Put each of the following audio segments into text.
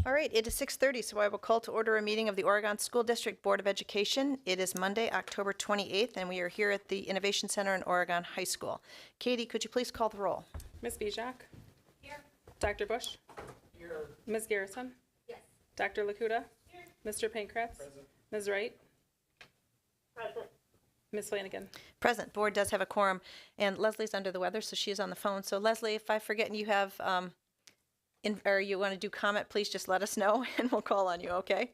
All right, it is 6:30, so I will call to order a meeting of the Oregon School District Board of Education. It is Monday, October 28th, and we are here at the Innovation Center in Oregon High School. Katie, could you please call the roll? Ms. Bijak? Here. Dr. Bush? Here. Ms. Garrison? Yes. Dr. Lakuta? Here. Mr. Pankratz? Present. Ms. Wright? Present. Ms. Flanagan? Present. Board does have a quorum, and Leslie's under the weather, so she is on the phone. So Leslie, if I forget and you have, or you want to do comment, please just let us know, and we'll call on you, okay?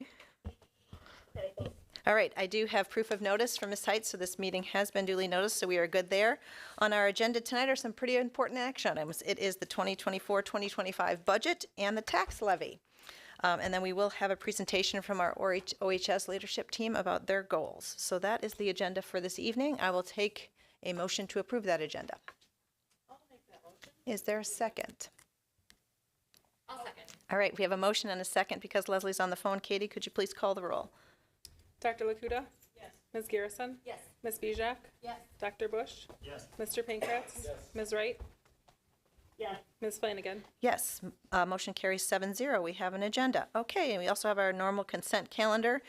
Okay, thanks. All right, I do have proof of notice from Ms. Heights, so this meeting has been duly noticed, so we are good there. On our agenda tonight are some pretty important action items. It is the 2024-2025 budget and the tax levy. And then we will have a presentation from our OHS leadership team about their goals. So that is the agenda for this evening. I will take a motion to approve that agenda. I'll make that motion. Is there a second? I'll second. All right, we have a motion and a second because Leslie's on the phone. Katie, could you please call the roll? Dr. Lakuta? Yes. Ms. Garrison? Yes. Ms. Bijak? Yes. Dr. Bush? Yes. Mr. Pankratz? Yes. Ms. Wright? Yes. Ms. Flanagan? Yes, motion carries 7-0. We have an agenda. Okay, and we also have our normal consent calendar.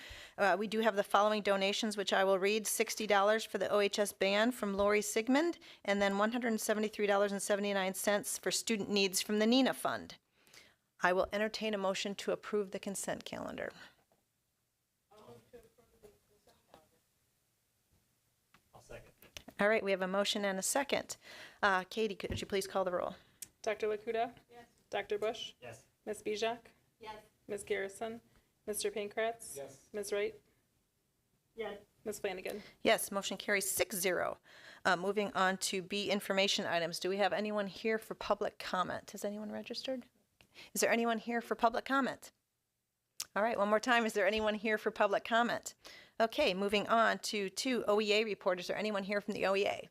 We do have the following donations, which I will read. $60 for the OHS band from Lori Sigmund, and then $173.79 for student needs from the NINA Fund. I will entertain a motion to approve the consent calendar. I'll second. All right, we have a motion and a second. Katie, could you please call the roll? Dr. Lakuta? Yes. Dr. Bush? Yes. Ms. Bijak? Yes. Ms. Garrison? Mr. Pankratz? Yes. Ms. Wright? Yes. Ms. Flanagan? Yes, motion carries 6-0. Moving on to B, information items. Do we have anyone here for public comment? Has anyone registered? Is there anyone here for public comment? All right, one more time. Is there anyone here for public comment? Okay, moving on to 2, OEA report. Is there anyone here from the OEA?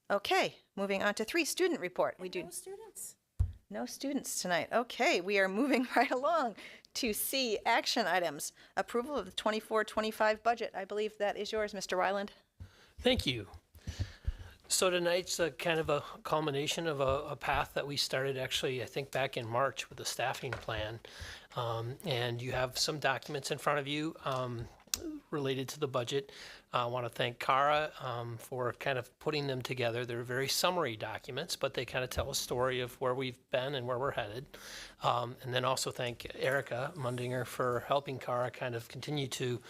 Okay, moving on to 3, student report. We do No students. no students tonight. Okay, we are moving right along to C, action items. Approval of the 24-25 budget. I believe that is yours, Mr. Ryland. Thank you. So tonight's a kind of a culmination of a path that we started actually, I think, back in March with the staffing plan. And you have some documents in front of you related to the budget. I want to thank Cara for kind of putting them together. They're very summary documents, but they kind of tell a story of where we've been and where we're headed. And then also thank Erica Mundinger for helping Cara kind of continue to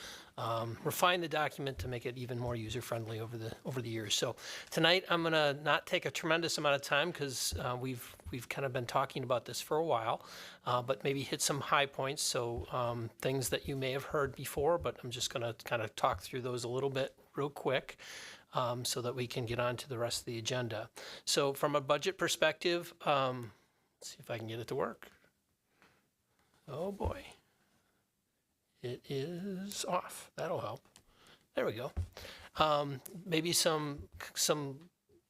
refine the document to make it even more user-friendly over the years. So tonight I'm going to not take a tremendous amount of time because we've kind of been talking about this for a while, but maybe hit some high points. So things that you may have heard before, but I'm just going to kind of talk through those a little bit real quick. So that we can get on to the rest of the agenda. So from a budget perspective, let's see if I can get it to work. Oh boy. It is off. That'll help. There we go. Maybe some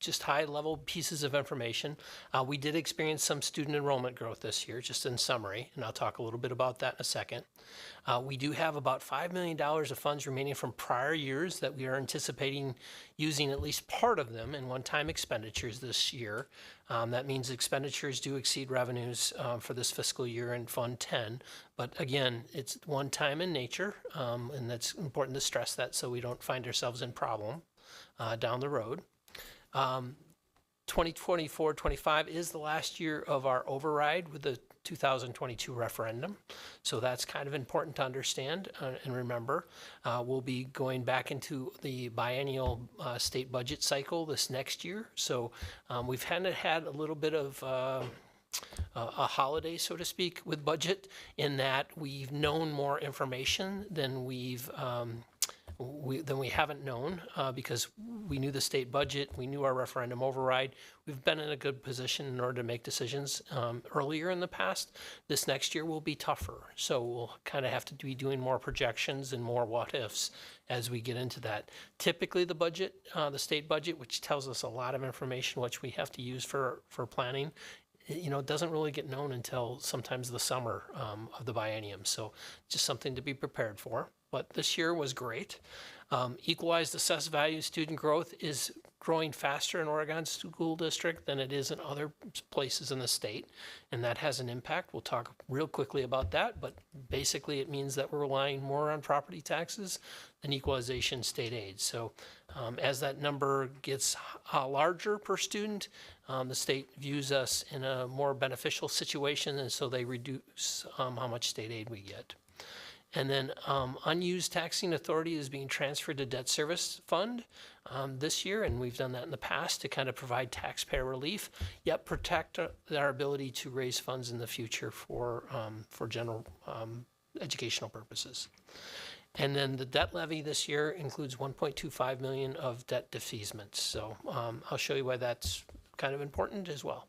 just high-level pieces of information. We did experience some student enrollment growth this year, just in summary, and I'll talk a little bit about that in a second. We do have about $5 million of funds remaining from prior years that we are anticipating using at least part of them in one-time expenditures this year. That means expenditures do exceed revenues for this fiscal year in Fund 10. But again, it's one-time in nature, and that's important to stress that so we don't find ourselves in problem down the road. 2024-25 is the last year of our override with the 2022 referendum. So that's kind of important to understand and remember. We'll be going back into the biennial state budget cycle this next year. So we've kind of had a little bit of a holiday, so to speak, with budget in that we've known more information than we haven't known because we knew the state budget, we knew our referendum override. We've been in a good position in order to make decisions earlier in the past. This next year will be tougher, so we'll kind of have to be doing more projections and more what ifs as we get into that. Typically the budget, the state budget, which tells us a lot of information which we have to use for planning, you know, it doesn't really get known until sometimes the summer of the biennium. So just something to be prepared for. But this year was great. Equalized assessed value student growth is growing faster in Oregon School District than it is in other places in the state, and that has an impact. We'll talk real quickly about that, but basically it means that we're relying more on property taxes than equalization state aid. So as that number gets larger per student, the state views us in a more beneficial situation, and so they reduce how much state aid we get. And then unused taxing authority is being transferred to debt service fund this year, and we've done that in the past to kind of provide taxpayer relief, yet protect our ability to raise funds in the future for general educational purposes. And then the debt levy this year includes 1.25 million of debt defeasance. So I'll show you why that's kind of important as well.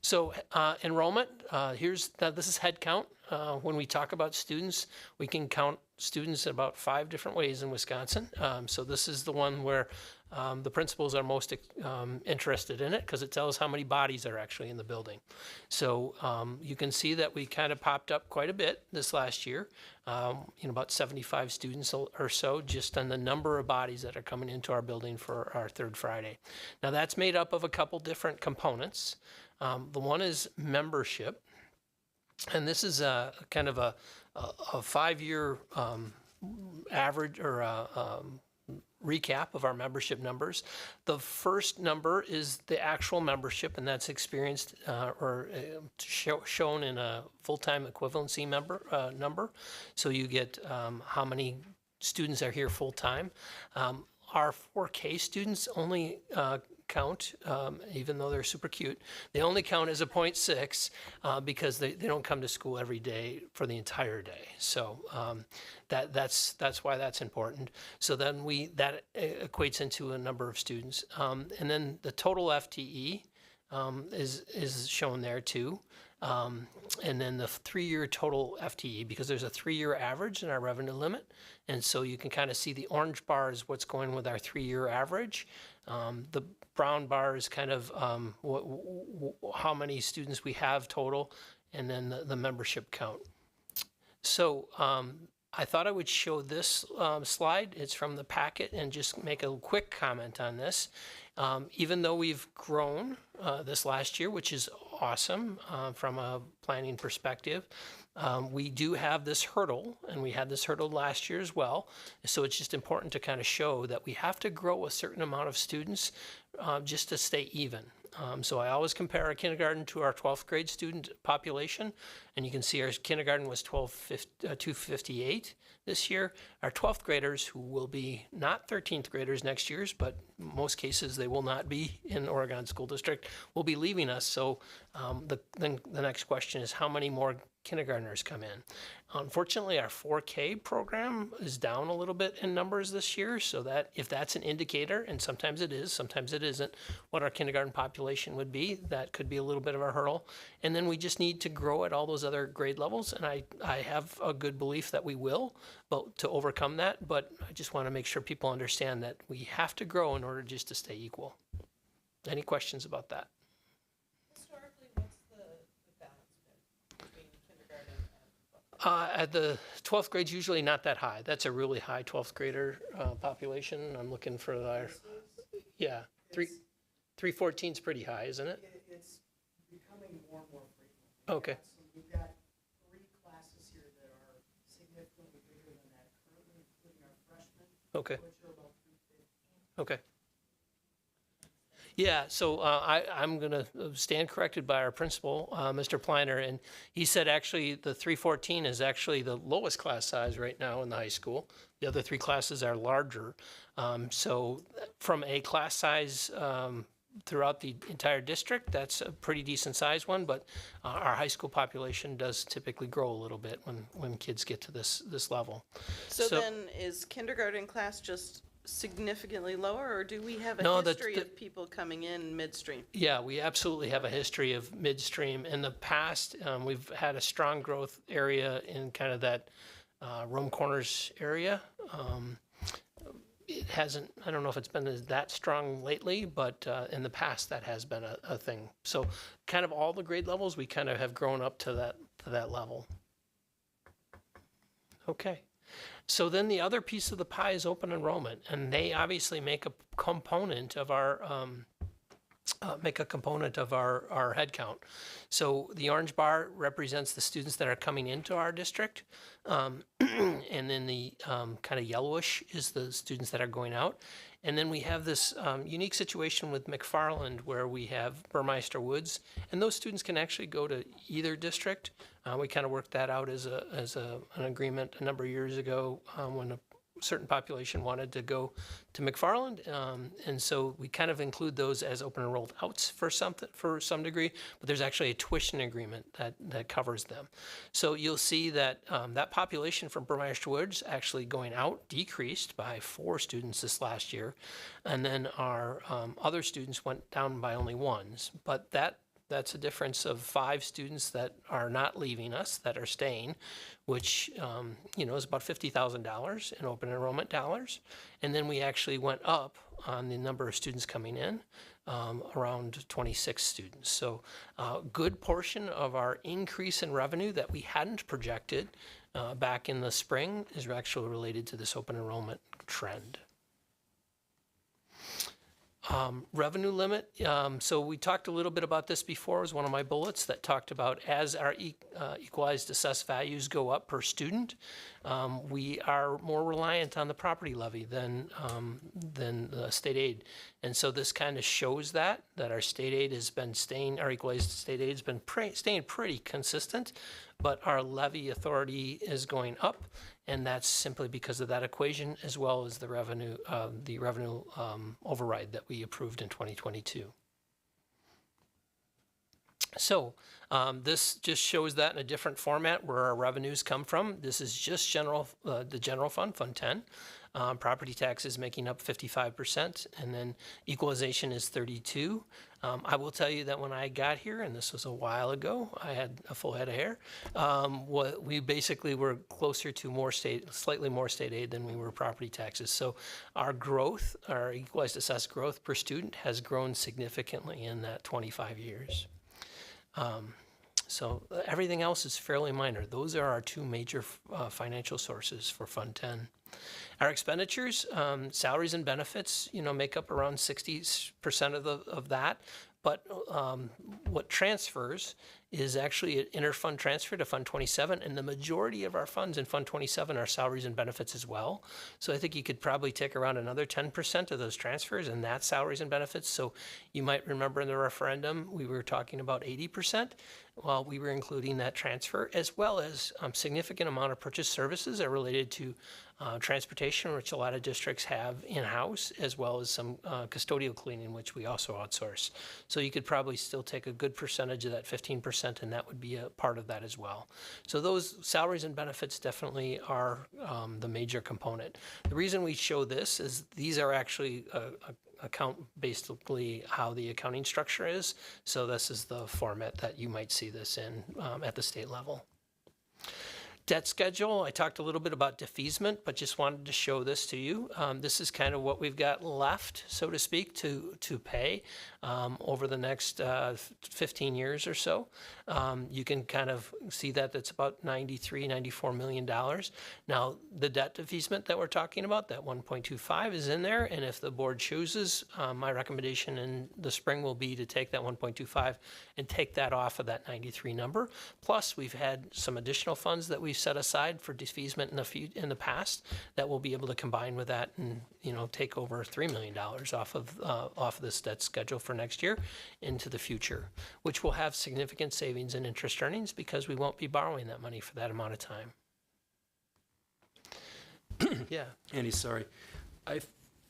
So enrollment, this is head count. When we talk about students, we can count students in about 5 different ways in Wisconsin. So this is the one where the principals are most interested in it because it tells how many bodies are actually in the building. So you can see that we kind of popped up quite a bit this last year, about 75 students or so just on the number of bodies that are coming into our building for our third Friday. Now that's made up of a couple different components. The one is membership, and this is a kind of a 5-year average or recap of our membership numbers. The first number is the actual membership, and that's experienced shown in a full-time equivalency number. So you get how many students are here full-time. Our 4K students only count, even though they're super cute, they only count as a 0.6 because they don't come to school every day for the entire day. So that's why that's important. So then that equates into a number of students. And then the total FTE is shown there too. And then the 3-year total FTE, because there's a 3-year average in our revenue limit. And so you can kind of see the orange bar is what's going with our 3-year average. The brown bar is kind of how many students we have total, and then the membership count. So I thought I would show this slide. It's from the packet, and just make a quick comment on this. Even though we've grown this last year, which is awesome from a planning perspective, we do have this hurdle, and we had this hurdle last year as well. So it's just important to kind of show that we have to grow a certain amount of students just to stay even. So I always compare our kindergarten to our 12th grade student population, and you can see our kindergarten was 258 this year. Our 12th graders, who will be not 13th graders next year, but most cases they will not be in Oregon School District, will be leaving us. So then the next question is, how many more kindergartners come in? Unfortunately, our 4K program is down a little bit in numbers this year, so that if that's an indicator, and sometimes it is, sometimes it isn't, what our kindergarten population would be, that could be a little bit of a hurdle. And then we just need to grow at all those other grade levels, and I have a good belief that we will, but to overcome that. But I just want to make sure people understand that we have to grow in order just to stay equal. Any questions about that? Historically, what's the balance been between kindergarten and At the 12th grade, usually not that high. That's a really high 12th grader population. I'm looking for the, yeah, 314 is pretty high, isn't it? It's becoming more and more frequent. Okay. So we've got 3 classes here that are significantly bigger than that currently, including our freshmen, Okay. which are about 350. Okay. Yeah, so I'm going to stand corrected by our principal, Mr. Pliner, and he said actually the 314 is actually the lowest class size right now in the high school. The other 3 classes are larger. So from a class size throughout the entire district, that's a pretty decent sized one, but our high school population does typically grow a little bit when kids get to this level. So then is kindergarten class just significantly lower, or do we have a history of people coming in midstream? Yeah, we absolutely have a history of midstream. In the past, we've had a strong growth area in kind of that Rome Corners area. It hasn't, I don't know if it's been that strong lately, but in the past that has been a thing. So kind of all the grade levels, we kind of have grown up to that level. Okay. So then the other piece of the pie is open enrollment, and they obviously make a component of our our head count. So the orange bar represents the students that are coming into our district, and then the kind of yellowish is the students that are going out. And then we have this unique situation with McFarland where we have Burmeister Woods, and those students can actually go to either district. We kind of worked that out as an agreement a number of years ago when a certain population wanted to go to McFarland, and so we kind of include those as open enrolled outs for some degree, but there's actually a tuition agreement that covers them. So you'll see that that population from Burmeister Woods actually going out decreased by 4 students this last year, and then our other students went down by only 1, but that's a difference of 5 students that are not leaving us, that are staying, which is about $50,000 in open enrollment dollars. And then we actually went up on the number of students coming in, around 26 students. So a good portion of our increase in revenue that we hadn't projected back in the spring is actually related to this open enrollment trend. Revenue limit. So we talked a little bit about this before. It was one of my bullets that talked about as our equalized assessed values go up per student, we are more reliant on the property levy than the state aid. And so this kind of shows that our state aid has been staying, our equalized state aid has been staying pretty consistent, but our levy authority is going up. And that's simply because of that equation, as well as the revenue override that we approved in 2022. So this just shows that in a different format where our revenues come from. This is just the general fund, Fund 10. Property tax is making up 55%, and then equalization is 32%. I will tell you that when I got here, and this was a while ago, I had a full head of hair. We basically were closer to slightly more state aid than we were property taxes. So our growth, our equalized assessed growth per student has grown significantly in that 25 years. So everything else is fairly minor. Those are our 2 major financial sources for Fund 10. Our expenditures, salaries and benefits, make up around 60% of that. But what transfers is actually an interfund transfer to Fund 27, and the majority of our funds in Fund 27 are salaries and benefits as well. So I think you could probably take around another 10% of those transfers, and that's salaries and benefits. So you might remember in the referendum, we were talking about 80%. Well, we were including that transfer, as well as significant amount of purchase services are related to transportation, which a lot of districts have in-house, as well as some custodial cleaning, which we also outsource. So you could probably still take a good percentage of that 15%, and that would be a part of that as well. So those salaries and benefits definitely are the major component. The reason we show this is these are actually account basically how the accounting structure is. So this is the format that you might see this in at the state level. Debt schedule, I talked a little bit about defeasance, but just wanted to show this to you. This is kind of what we've got left, so to speak, to pay over the next 15 years or so. You can kind of see that that's about $94 million. Now, the debt defeasance that we're talking about, that 1.25 is in there, and if the board chooses, my recommendation in the spring will be to take that 1.25 and take that off of that 93 number. Plus, we've had some additional funds that we've set aside for defeasance in the past that we'll be able to combine with that and take over $3 million off of this debt schedule for next year into the future, which will have significant savings in interest earnings because we won't be borrowing that money for that amount of time. Yeah. Andy, sorry. I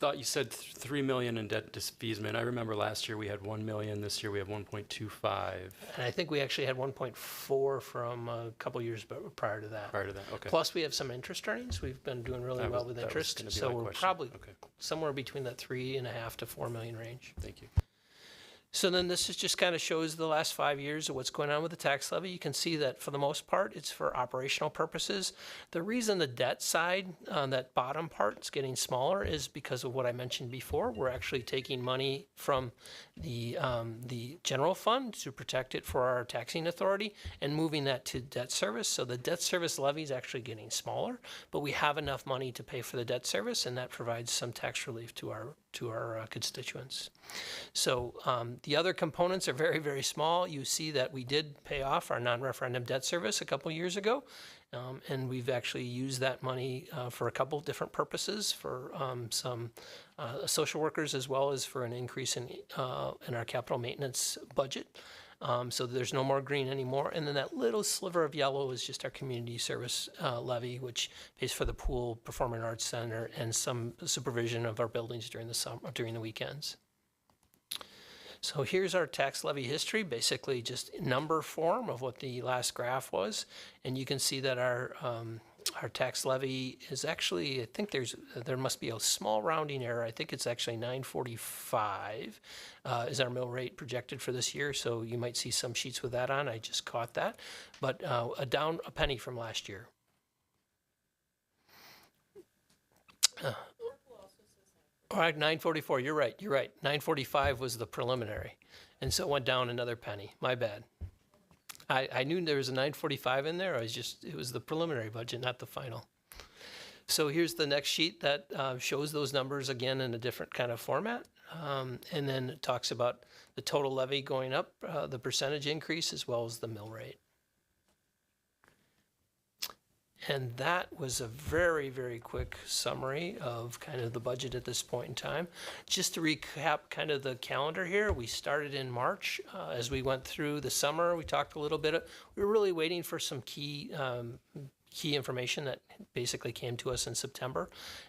thought you said 3 million in debt defeasance. I remember last year we had 1 million. This year we have 1.25. And I think we actually had 1.4 from a couple years prior to that. Prior to that, okay. Plus we have some interest earnings. We've been doing really well with interest. So we're probably somewhere between that 3.5 to 4 million range. Thank you. So then this is just kind of shows the last 5 years of what's going on with the tax levy. You can see that for the most part, it's for operational purposes. The reason the debt side, that bottom part, is getting smaller is because of what I mentioned before. We're actually taking money from the general fund to protect it for our taxing authority and moving that to debt service. So the debt service levy is actually getting smaller, but we have enough money to pay for the debt service, and that provides some tax relief to our constituents. So the other components are very, very small. You see that we did pay off our non-referendum debt service a couple years ago, and we've actually used that money for a couple different purposes, for some social workers as well as for an increase in our capital maintenance budget. So there's no more green anymore. And then that little sliver of yellow is just our community service levy, which pays for the pool, performing arts center, and some supervision of our buildings during the summer, during the weekends. So here's our tax levy history, basically just number form of what the last graph was. And you can see that our tax levy is actually, I think there must be a small rounding error. I think it's actually 945 is our mill rate projected for this year. So you might see some sheets with that on. I just caught that, but down a penny from last year. All right, 944. You're right. 945 was the preliminary, and so it went down another penny. My bad. I knew there was a 945 in there. It was the preliminary budget, not the final. So here's the next sheet that shows those numbers again in a different kind of format. And then it talks about the total levy going up, the percentage increase, as well as the mill rate. And that was a very, very quick summary of kind of the budget at this point in time. Just to recap kind of the calendar here, we started in March. As we went through the summer, we talked a little bit. We were really waiting for some key information that basically came to us in September.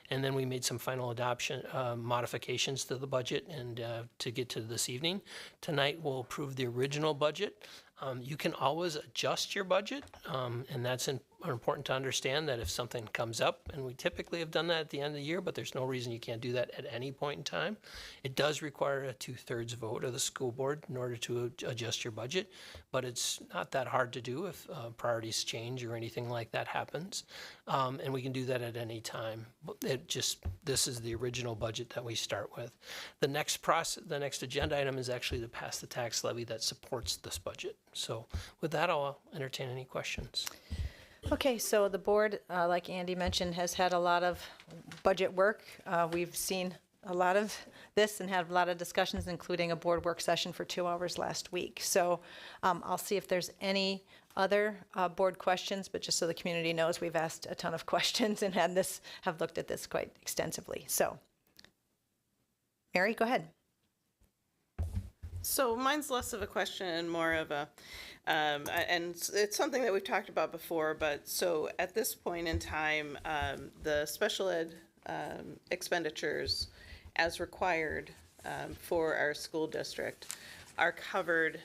And then we made some final adoption modifications to the budget and to get to this evening. Tonight we'll approve the original budget. You can always adjust your budget, and that's important to understand that if something comes up, and we typically have done that at the end of the year, but there's no reason you can't do that at any point in time. It does require a 2/3 vote of the school board in order to adjust your budget, but it's not that hard to do if priorities change or anything like that happens, and we can do that at any time. This is the original budget that we start with. The next agenda item is actually to pass the tax levy that supports this budget. So with that, I'll entertain any questions. Okay, so the board, like Andy mentioned, has had a lot of budget work. We've seen a lot of this and had a lot of discussions, including a board work session for 2 hours last week. So I'll see if there's any other board questions, but just so the community knows, we've asked a ton of questions and have looked at this quite extensively. So, Mary, go ahead. So mine's less of a question and more of a, and it's something that we've talked about before, but so at this point in time, the special ed expenditures as required for our school district are covered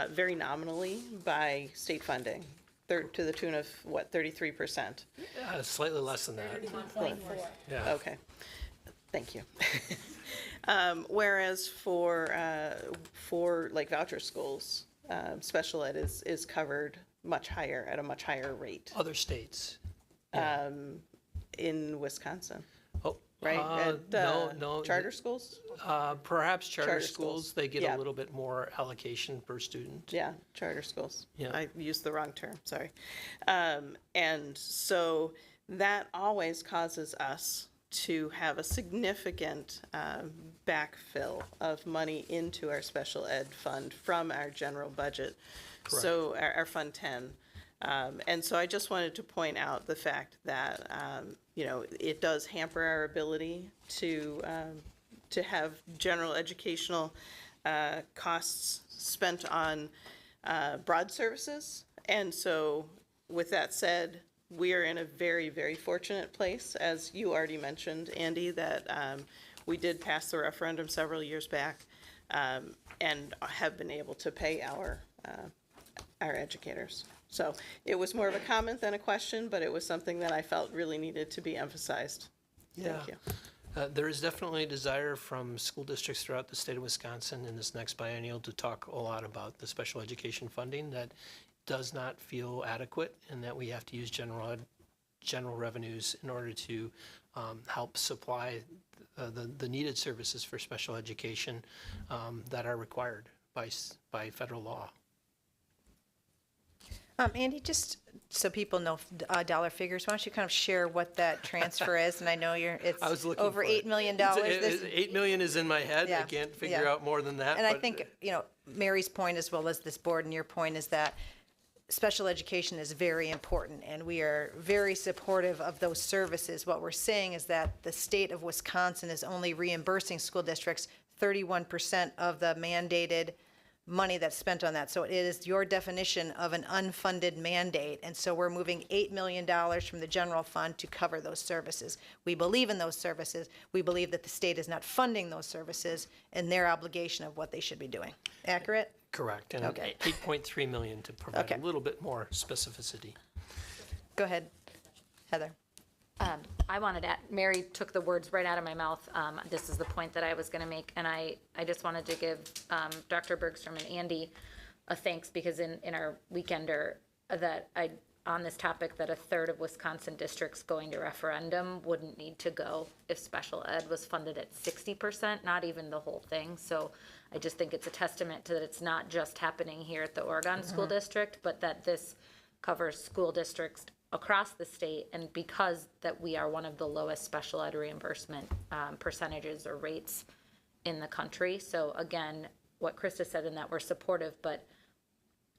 very nominally by state funding, to the tune of, what, 33%? Slightly less than that. Yeah. Okay, thank you. Whereas for like voucher schools, special ed is covered much higher, at a much higher rate. Other states. In Wisconsin, Oh, right? no. Charter schools? Perhaps charter Charter schools, schools, they get yeah. a little bit more allocation per student. Yeah, charter schools. Yeah. I used the wrong term, sorry. And so that always causes us to have a significant backfill of money into our special ed fund from our general budget. Correct. So our Fund 10. And so I just wanted to point out the fact that, it does hamper our ability to have general educational costs spent on broad services. And so with that said, we are in a very, very fortunate place, as you already mentioned, Andy, that we did pass the referendum several years back and have been able to pay our educators. So it was more of a comment than a question, but it was something that I felt really needed to be emphasized. Yeah. Thank you. There is definitely a desire from school districts throughout the state of Wisconsin in this next biennial to talk a lot about the special education funding that does not feel adequate and that we have to use general revenues in order to help supply the needed services for special education that are required by federal law. Andy, just so people know dollar figures, why don't you kind of share what that transfer is? And I know I was it's looking over for it. $8 million. It's- $8 million is in my head. I Yeah, can't figure yeah. out more than that. And I but- think, Mary's point as well as this board and your point is that special education is very important, and we are very supportive of those services. What we're saying is that the state of Wisconsin is only reimbursing school districts 31% of the mandated money that's spent on that. So it is your definition of an unfunded mandate. And so we're moving $8 million from the general fund to cover those services. We believe in those services. We believe that the state is not funding those services and their obligation of what they should be doing. Accurate? Correct, and Okay. 8.3 million to provide Okay. a little bit more specificity. Go ahead, Heather. I wanted to, Mary took the words right out of my mouth. This is the point that I was going to make. And I just wanted to give Dr. Bergstrom and Andy a thanks because in our weekender that on this topic that a third of Wisconsin districts going to referendum wouldn't need to go if special ed was funded at 60%, not even the whole thing. So I just think it's a testament to that it's not just happening here at the Oregon School District, but that this covers school districts across the state, and because that we are one of the lowest special ed reimbursement percentages or rates in the country. So again, what Krista said in that we're supportive, but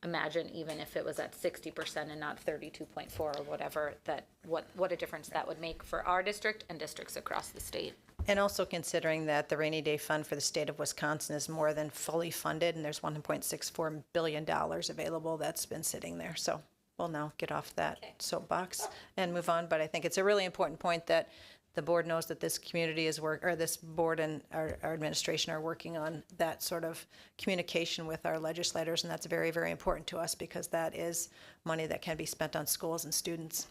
imagine even if it was at 60% and not 32.4 or whatever, that what a difference that would make for our district and districts across the state. And also considering that the rainy day fund for the state of Wisconsin is more than fully funded, and there's $1.64 billion available that's been sitting there. So we'll now get off that soapbox and move on. But I think it's a really important point that the board knows that this community is this board and our administration are working on that sort of communication with our legislators, and that's very, very important to us because that is money that can be spent on schools and students.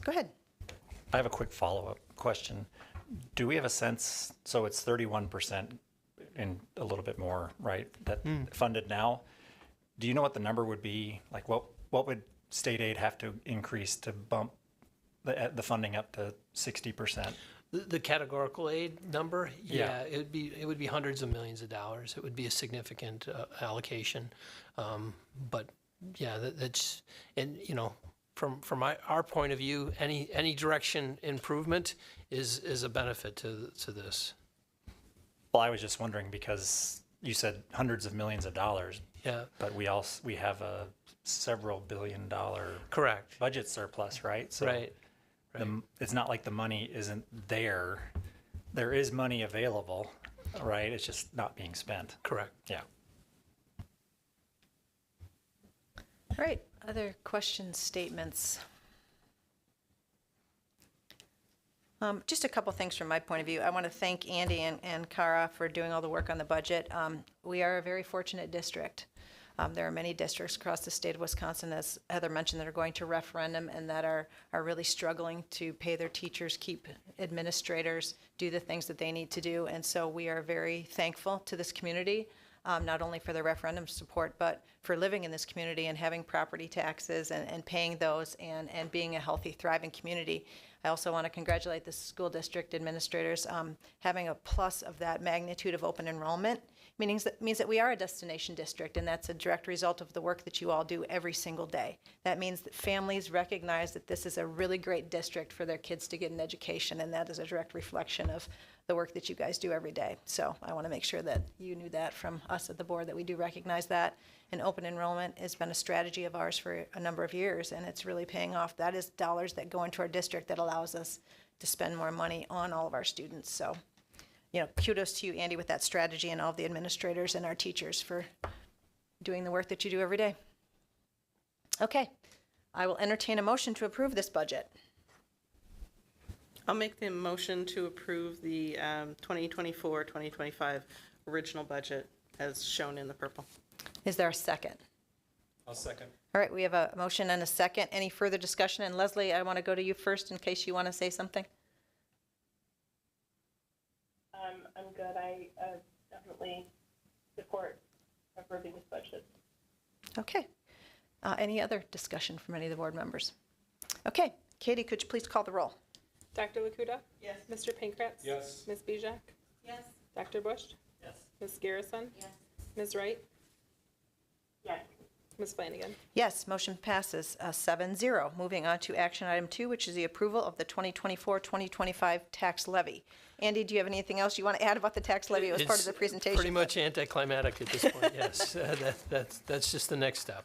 Go ahead. I have a quick follow-up question. Do we have a sense, so it's 31% and a little bit more, right, that funded now? Do you know what the number would be? Like what would state aid have to increase to bump the funding up to 60%? The categorical aid number, Yeah. it would be hundreds of millions of dollars. It would be a significant allocation. But yeah, that's, and from our point of view, any direction improvement is a benefit to this. Well, I was just wondering because you said hundreds of millions of dollars, Yeah, but we have a several $billion correct. budget surplus, right? So Right. it's not like the money isn't there. There is money available, right? It's just not being spent. Correct. Yeah. All right, other questions, statements? Just a couple things from my point of view. I want to thank Andy and Cara for doing all the work on the budget. We are a very fortunate district. There are many districts across the state of Wisconsin, as Heather mentioned, that are going to referendum and that are really struggling to pay their teachers, keep administrators, do the things that they need to do. And so we are very thankful to this community, not only for the referendum support, but for living in this community and having property taxes and paying those and being a healthy, thriving community. I also want to congratulate the school district administrators. Having a plus of that magnitude of open enrollment means that we are a destination district, and that's a direct result of the work that you all do every single day. That means that families recognize that this is a really great district for their kids to get an education, and that is a direct reflection of the work that you guys do every day. So I want to make sure that you knew that from us at the board, that we do recognize that. And open enrollment has been a strategy of ours for a number of years, and it's really paying off. That is dollars that go into our district that allows us to spend more money on all of our students. So, kudos to you, Andy, with that strategy, and all of the administrators and our teachers for doing the work that you do every day. Okay, I will entertain a motion to approve this budget. I'll make the motion to approve the 2024-2025 original budget as shown in the purple. Is there a second? I'll second. All right, we have a motion and a second. Any further discussion? And Leslie, I want to go to you first in case you want to say something. I'm good. I definitely support approving this budget. Okay. Any other discussion from any of the board members? Okay. Katie, could you please call the roll? Dr. Lakuta? Yes. Mr. Pankratz? Yes. Ms. Bijak? Yes. Dr. Bush? Yes. Ms. Garrison? Yes. Ms. Wright? Yes. Ms. Flanagan? Yes, motion passes 7-0. Moving on to action item 2, which is the approval of the 2024-2025 tax levy. Andy, do you have anything else you want to add about the tax levy? It was part of the It's presentation. Pretty much anticlimactic at this point, yes. That's just the next step.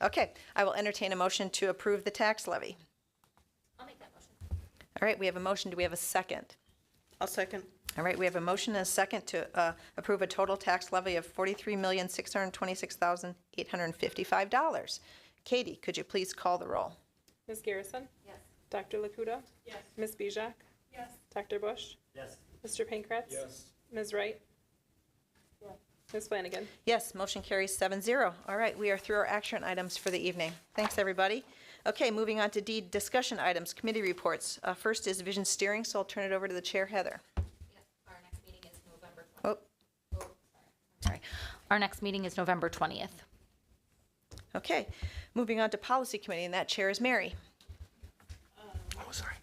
Okay, I will entertain a motion to approve the tax levy. I'll make that motion. All right, we have a motion. Do we have a second? I'll second. All right, we have a motion and a second to approve a total tax levy of $43,626,855. Katie, could you please call the roll? Ms. Garrison? Yes. Dr. Lakuta? Yes. Ms. Bijak? Yes. Dr. Bush? Yes. Mr. Pankratz? Yes. Ms. Wright? Yes. Ms. Flanagan? Yes, motion carries 7-0. All right, we are through our action items for the evening. Thanks, everybody. Okay, moving on to D, discussion items, committee reports. First is vision steering, so I'll turn it over to the chair, Heather. Our next meeting is November 20th. Oh, Sorry. Our next meeting is November 20th. okay. Moving on to policy committee, and that chair is Mary. Oh, sorry.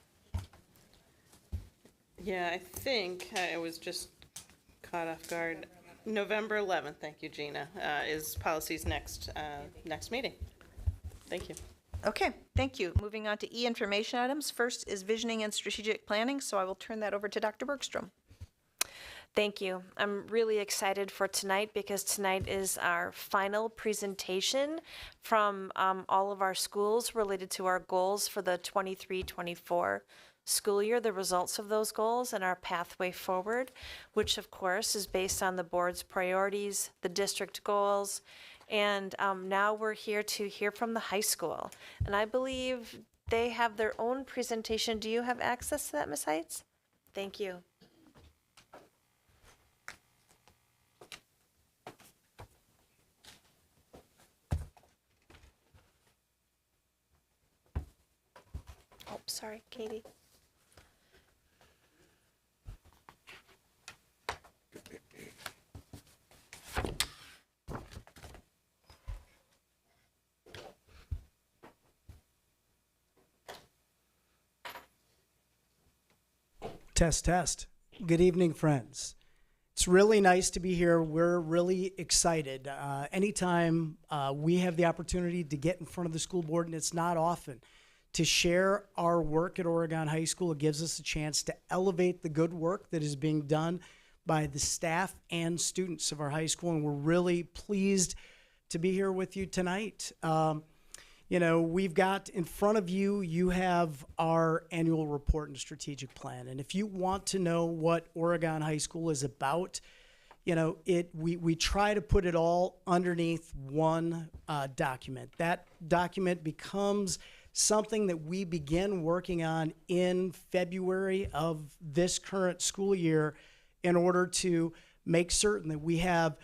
Yeah, I think I was just caught off guard. November 11th, thank you, Gina, is policy's next meeting. Thank you. Okay, thank you. Moving on to E, information items. First is visioning and strategic planning, so I will turn that over to Dr. Bergstrom. Thank you. I'm really excited for tonight because tonight is our final presentation from all of our schools related to our goals for the 23-24 school year, the results of those goals and our pathway forward, which of course is based on the board's priorities, the district goals, and now we're here to hear from the high school. And I believe they have their own presentation. Do you have access to that, Ms. Heights? Thank you. Oh, sorry, Katie. Test, test. Good evening, friends. It's really nice to be here. We're really excited. Anytime we have the opportunity to get in front of the school board, and it's not often, to share our work at Oregon High School, it gives us a chance to elevate the good work that is being done by the staff and students of our high school, and we're really pleased to be here with you tonight. You know, we've got in front of you, you have our annual report and strategic plan. And if you want to know what Oregon High School is about, you know, we try to put it all underneath one document. That document becomes something that we begin working on in February of this current school year in order to make certain that we have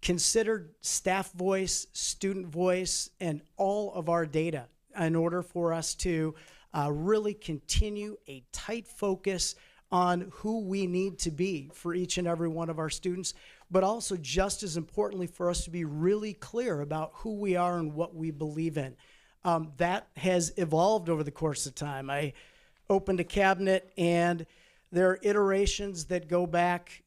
considered staff voice, student voice, and all of our data in order for us to really continue a tight focus on who we need to be for each and every one of our students, but also just as importantly for us to be really clear about who we are and what we believe in. That has evolved over the course of time. I opened a cabinet and there are iterations that go back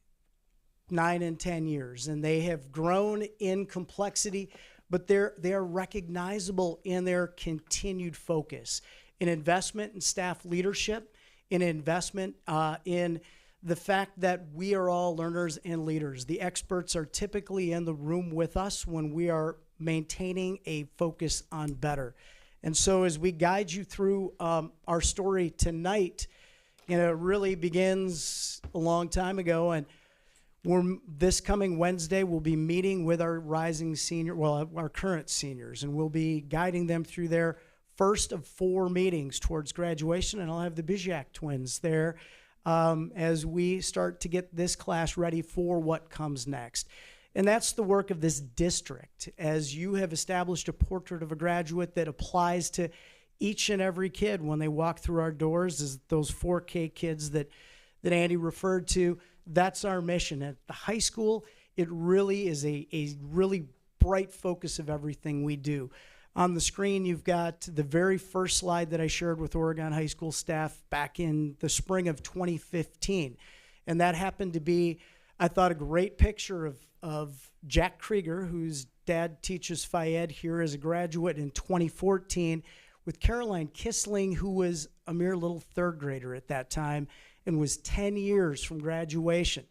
9 and 10 years, and they have grown in complexity, but they are recognizable in their continued focus, in investment in staff leadership, in investment in the fact that we are all learners and leaders. The experts are typically in the room with us when we are maintaining a focus on better. And so as we guide you through our story tonight, you know, it really begins a long time ago, and this coming Wednesday, we'll be meeting with our rising senior, well, our current seniors, and we'll be guiding them through their first of 4 meetings towards graduation, and I'll have the Bijak twins there as we start to get this class ready for what comes next. And that's the work of this district, as you have established a portrait of a graduate that applies to each and every kid when they walk through our doors, is those 4K kids that that Andy referred to. That's our mission. At the high school, it really is a really bright focus of everything we do. On the screen, you've got the very first slide that I shared with Oregon High School staff back in the spring of 2015. And that happened to be, I thought, a great picture of Jack Krieger, whose dad teaches Phi Ed here as a graduate in 2014, with Caroline Kissling, who was a mere little third grader at that time and was 10 years from graduation.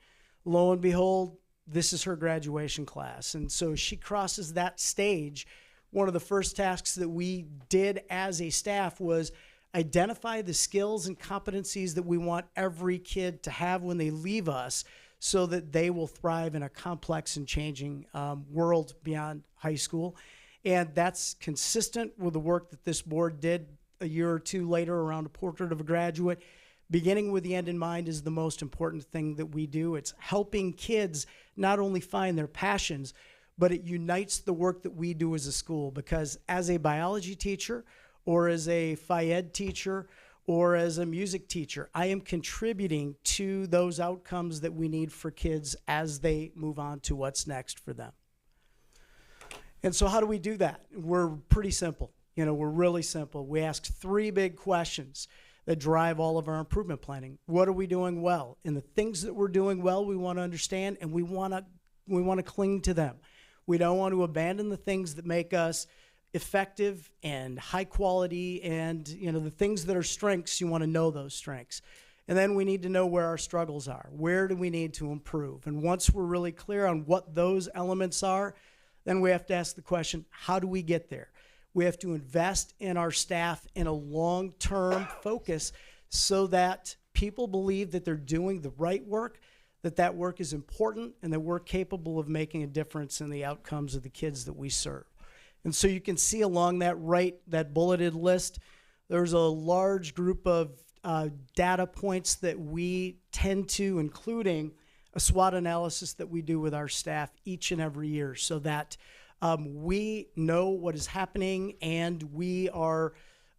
Lo and behold, this is her graduation class. And so she crosses that stage. One of the first tasks that we did as a staff was identify the skills and competencies that we want every kid to have when they leave us so that they will thrive in a complex and changing world beyond high school. And that's consistent with the work that this board did a year or two later around a portrait of a graduate. Beginning with the end in mind is the most important thing that we do. It's helping kids not only find their passions, but it unites the work that we do as a school, because as a biology teacher or as a Phi Ed teacher or as a music teacher, I am contributing to those outcomes that we need for kids as they move on to what's next for them. And so how do we do that? We're pretty simple. We're really simple. We ask three big questions that drive all of our improvement planning. What are we doing well? And the things that we're doing well, we want to understand, and we want to cling to them. We don't want to abandon the things that make us effective and high quality, and the things that are strengths, you want to know those strengths. And then we need to know where our struggles are. Where do we need to improve? And once we're really clear on what those elements are, then we have to ask the question, how do we get there? We have to invest in our staff in a long-term focus so that people believe that they're doing the right work, that work is important, and that we're capable of making a difference in the outcomes of the kids that we serve. And so you can see along that bulleted list, there's a large group of data points that we tend to, including a SWOT analysis that we do with our staff each and every year, so that we know what is happening, and we are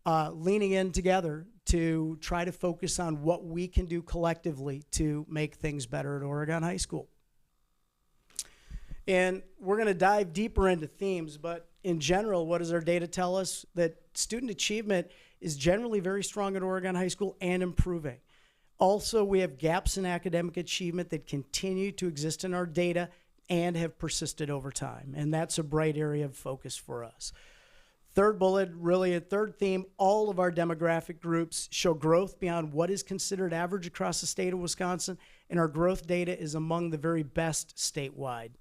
leaning in together to try to focus on what we can do collectively to make things better at Oregon High School. And we're going to dive deeper into themes, but in general, what does our data tell us? That student achievement is generally very strong at Oregon High School and improving. Also, we have gaps in academic achievement that continue to exist in our data and have persisted over time, and that's a bright area of focus for us. Third bullet, really a third theme, all of our demographic groups show growth beyond what is considered average across the state of Wisconsin, and our growth data is among the very best statewide.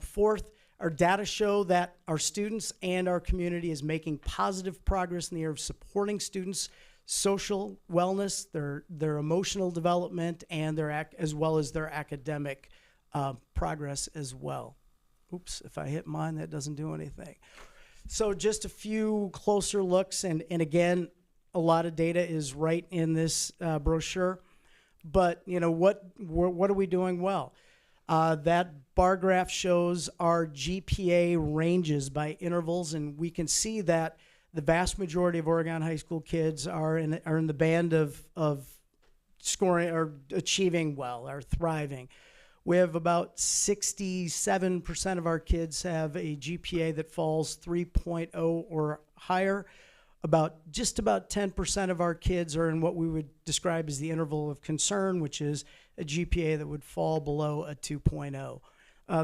Fourth, our data show that our students and our community is making positive progress in the area of supporting students' social wellness, their emotional development, and as well as their academic progress as well. Oops, if I hit mine, that doesn't do anything. So just a few closer looks, and again, a lot of data is right in this brochure. But what are we doing well? That bar graph shows our GPA ranges by intervals, and we can see that the vast majority of Oregon High School kids are in the band of scoring or achieving well, are thriving. We have about 67% of our kids have a GPA that falls 3.0 or higher. Just about 10% of our kids are in what we would describe as the interval of concern, which is a GPA that would fall below a 2.0.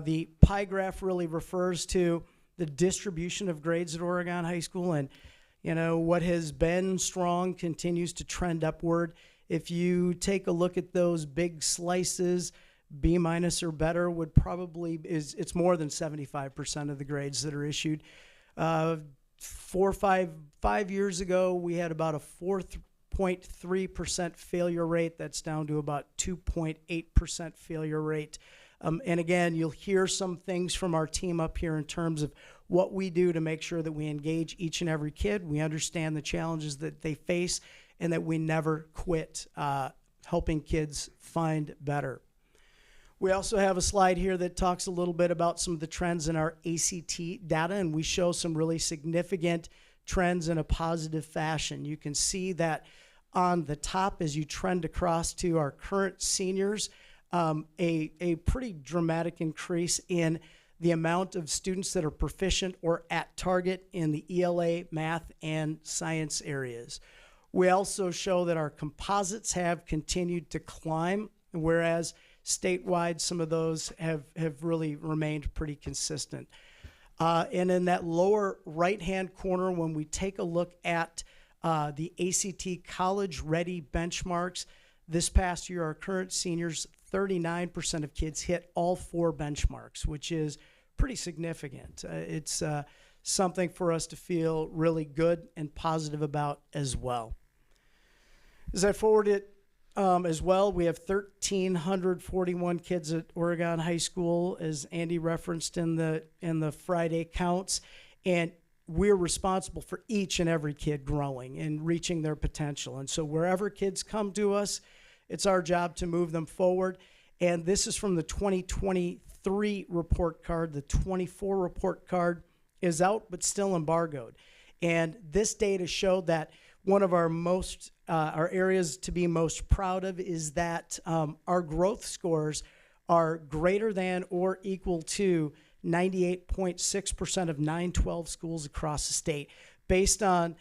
The pie graph really refers to the distribution of grades at Oregon High School, and what has been strong continues to trend upward. If you take a look at those big slices, B- or better would probably it's more than 75% of the grades that are issued. 5 years ago, we had about a 4.3% failure rate. That's down to about 2.8% failure rate. And again, you'll hear some things from our team up here in terms of what we do to make sure that we engage each and every kid. We understand the challenges that they face, and that we never quit helping kids find better. We also have a slide here that talks a little bit about some of the trends in our ACT data, and we show some really significant trends in a positive fashion. You can see that on the top as you trend across to our current seniors, a pretty dramatic increase in the amount of students that are proficient or at target in the ELA, math, and science areas. We also show that our composites have continued to climb, whereas statewide, some of those have really remained pretty consistent. And in that lower right-hand corner, when we take a look at the ACT College Ready benchmarks, this past year, our current seniors, 39% of kids hit all 4 benchmarks, which is pretty significant. It's something for us to feel really good and positive about as well. As I forward it as well, we have 1,341 kids at Oregon High School, as Andy referenced in the Friday counts, and we're responsible for each and every kid growing and reaching their potential. And so wherever kids come to us, it's our job to move them forward. And this is from the 2023 report card. The 24 report card is out, but still embargoed. And this data showed that one of our areas to be most proud of is that our growth scores are greater than or equal to 98.6% of 912 schools across the state, based on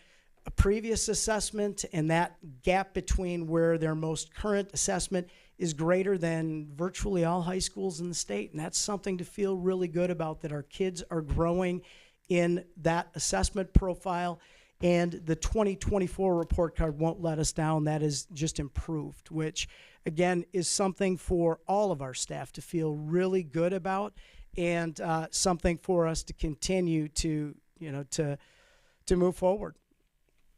a previous assessment, and that gap between where their most current assessment is greater than virtually all high schools in the state. And that's something to feel really good about, that our kids are growing in that assessment profile. And the 2024 report card won't let us down. That is just improved, which again is something for all of our staff to feel really good about, and something for us to continue to move forward.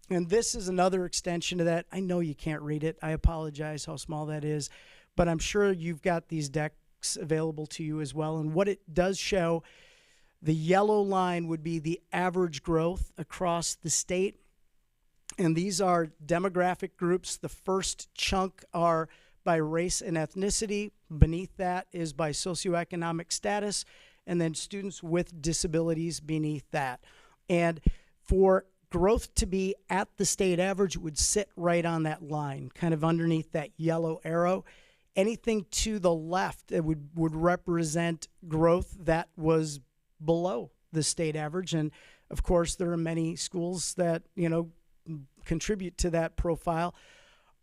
And this is another extension of that. I know you can't read it. I apologize how small that is, but I'm sure you've got these decks available to you as well. And what it does show, the yellow line would be the average growth across the state. And these are demographic groups. The first chunk are by race and ethnicity. Beneath that is by socioeconomic status, and then students with disabilities beneath that. And for growth to be at the state average, it would sit right on that line, kind of underneath that yellow arrow. Anything to the left, it would represent growth that was below the state average. And of course, there are many schools that, contribute to that profile.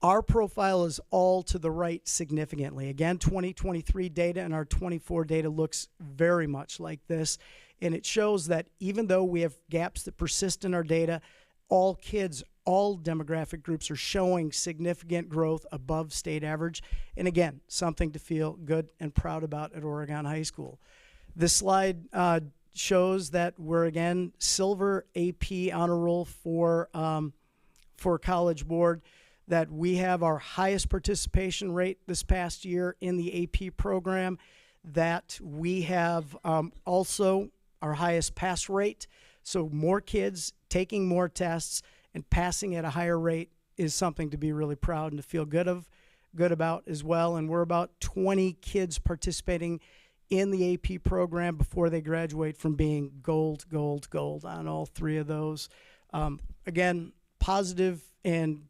Our profile is all to the right significantly. Again, 2023 data and our 24 data looks very much like this. And it shows that even though we have gaps that persist in our data, all kids, all demographic groups are showing significant growth above state average. And again, something to feel good and proud about at Oregon High School. This slide shows that we're, again, silver AP honor roll for College Board, that we have our highest participation rate this past year in the AP program, that we have also our highest pass rate. So more kids taking more tests and passing at a higher rate is something to be really proud and to feel good about as well. And we're about 20 kids participating in the AP program before they graduate from being gold on all 3 of those. Again, positive, and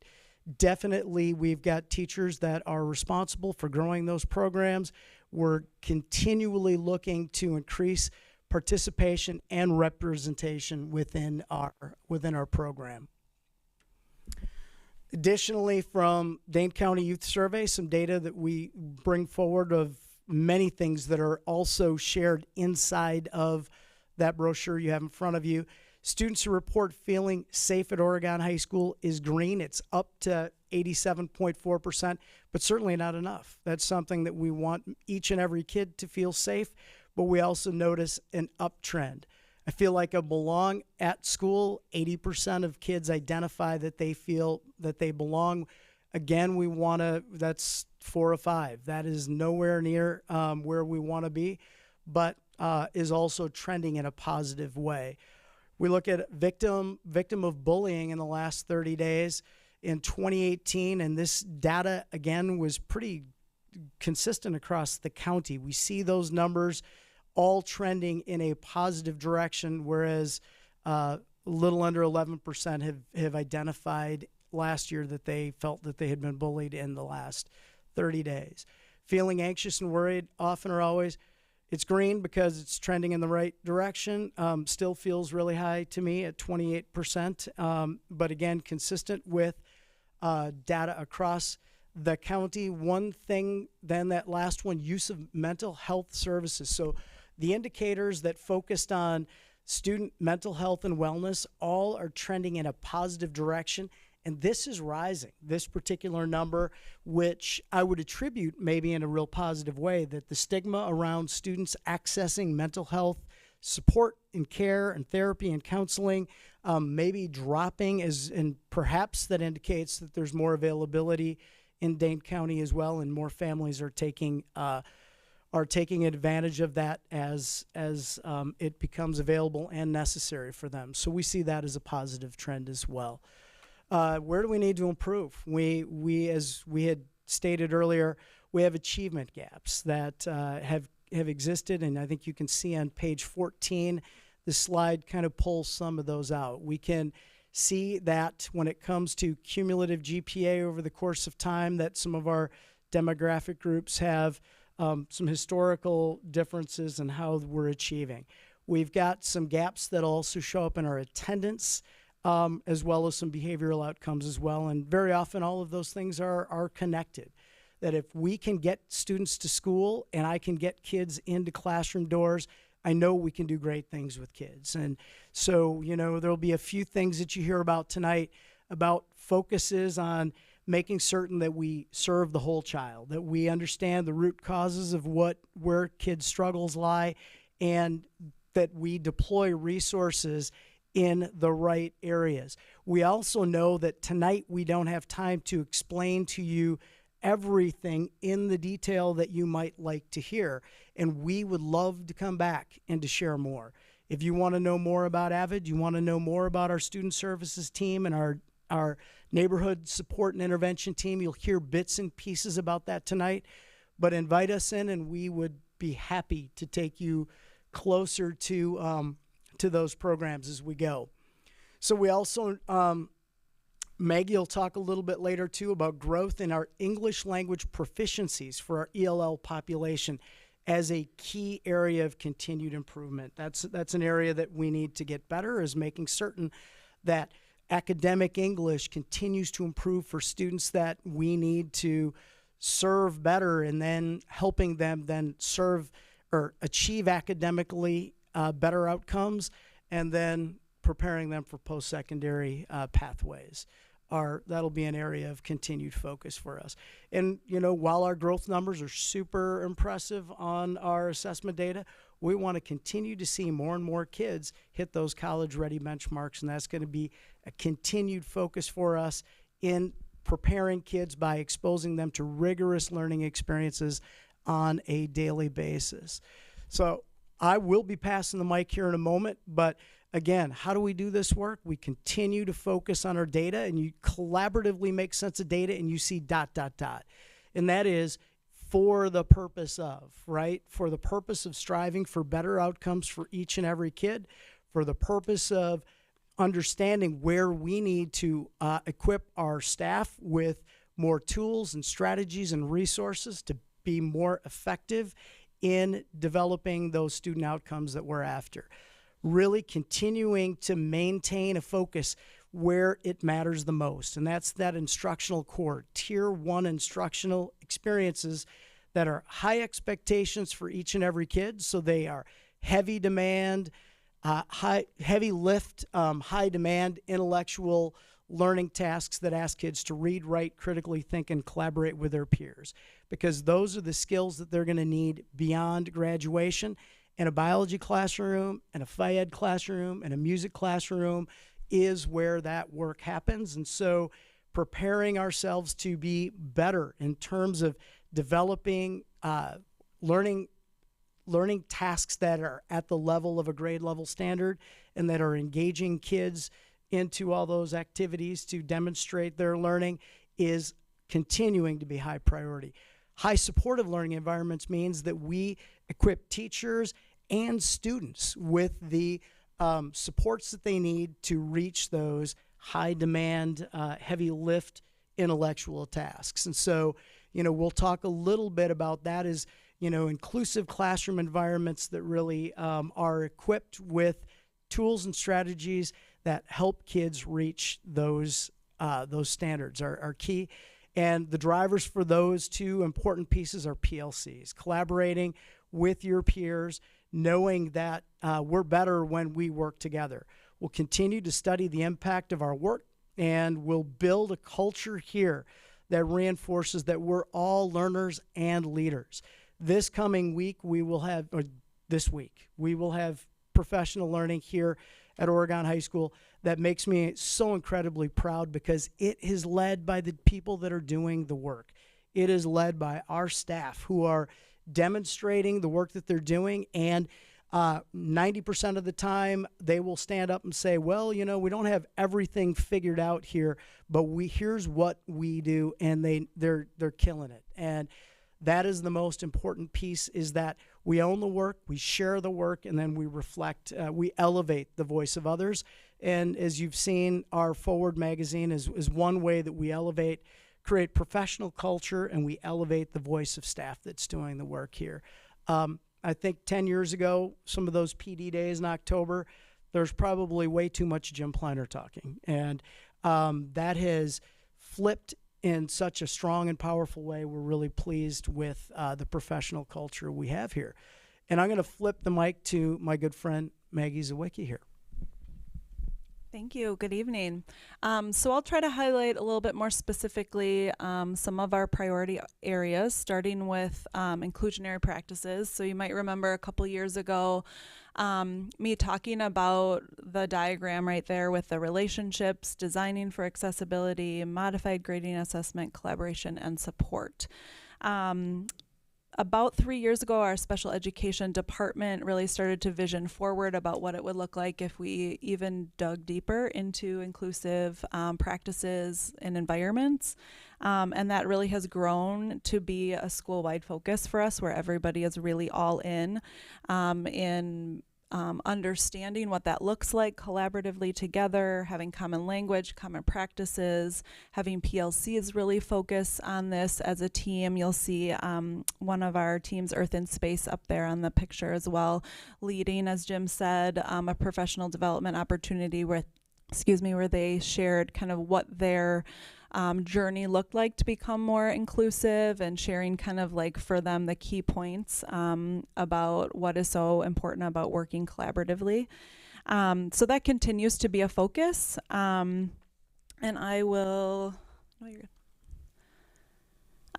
definitely we've got teachers that are responsible for growing those programs. We're continually looking to increase participation and representation within our program. Additionally, from Dane County Youth Survey, some data that we bring forward of many things that are also shared inside of that brochure you have in front of you. Students who report feeling safe at Oregon High School is green. It's up to 87.4%, but certainly not enough. That's something that we want each and every kid to feel safe, but we also notice an uptrend. I feel like I belong at school. 80% of kids identify that they feel that they belong. Again, that's 4 of 5. That is nowhere near where we want to be, but is also trending in a positive way. We look at victim of bullying in the last 30 days in 2018, and this data, again, was pretty consistent across the county. We see those numbers all trending in a positive direction, whereas a little under 11% have identified last year that they felt that they had been bullied in the last 30 days. Feeling anxious and worried often or always. It's green because it's trending in the right direction. Still feels really high to me at 28%. But again, consistent with data across the county. One thing, then that last one, use of mental health services. So the indicators that focused on student mental health and wellness all are trending in a positive direction. And this is rising, this particular number, which I would attribute maybe in a real positive way, that the stigma around students accessing mental health support and care and therapy and counseling maybe dropping, and perhaps that indicates that there's more availability in Dane County as well, and more families are taking advantage of that as it becomes available and necessary for them. So we see that as a positive trend as well. Where do we need to improve? We as we had stated earlier, we have achievement gaps that have existed, and I think you can see on page 14, the slide kind of pulls some of those out. We can see that when it comes to cumulative GPA over the course of time, that some of our demographic groups have some historical differences in how we're achieving. We've got some gaps that also show up in our attendance, as well as some behavioral outcomes as well. And very often all of those things are connected. That if we can get students to school and I can get kids into classroom doors, I know we can do great things with kids. And so, there'll be a few things that you hear about tonight about focuses on making certain that we serve the whole child, that we understand the root causes of where kids' struggles lie, and that we deploy resources in the right areas. We also know that tonight we don't have time to explain to you everything in the detail that you might like to hear, and we would love to come back and to share more. If you want to know more about AVID, you want to know more about our student services team and our neighborhood support and intervention team, you'll hear bits and pieces about that tonight, but invite us in and we would be happy to take you closer to those programs as we go. So we also, Maggie will talk a little bit later too about growth in our English language proficiencies for our ELL population as a key area of continued improvement. That's an area that we need to get better, is making certain that academic English continues to improve for students that we need to serve better, and then helping them then serve or achieve academically better outcomes, and then preparing them for post-secondary pathways. That'll be an area of continued focus for us. And, while our growth numbers are super impressive on our assessment data, we want to continue to see more and more kids hit those college-ready benchmarks, and that's going to be a continued focus for us in preparing kids by exposing them to rigorous learning experiences on a daily basis. So I will be passing the mic here in a moment, but again, how do we do this work? We continue to focus on our data, and you collaboratively make sense of data, and you see ... And that is for the purpose of, right? For the purpose of striving for better outcomes for each and every kid, for the purpose of understanding where we need to equip our staff with more tools and strategies and resources to be more effective in developing those student outcomes that we're after. Really continuing to maintain a focus where it matters the most, and that's that instructional core, tier 1 instructional experiences that are high expectations for each and every kid. So they are heavy demand, heavy lift, high demand intellectual learning tasks that ask kids to read, write, critically think, and collaborate with their peers, because those are the skills that they're going to need beyond graduation. And a biology classroom and a Phy-Ed classroom and a music classroom is where that work happens. And so preparing ourselves to be better in terms of developing learning tasks that are at the level of a grade level standard and that are engaging kids into all those activities to demonstrate their learning is continuing to be high priority. High supportive learning environments means that we equip teachers and students with the supports that they need to reach those high demand, heavy lift intellectual tasks. And so, we'll talk a little bit about that as, inclusive classroom environments that really are equipped with tools and strategies that help kids reach those standards are key. And the drivers for those two important pieces are PLCs, collaborating with your peers, knowing that we're better when we work together. We'll continue to study the impact of our work, and we'll build a culture here that reinforces that we're all learners and leaders. This coming week, we will have professional learning here at Oregon High School that makes me so incredibly proud because it is led by the people that are doing the work. It is led by our staff who are demonstrating the work that they're doing, and 90% of the time they will stand up and say, well, we don't have everything figured out here, but here's what we do, and they're killing it. And that is the most important piece, is that we own the work, we share the work, and then we reflect, we elevate the voice of others. And as you've seen, our Forward magazine is one way that we create professional culture, and we elevate the voice of staff that's doing the work here. I think 10 years ago, some of those PD days in October, there's probably way too much Jim Pleiner talking. And that has flipped in such a strong and powerful way. We're really pleased with the professional culture we have here. And I'm going to flip the mic to my good friend, Maggie Zawicki here. Thank you. Good evening. So I'll try to highlight a little bit more specifically some of our priority areas, starting with inclusionary practices. So you might remember a couple years ago me talking about the diagram right there with the relationships, designing for accessibility, modified grading assessment, collaboration, and support. About 3 years ago, our special education department really started to vision forward about what it would look like if we even dug deeper into inclusive practices and environments. And that really has grown to be a school-wide focus for us, where everybody is really all in understanding what that looks like collaboratively together, having common language, common practices, having PLCs really focus on this as a team. You'll see one of our teams, Earth in Space, up there on the picture as well, leading, as Jim said, a professional development opportunity where they shared kind of what their journey looked like to become more inclusive, and sharing kind of like for them the key points about what is so important about working collaboratively. So that continues to be a focus. And I will, no, you're good.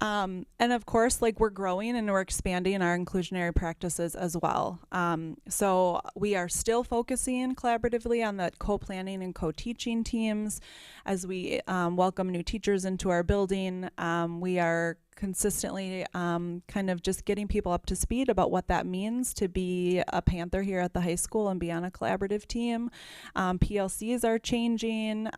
And of course, like, we're growing and we're expanding our inclusionary practices as well. So we are still focusing collaboratively on the co-planning and co-teaching teams. As we welcome new teachers into our building, we are consistently kind of just getting people up to speed about what that means to be a Panther here at the high school and be on a collaborative team. PLCs are changing.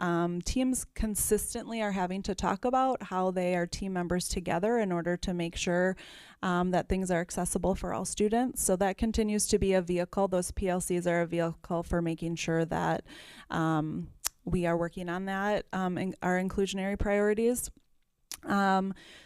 Teams consistently are having to talk about how they are team members together in order to make sure that things are accessible for all students. So that continues to be a vehicle. Those PLCs are a vehicle for making sure that we are working on that, in our inclusionary priorities.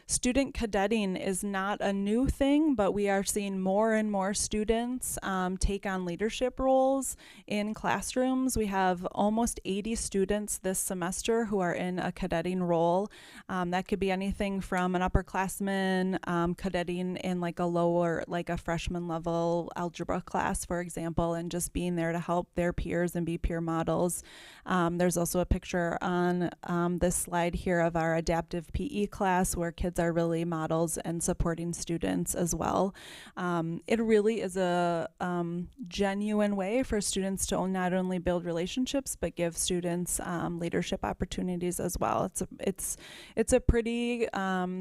Student cadetting is not a new thing, but we are seeing more and more students take on leadership roles in classrooms. We have almost 80 students this semester who are in a cadetting role. That could be anything from an upperclassman cadetting in like a lower, like a freshman level algebra class, for example, and just being there to help their peers and be peer models. There's also a picture on this slide here of our adaptive PE class, where kids are really models and supporting students as well. It really is a genuine way for students to not only build relationships, but give students leadership opportunities as well. It's a pretty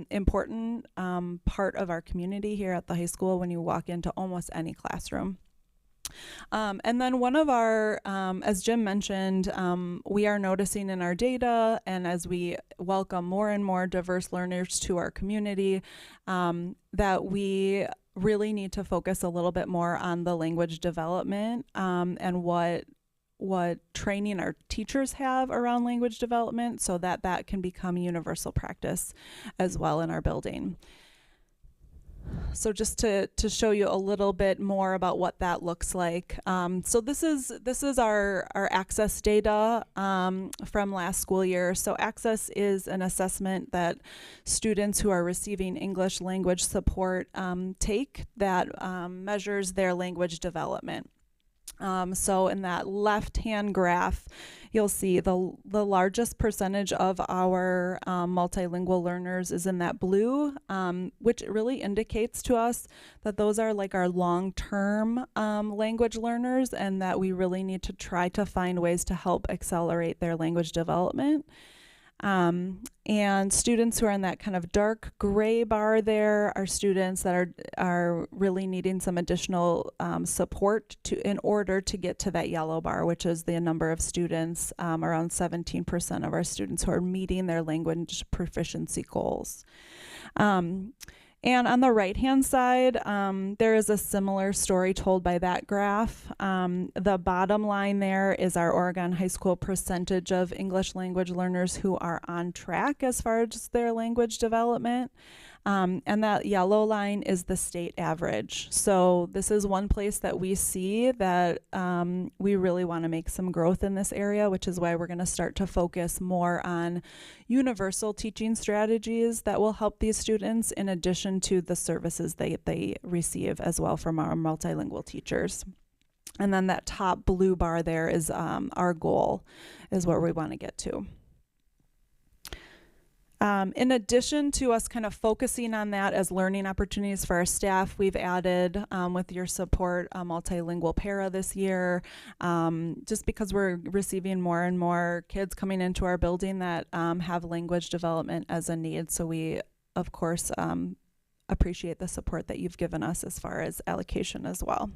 important part of our community here at the high school when you walk into almost any classroom. And then one of our, as Jim mentioned, we are noticing in our data, and as we welcome more and more diverse learners to our community, that we really need to focus a little bit more on the language development and what what training our teachers have around language development so that that can become universal practice as well in our building. So just to show you a little bit more about what that looks like. So this is our Access data from last school year. So Access is an assessment that students who are receiving English language support take that measures their language development. So in that left-hand graph, you'll see the largest percentage of our multilingual learners is in that blue, which really indicates to us that those are like our long-term language learners and that we really need to try to find ways to help accelerate their language development. And students who are in that kind of dark gray bar there are students that are really needing some additional support in order to get to that yellow bar, which is the number of students, around 17% of our students who are meeting their language proficiency goals. And on the right-hand side, there is a similar story told by that graph. The bottom line there is our Oregon High School percentage of English language learners who are on track as far as their language development. And that yellow line is the state average. So this is one place that we see that we really want to make some growth in this area, which is why we're going to start to focus more on universal teaching strategies that will help these students in addition to the services they receive as well from our multilingual teachers. And then that top blue bar there is our goal, is where we want to get to. In addition to us kind of focusing on that as learning opportunities for our staff, we've added, with your support, a multilingual para this year, just because we're receiving more and more kids coming into our building that have language development as a need. So we, of course, appreciate the support that you've given us as far as allocation as well.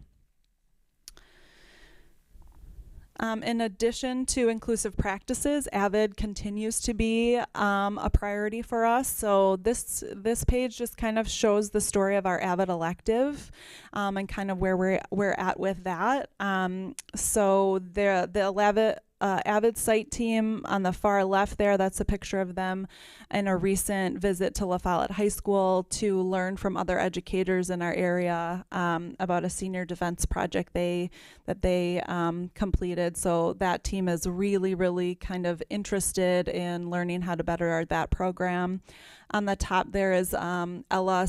In addition to inclusive practices, AVID continues to be a priority for us. So this page just kind of shows the story of our AVID elective and kind of where we're at with that. So the AVID site team on the far left there, that's a picture of them in a recent visit to La Follette High School to learn from other educators in our area about a senior defense project that they completed. So that team is really, really kind of interested in learning how to better that program. On the top there is Ella,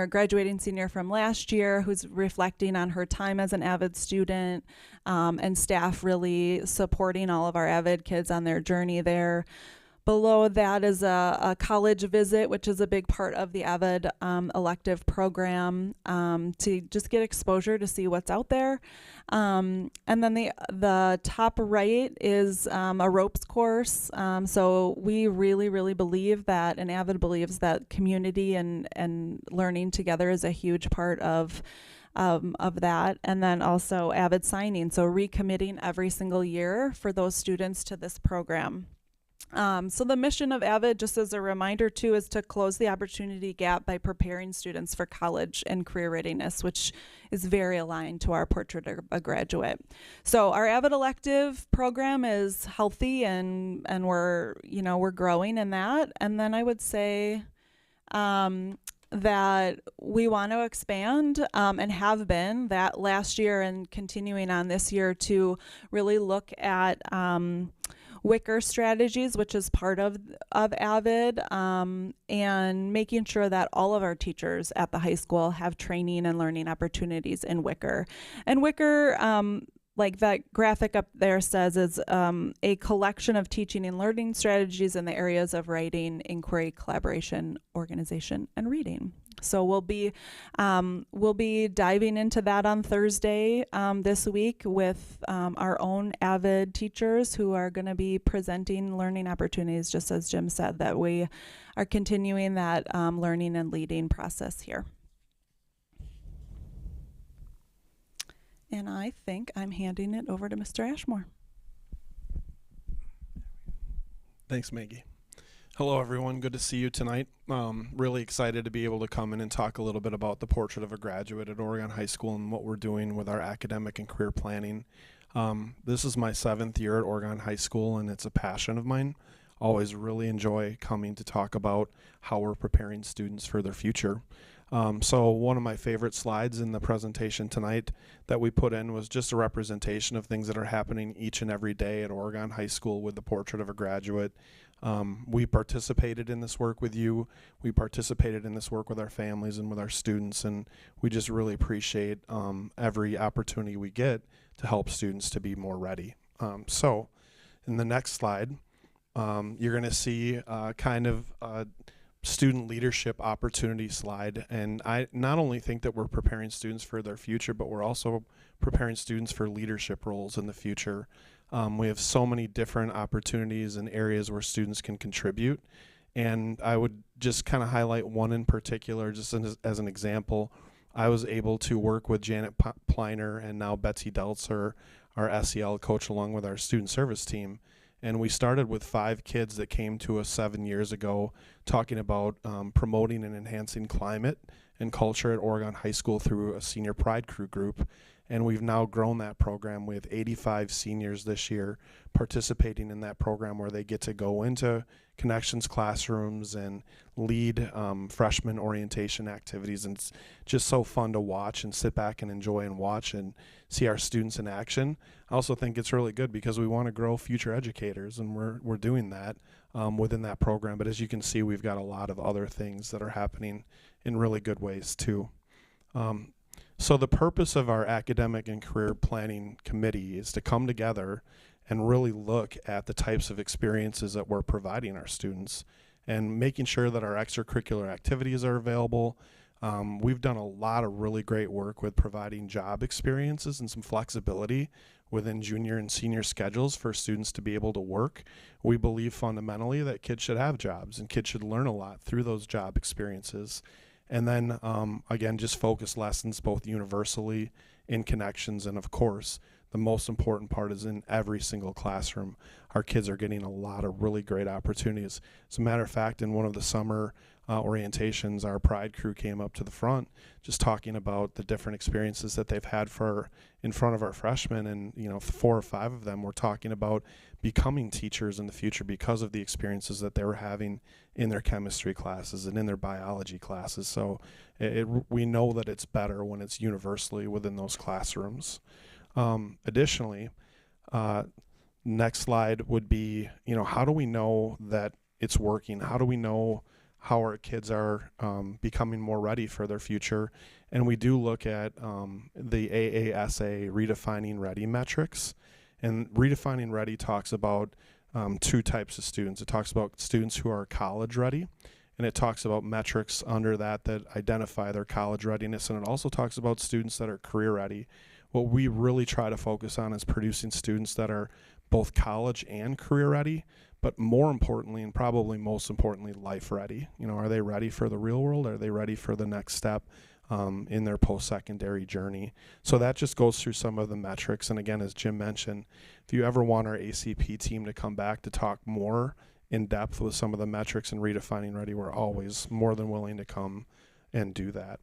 graduating senior from last year, who's reflecting on her time as an AVID student, and staff really supporting all of our AVID kids on their journey there. Below that is a college visit, which is a big part of the AVID elective program, to just get exposure to see what's out there. And then the top right is a ropes course. So we really, really believe that, and AVID believes that community and learning together is a huge part of that. And then also AVID signing, so recommitting every single year for those students to this program. So the mission of AVID, just as a reminder too, is to close the opportunity gap by preparing students for college and career readiness, which is very aligned to our Portrait of a Graduate. So our AVID elective program is healthy and we're growing in that. And then I would say that we want to expand and have been that last year and continuing on this year to really look at Wicker strategies, which is part of AVID, and making sure that all of our teachers at the high school have training and learning opportunities in Wicker. And Wicker, like that graphic up there says, is a collection of teaching and learning strategies in the areas of writing, inquiry, collaboration, organization, and reading. So we'll be diving into that on Thursday this week with our own AVID teachers who are going to be presenting learning opportunities, just as Jim said, that we are continuing that learning and leading process here. And I think I'm handing it over to Mr. Ashmore. Thanks, Maggie. Hello, everyone. Good to see you tonight. Really excited to be able to come in and talk a little bit about the Portrait of a Graduate at Oregon High School and what we're doing with our academic and career planning This is my 7th year at Oregon High School, and it's a passion of mine. Always really enjoy coming to talk about how we're preparing students for their future. So one of my favorite slides in the presentation tonight that we put in was just a representation of things that are happening each and every day at Oregon High School with the Portrait of a Graduate. We participated in this work with you. We participated in this work with our families and with our students, and we just really appreciate every opportunity we get to help students to be more ready. So in the next slide, you're going to see kind of a student leadership opportunity slide. And I not only think that we're preparing students for their future, but we're also preparing students for leadership roles in the future. We have so many different opportunities and areas where students can contribute. And I would just kind of highlight one in particular, just as an example. I was able to work with Janet Pliner and now Betsy Deltzer, our SEL coach, along with our student service team. And we started with 5 kids that came to us 7 years ago talking about promoting and enhancing climate and culture at Oregon High School through a senior Pride Crew group. And we've now grown that program with 85 seniors this year participating in that program, where they get to go into Connections classrooms and lead freshman orientation activities. And it's just so fun to watch and sit back and enjoy and watch and see our students in action. I also think it's really good because we want to grow future educators, and we're doing that within that program. But as you can see, we've got a lot of other things that are happening in really good ways too. So the purpose of our academic and career planning committee is to come together and really look at the types of experiences that we're providing our students and making sure that our extracurricular activities are available. We've done a lot of really great work with providing job experiences and some flexibility within junior and senior schedules for students to be able to work. We believe fundamentally that kids should have jobs and kids should learn a lot through those job experiences. And then, again, just focus lessons both universally in Connections, and of course, the most important part is in every single classroom. Our kids are getting a lot of really great opportunities. As a matter of fact, in one of the summer orientations, our Pride Crew came up to the front just talking about the different experiences that they've had in front of our freshmen. And, 4 or 5 of them were talking about becoming teachers in the future because of the experiences that they were having in their chemistry classes and in their biology classes. So we know that it's better when it's universally within those classrooms. Additionally, next slide would be, how do we know that it's working? How do we know how our kids are becoming more ready for their future? And we do look at the AASA Redefining Ready metrics. And Redefining Ready talks about 2 types of students. It talks about students who are college ready, and it talks about metrics under that identify their college readiness, and it also talks about students that are career ready. What we really try to focus on is producing students that are both college and career ready, but more importantly, and probably most importantly, life ready. Are they ready for the real world? Are they ready for the next step in their post-secondary journey? So that just goes through some of the metrics. And again, as Jim mentioned, if you ever want our ACP team to come back to talk more in depth with some of the metrics and Redefining Ready, we're always more than willing to come and do that.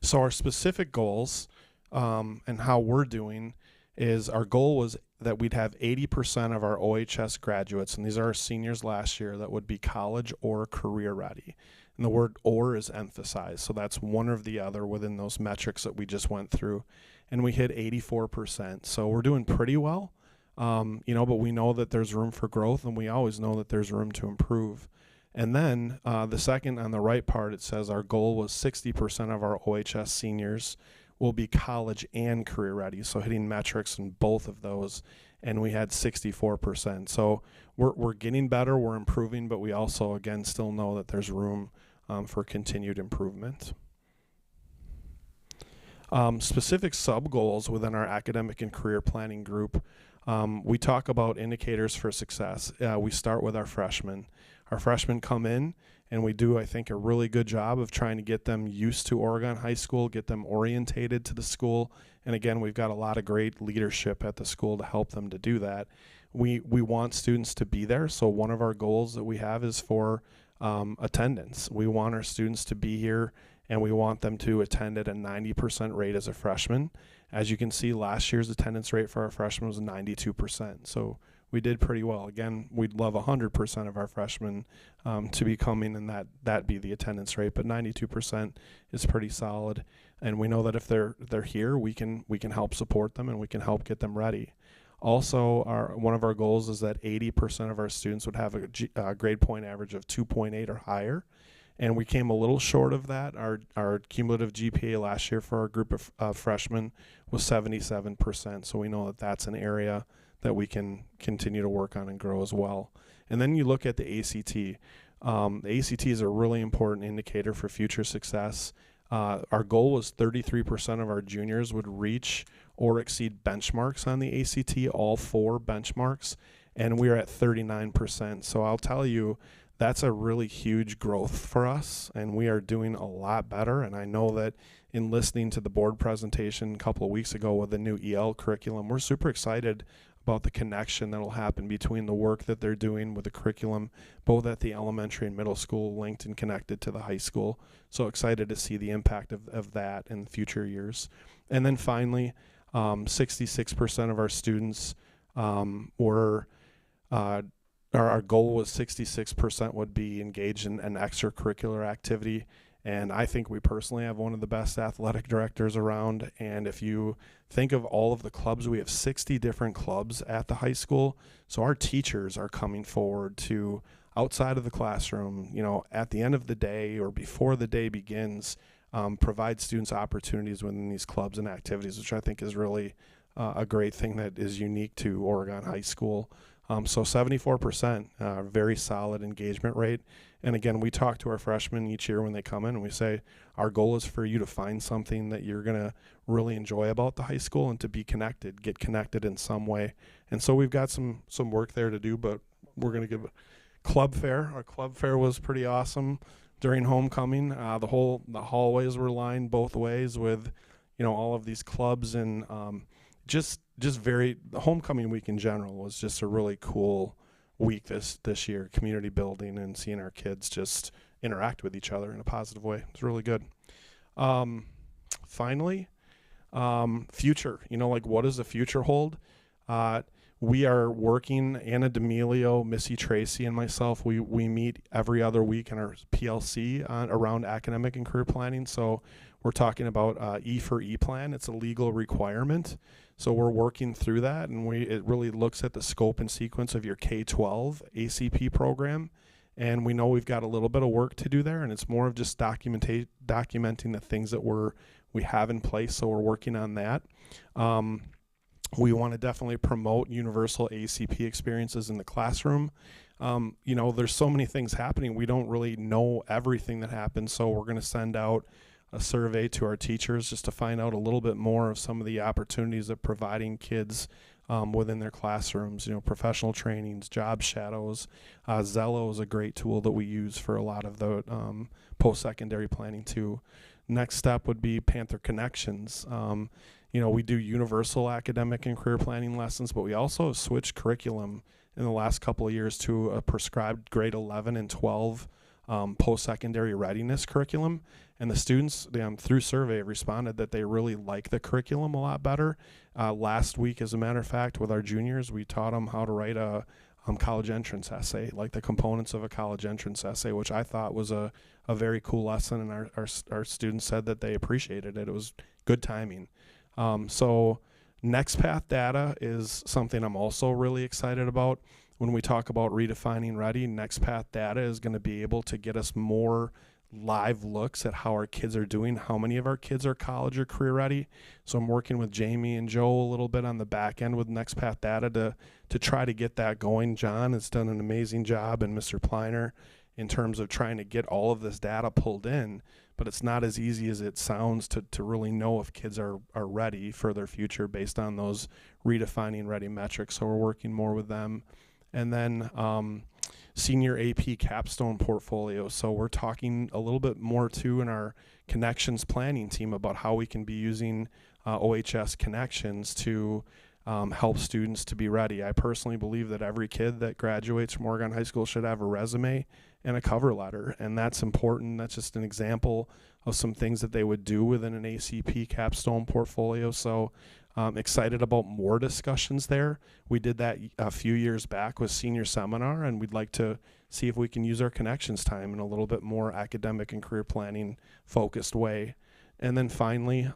So our specific goals and how we're doing is, our goal was that we'd have 80% of our OHS graduates, and these are our seniors last year, that would be college or career ready. And the word "or" is emphasized, so that's one or the other within those metrics that we just went through. And we hit 84%, so we're doing pretty well. But we know that there's room for growth, and we always know that there's room to improve. And then the second on the right part, it says our goal was 60% of our OHS seniors will be college and career ready, so hitting metrics in both of those, and we had 64%. So we're getting better, we're improving, but we also, again, still know that there's room for continued improvement. Specific sub-goals within our academic and career planning group, we talk about indicators for success. We start with our freshmen. Our freshmen come in, and we do, I think, a really good job of trying to get them used to Oregon High School, get them orientated to the school. And again, we've got a lot of great leadership at the school to help them to do that. We want students to be there. So one of our goals that we have is for attendance. We want our students to be here and we want them to attend at a 90% rate as a freshman. As you can see, last year's attendance rate for our freshmen was 92%. So we did pretty well. Again, we'd love 100% of our freshmen to be coming and that be the attendance rate, but 92% is pretty solid. And we know that if they're here, we can help support them and we can help get them ready. Also, one of our goals is that 80% of our students would have a grade point average of 2.8 or higher. And we came a little short of that. Our cumulative GPA last year for our group of freshmen was 77%. So we know that that's an area that we can continue to work on and grow as well. And then you look at the ACT. The ACT is a really important indicator for future success. Our goal was 33% of our juniors would reach or exceed benchmarks on the ACT, all 4 benchmarks, and we're at 39%. So I'll tell you, that's a really huge growth for us, and we are doing a lot better. And I know that in listening to the board presentation a couple of weeks ago with the new EL curriculum, we're super excited about the connection that'll happen between the work that they're doing with the curriculum, both at the elementary and middle school, linked and connected to the high school. So excited to see the impact of that in future years. And then finally, 66% of our students our goal was 66% would be engaged in an extracurricular activity. And I think we personally have one of the best athletic directors around. And if you think of all of the clubs, we have 60 different clubs at the high school. So our teachers are coming forward to, outside of the classroom, at the end of the day or before the day begins, provide students opportunities within these clubs and activities, which I think is really a great thing that is unique to Oregon High School. So 74%, very solid engagement rate. And again, we talk to our freshmen each year when they come in and we say, our goal is for you to find something that you're going to really enjoy about the high school and to be connected, get connected in some way. And so we've got some work there to do, but we're going to give club fair. Our club fair was pretty awesome during homecoming. The hallways were lined both ways with, all of these clubs, and just the homecoming week in general was just a really cool week this year, community building and seeing our kids just interact with each other in a positive way. It's really good. Finally, future, what does the future hold? We are working, Anna D'Amelio, Missy Tracy, and myself, we meet every other week in our PLC around academic and career planning. So we're talking about E for E plan. It's a legal requirement. So we're working through that, and it really looks at the scope and sequence of your K-12 ACP program. And we know we've got a little bit of work to do there, and it's more of just documenting the things that we have in place. So we're working on that. We want to definitely promote universal ACP experiences in the classroom. There's so many things happening. We don't really know everything that happens. So we're going to send out a survey to our teachers just to find out a little bit more of some of the opportunities of providing kids within their classrooms, professional trainings, job shadows. Zello is a great tool that we use for a lot of the post-secondary planning too. Next step would be Panther Connections. We do universal academic and career planning lessons, but we also have switched curriculum in the last couple of years to a prescribed grade 11 and 12 post-secondary readiness curriculum. And the students through survey have responded that they really like the curriculum a lot better. Last week, as a matter of fact, with our juniors, we taught them how to write a college entrance essay, like the components of a college entrance essay, which I thought was a very cool lesson, and our students said that they appreciated it. It was good timing. So NextPath data is something I'm also really excited about. When we talk about redefining ready, NextPath data is going to be able to get us more live looks at how our kids are doing, how many of our kids are college or career ready. So I'm working with Jamie and Joe a little bit on the back end with NextPath data to try to get that going. John has done an amazing job, and Mr. Pleiner, in terms of trying to get all of this data pulled in, but it's not as easy as it sounds to really know if kids are ready for their future based on those redefining ready metrics. So we're working more with them. And then senior AP capstone portfolio. So we're talking a little bit more too in our connections planning team about how we can be using OHS connections to help students to be ready. I personally believe that every kid that graduates from Oregon High School should have a resume and a cover letter, and that's important. That's just an example of some things that they would do within an ACP capstone portfolio. So excited about more discussions there. We did that a few years back with senior seminar, and we'd like to see if we can use our connections time in a little bit more academic and career planning focused way. And then finally,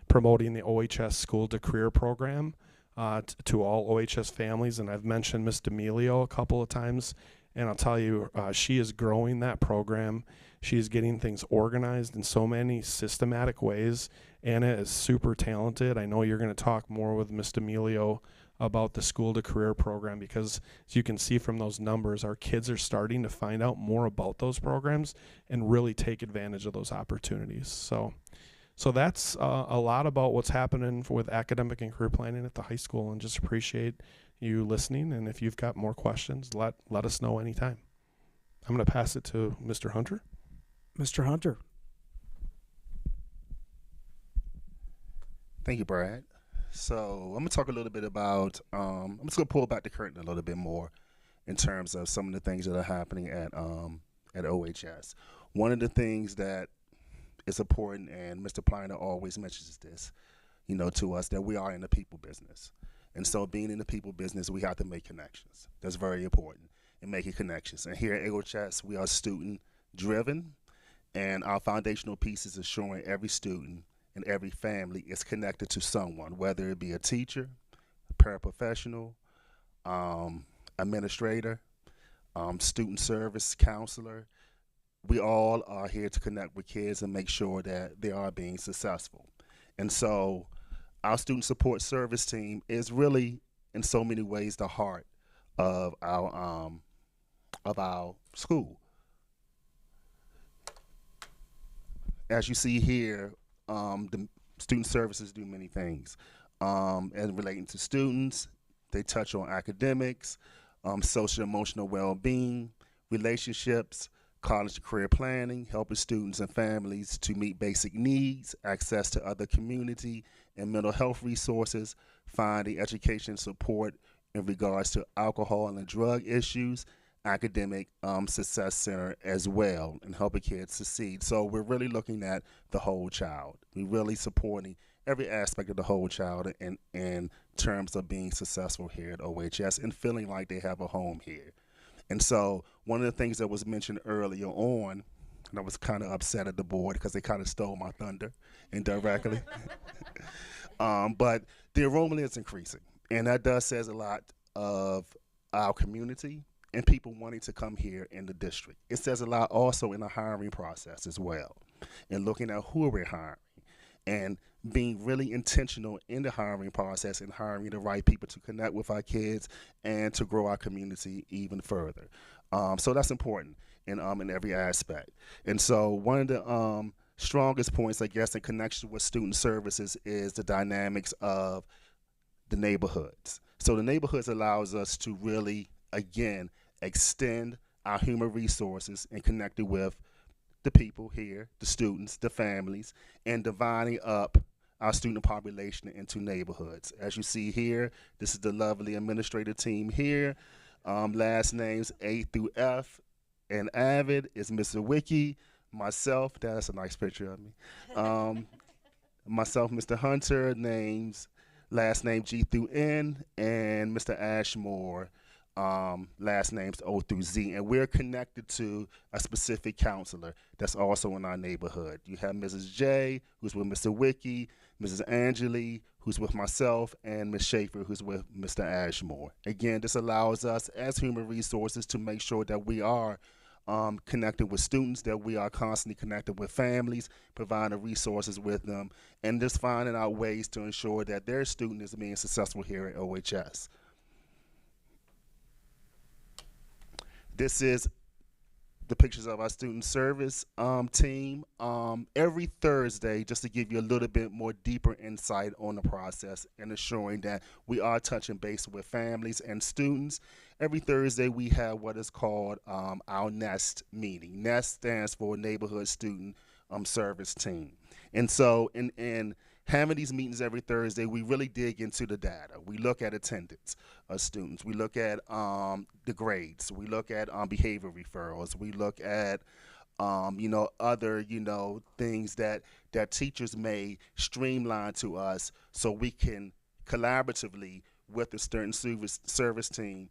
promoting the OHS School to Career program to all OHS families. And I've mentioned Ms. D'Amelio a couple of times, and I'll tell you, she is growing that program. She is getting things organized in so many systematic ways. Anna is super talented. I know you're going to talk more with Ms. D'Amelio about the School to Career program, because as you can see from those numbers, our kids are starting to find out more about those programs and really take advantage of those opportunities. So that's a lot about what's happening with academic and career planning at the high school, and just appreciate you listening. And if you've got more questions, let us know anytime. I'm going to pass it to Mr. Hunter. Mr. Hunter. Thank you, Brad. So I'm going to talk a little bit about, I'm just going to pull back the curtain a little bit more in terms of some of the things that are happening at OHS. One of the things that is important, and Mr. Pliner always mentions this, to us, that we are in the people business. And so being in the people business, we have to make connections. That's very important, in making connections. And here at OHS, we are student driven, and our foundational piece is ensuring every student and every family is connected to someone, whether it be a teacher, a paraprofessional, administrator, student service counselor. We all are here to connect with kids and make sure that they are being successful. And so our student support service team is really, in so many ways, the heart of our school. As you see here, the student services do many things. And relating to students, they touch on academics, social emotional well-being, relationships, college and career planning, helping students and families to meet basic needs, access to other community and mental health resources, finding education support in regards to alcohol and drug issues, academic success center as well, and helping kids succeed. So we're really looking at the whole child. We're really supporting every aspect of the whole child in terms of being successful here at OHS and feeling like they have a home here. And so one of the things that was mentioned earlier on, and I was kind of upset at the board because they kind of stole my thunder indirectly, but the enrollment is increasing. And that does says a lot of our community and people wanting to come here in the district. It says a lot also in the hiring process as well, and looking at who we're hiring and being really intentional in the hiring process and hiring the right people to connect with our kids and to grow our community even further. So that's important in every aspect. And so one of the strongest points, I guess, in connection with student services is the dynamics of the neighborhoods. So the neighborhoods allows us to really, again, extend our human resources and connect it with the people here, the students, the families, and dividing up our student population into neighborhoods. As you see here, this is the lovely administrative team here. Last names A through F, and Avid is Mr. Wiki, myself, that's a nice picture of me. Myself, Mr. Hunter, last name G through N, and Mr. Ashmore, last names O through Z, and we're connected to a specific counselor that's also in our neighborhood. You have Mrs. J, who's with Mr. Wiki, Mrs. Angeli, who's with myself, and Ms. Schaefer, who's with Mr. Ashmore. Again, this allows us as human resources to make sure that we are connected with students, that we are constantly connected with families, providing resources with them, and just finding out ways to ensure that their student is being successful here at OHS. This is the pictures of our student service team. Every Thursday, just to give you a little bit more deeper insight on the process and ensuring that we are touching base with families and students, every Thursday we have what is called our NEST meeting. NEST stands for Neighborhood Student Service Team. And so in having these meetings every Thursday, we really dig into the data. We look at attendance of students. We look at the grades. We look at behavior referrals. We look at other, things that teachers may streamline to us so we can collaboratively with the student service team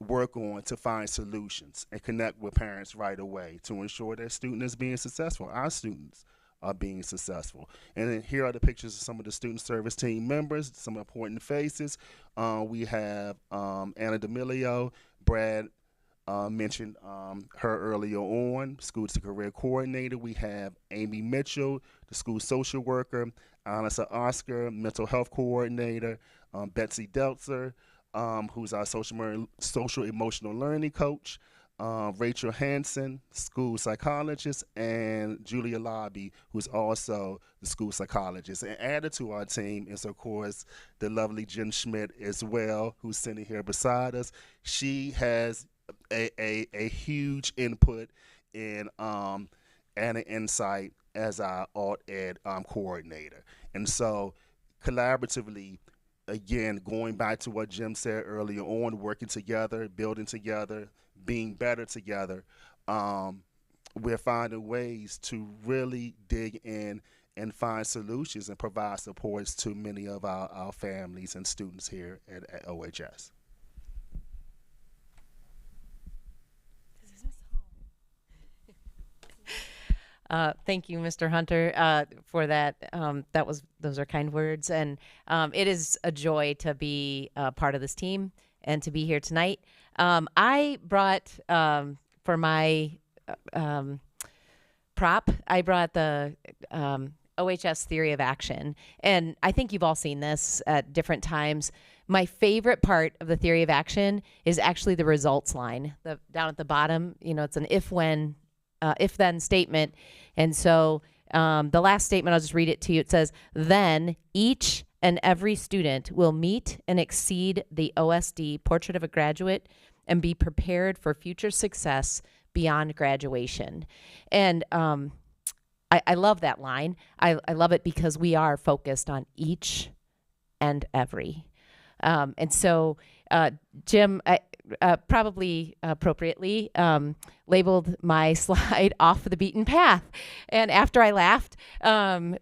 work on to find solutions and connect with parents right away to ensure that student is being successful. Our students are being successful. And then here are the pictures of some of the student service team members, some important faces. We have Anna D'Amelio, Brad mentioned her earlier on, school to career coordinator. We have Amy Mitchell, the school social worker, Anissa Oscar, mental health coordinator, Betsy Deltzer, who's our social emotional learning coach, Rachel Hansen, school psychologist, and Julia Lobby, who's also the school psychologist. And added to our team is, of course, the lovely Jen Schmidt as well, who's sitting here beside us. She has a huge input in and an insight as our alt ed coordinator. And so collaboratively, again, going back to what Jim said earlier on, working together, building together, being better together, we're finding ways to really dig in and find solutions and provide supports to many of our families and students here at OHS. Thank you, Mr. Hunter, for that. Those are kind words, and it is a joy to be part of this team and to be here tonight. I brought for my prop, I brought the OHS theory of action, and I think you've all seen this at different times. My favorite part of the theory of action is actually the results line, down at the bottom. It's an if-then statement. And so the last statement, I'll just read it to you. It says, then each and every student will meet and exceed the OSD Portrait of a Graduate and be prepared for future success beyond graduation. And I love that line. I love it because we are focused on each and every. And so Jim, probably appropriately, labeled my slide off the beaten path. And after I laughed,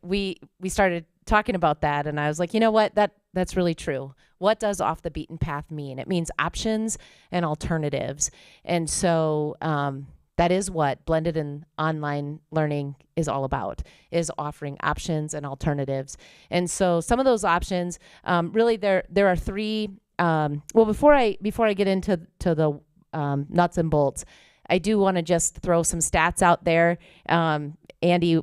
we started talking about that, and I was like, you know what, that's really true. What does off the beaten path mean? It means options and alternatives. And so that is what blended and online learning is all about, is offering options and alternatives. And so some of those options, really there are three. Well, before I get into the nuts and bolts, I do want to just throw some stats out there. Andy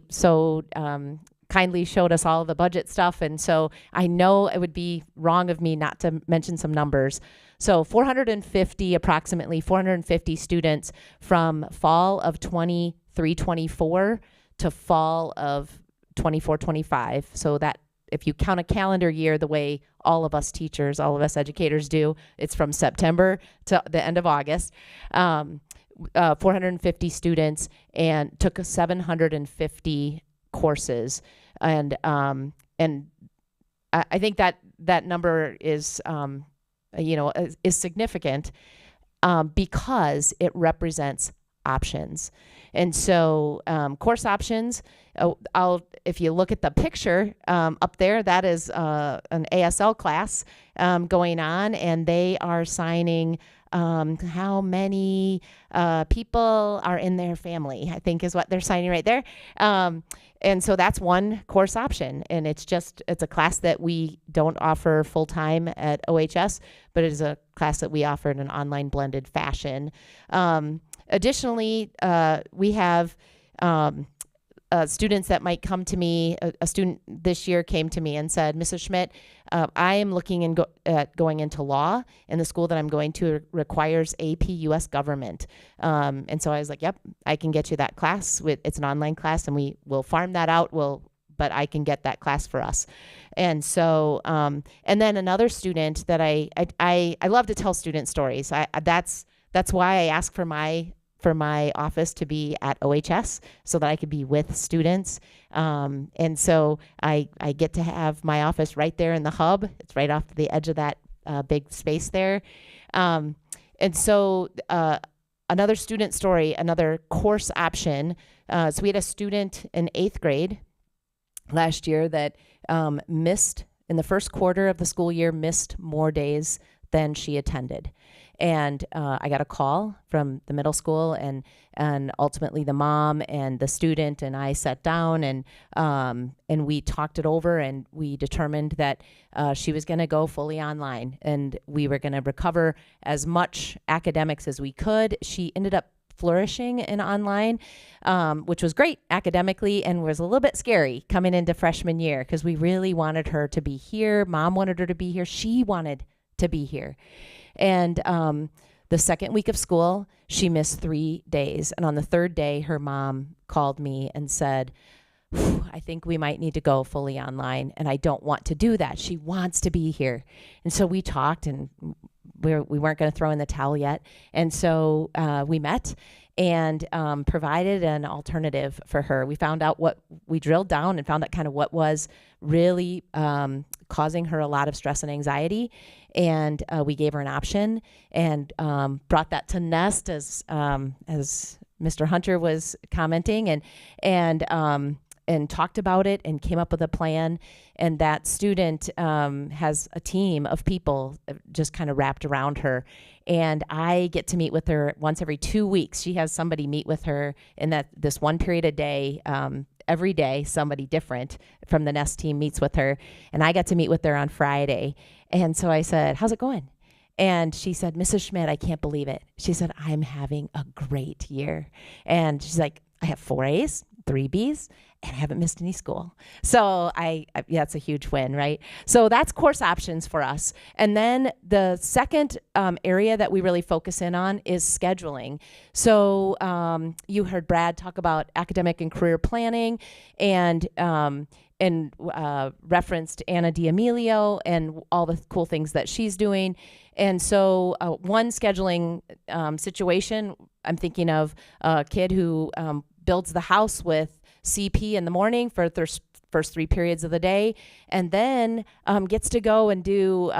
kindly showed us all the budget stuff, and so I know it would be wrong of me not to mention some numbers. So approximately 450 students from fall of 23-24 to fall of 24-25. So that, if you count a calendar year the way all of us teachers, all of us educators do, it's from September to the end of August. 450 students and took 750 courses. And I think that number is, is significant because it represents options. And so course options, if you look at the picture up there, that is an ASL class going on, and they are signing how many people are in their family, I think is what they're signing right there. And so that's one course option, and it's a class that we don't offer full-time at OHS, but it is a class that we offer in an online blended fashion. Additionally, we have students that might come to me. A student this year came to me and said, Mrs. Schmidt, I am looking at going into law, and the school that I'm going to requires AP US government. And so I was like, yep, I can get you that class. It's an online class, and we will farm that out. But I can get that class for us. And so, and then another student that I love to tell student stories. That's why I ask for my for my office to be at OHS so that I could be with students. And so I get to have my office right there in the hub. It's right off the edge of that big space there. And so another student story, another course option. So we had a student in 8th grade last year that missed, in the first quarter of the school year, missed more days than she attended. And I got a call from the middle school, and ultimately the mom and the student and I sat down and we talked it over, and we determined that she was going to go fully online, and we were going to recover as much academics as we could. She ended up flourishing in online, which was great academically and was a little bit scary coming into freshman year because we really wanted her to be here. Mom wanted her to be here. She wanted to be here. And the second week of school, she missed 3 days. And on the third day, her mom called me and said, I think we might need to go fully online, and I don't want to do that. She wants to be here. And so we talked, and we weren't going to throw in the towel yet. And so we met and provided an alternative for her. We drilled down and found out kind of what was really causing her a lot of stress and anxiety. And we gave her an option and brought that to Nest as Mr. Hunter was commenting, and talked about it and came up with a plan. And that student has a team of people just kind of wrapped around her. And I get to meet with her once every 2 weeks. She has somebody meet with her in this one period a day. Every day, somebody different from the Nest team meets with her. And I got to meet with her on Friday. And so I said, how's it going? And she said, Mrs. Schmidt, I can't believe it. She said, I'm having a great year. And she's like, I have 4 A's, 3 B's, and I haven't missed any school. So that's a huge win, right? So that's course options for us. And then the second area that we really focus in on is scheduling. So you heard Brad talk about academic and career planning, and referenced Anna D'Amelio and all the cool things that she's doing. And so one scheduling situation, I'm thinking of a kid who builds the house with CP in the morning for their first 3 periods of the day, and then gets to go and do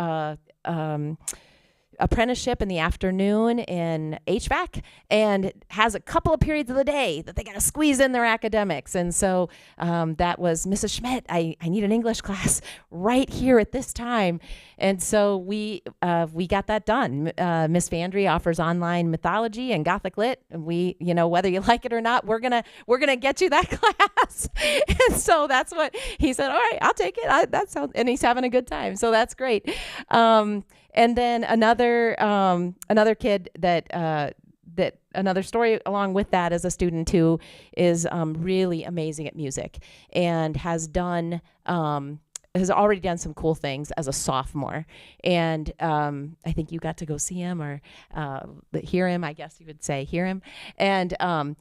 apprenticeship in the afternoon in HVAC, and has a couple of periods of the day that they got to squeeze in their academics. And so that was, Mrs. Schmidt, I need an English class right here at this time. And so we got that done. Miss Vandry offers online mythology and Gothic Lit, and we, whether you like it or not, we're gonna get you that class. And so that's what he said. All right, I'll take it. And he's having a good time. So that's great. And then another kid that another story along with that is a student who is really amazing at music and has already done some cool things as a sophomore. And I think you got to go see him or hear him, I guess you would say, hear him. And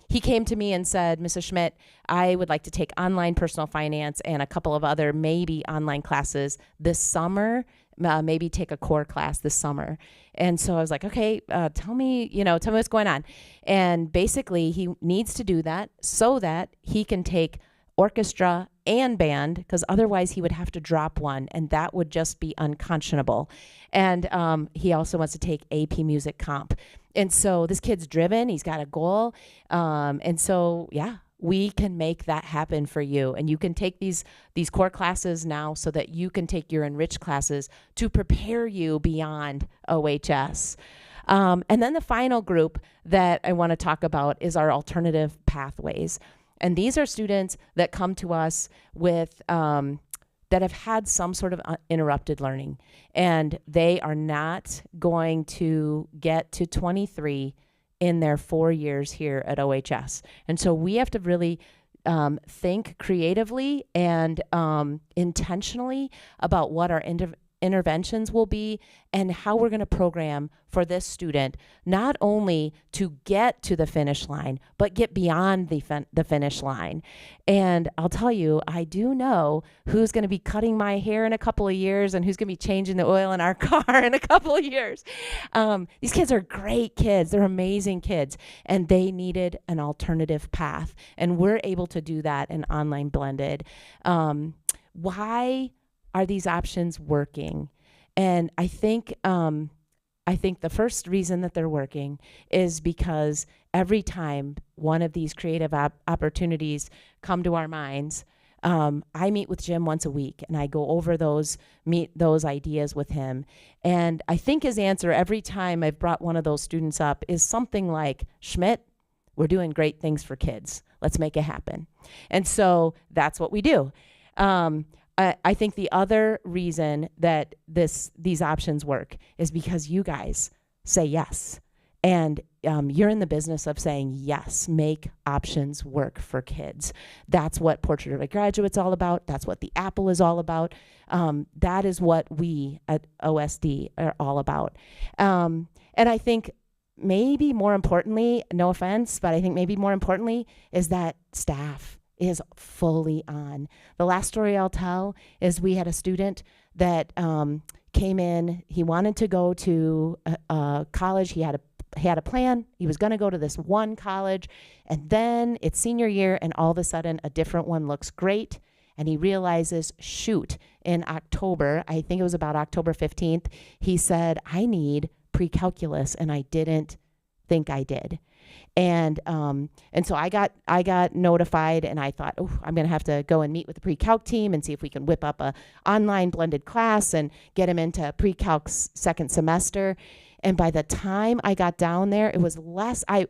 he came to me and said, Mrs. Schmidt, I would like to take online personal finance and a couple of other maybe online classes this summer, maybe take a core class this summer. And so I was like, okay, tell me what's going on. And basically he needs to do that so that he can take orchestra and band, because otherwise he would have to drop one, and that would just be unconscionable. And he also wants to take AP Music Comp. And so this kid's driven, he's got a goal. And so, yeah, we can make that happen for you. And you can take these core classes now so that you can take your enriched classes to prepare you beyond OHS. And then the final group that I want to talk about is our alternative pathways. And these are students that come to us with that have had some sort of interrupted learning, and they are not going to get to 23 in their 4 years here at OHS. And so we have to really think creatively and intentionally about what our interventions will be and how we're going to program for this student, not only to get to the finish line, but get beyond the finish line. And I'll tell you, I do know who's going to be cutting my hair in a couple of years and who's going to be changing the oil in our car in a couple of years. These kids are great kids. They're amazing kids. And they needed an alternative path. And we're able to do that in online blended. Why are these options working? And I think the first reason that they're working is because every time one of these creative opportunities come to our minds, I meet with Jim once a week and I go over those ideas with him. And I think his answer every time I've brought one of those students up is something like, Schmidt, we're doing great things for kids. Let's make it happen. And so that's what we do. I think the other reason that these options work is because you guys say yes. And you're in the business of saying yes, make options work for kids. That's what Portrait of a Graduate's all about. That's what the Apple is all about. That is what we at OSD are all about. And I think maybe more importantly, no offense, but I think maybe more importantly is that staff is fully on. The last story I'll tell is we had a student that came in. He wanted to go to college. He had a plan. He was going to go to this one college, and then it's senior year, and all of a sudden a different one looks great, and he realizes, shoot, in October, I think it was about October 15th, he said, I need pre-calculus, and I didn't think I did. And so I got notified, and I thought, oh, I'm going to have to go and meet with the pre-calc team and see if we can whip up a online blended class and get him into pre-calc second semester. And by the time I got down there, it was less. I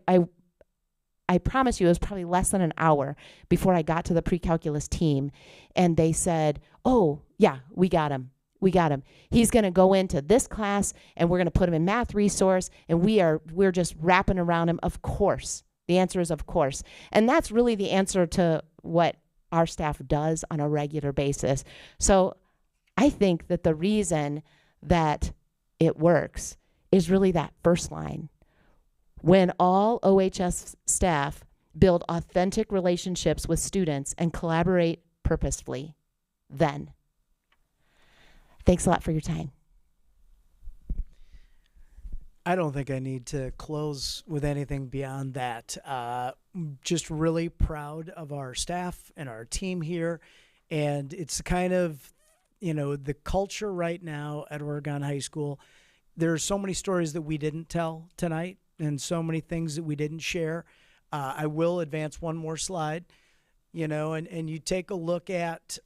promise you, it was probably less than an hour before I got to the pre-calculus team, and they said, oh yeah, we got him. We got him. He's going to go into this class, and we're going to put him in math resource, and we're just wrapping around him. Of course. The answer is of course. And that's really the answer to what our staff does on a regular basis. So I think that the reason that it works is really that first line. When all OHS staff build authentic relationships with students and collaborate purposefully, then. Thanks a lot for your time. I don't think I need to close with anything beyond that. Just really proud of our staff and our team here. And it's kind of, the culture right now at Oregon High School. There are so many stories that we didn't tell tonight and so many things that we didn't share. I will advance one more slide. And you take a look at,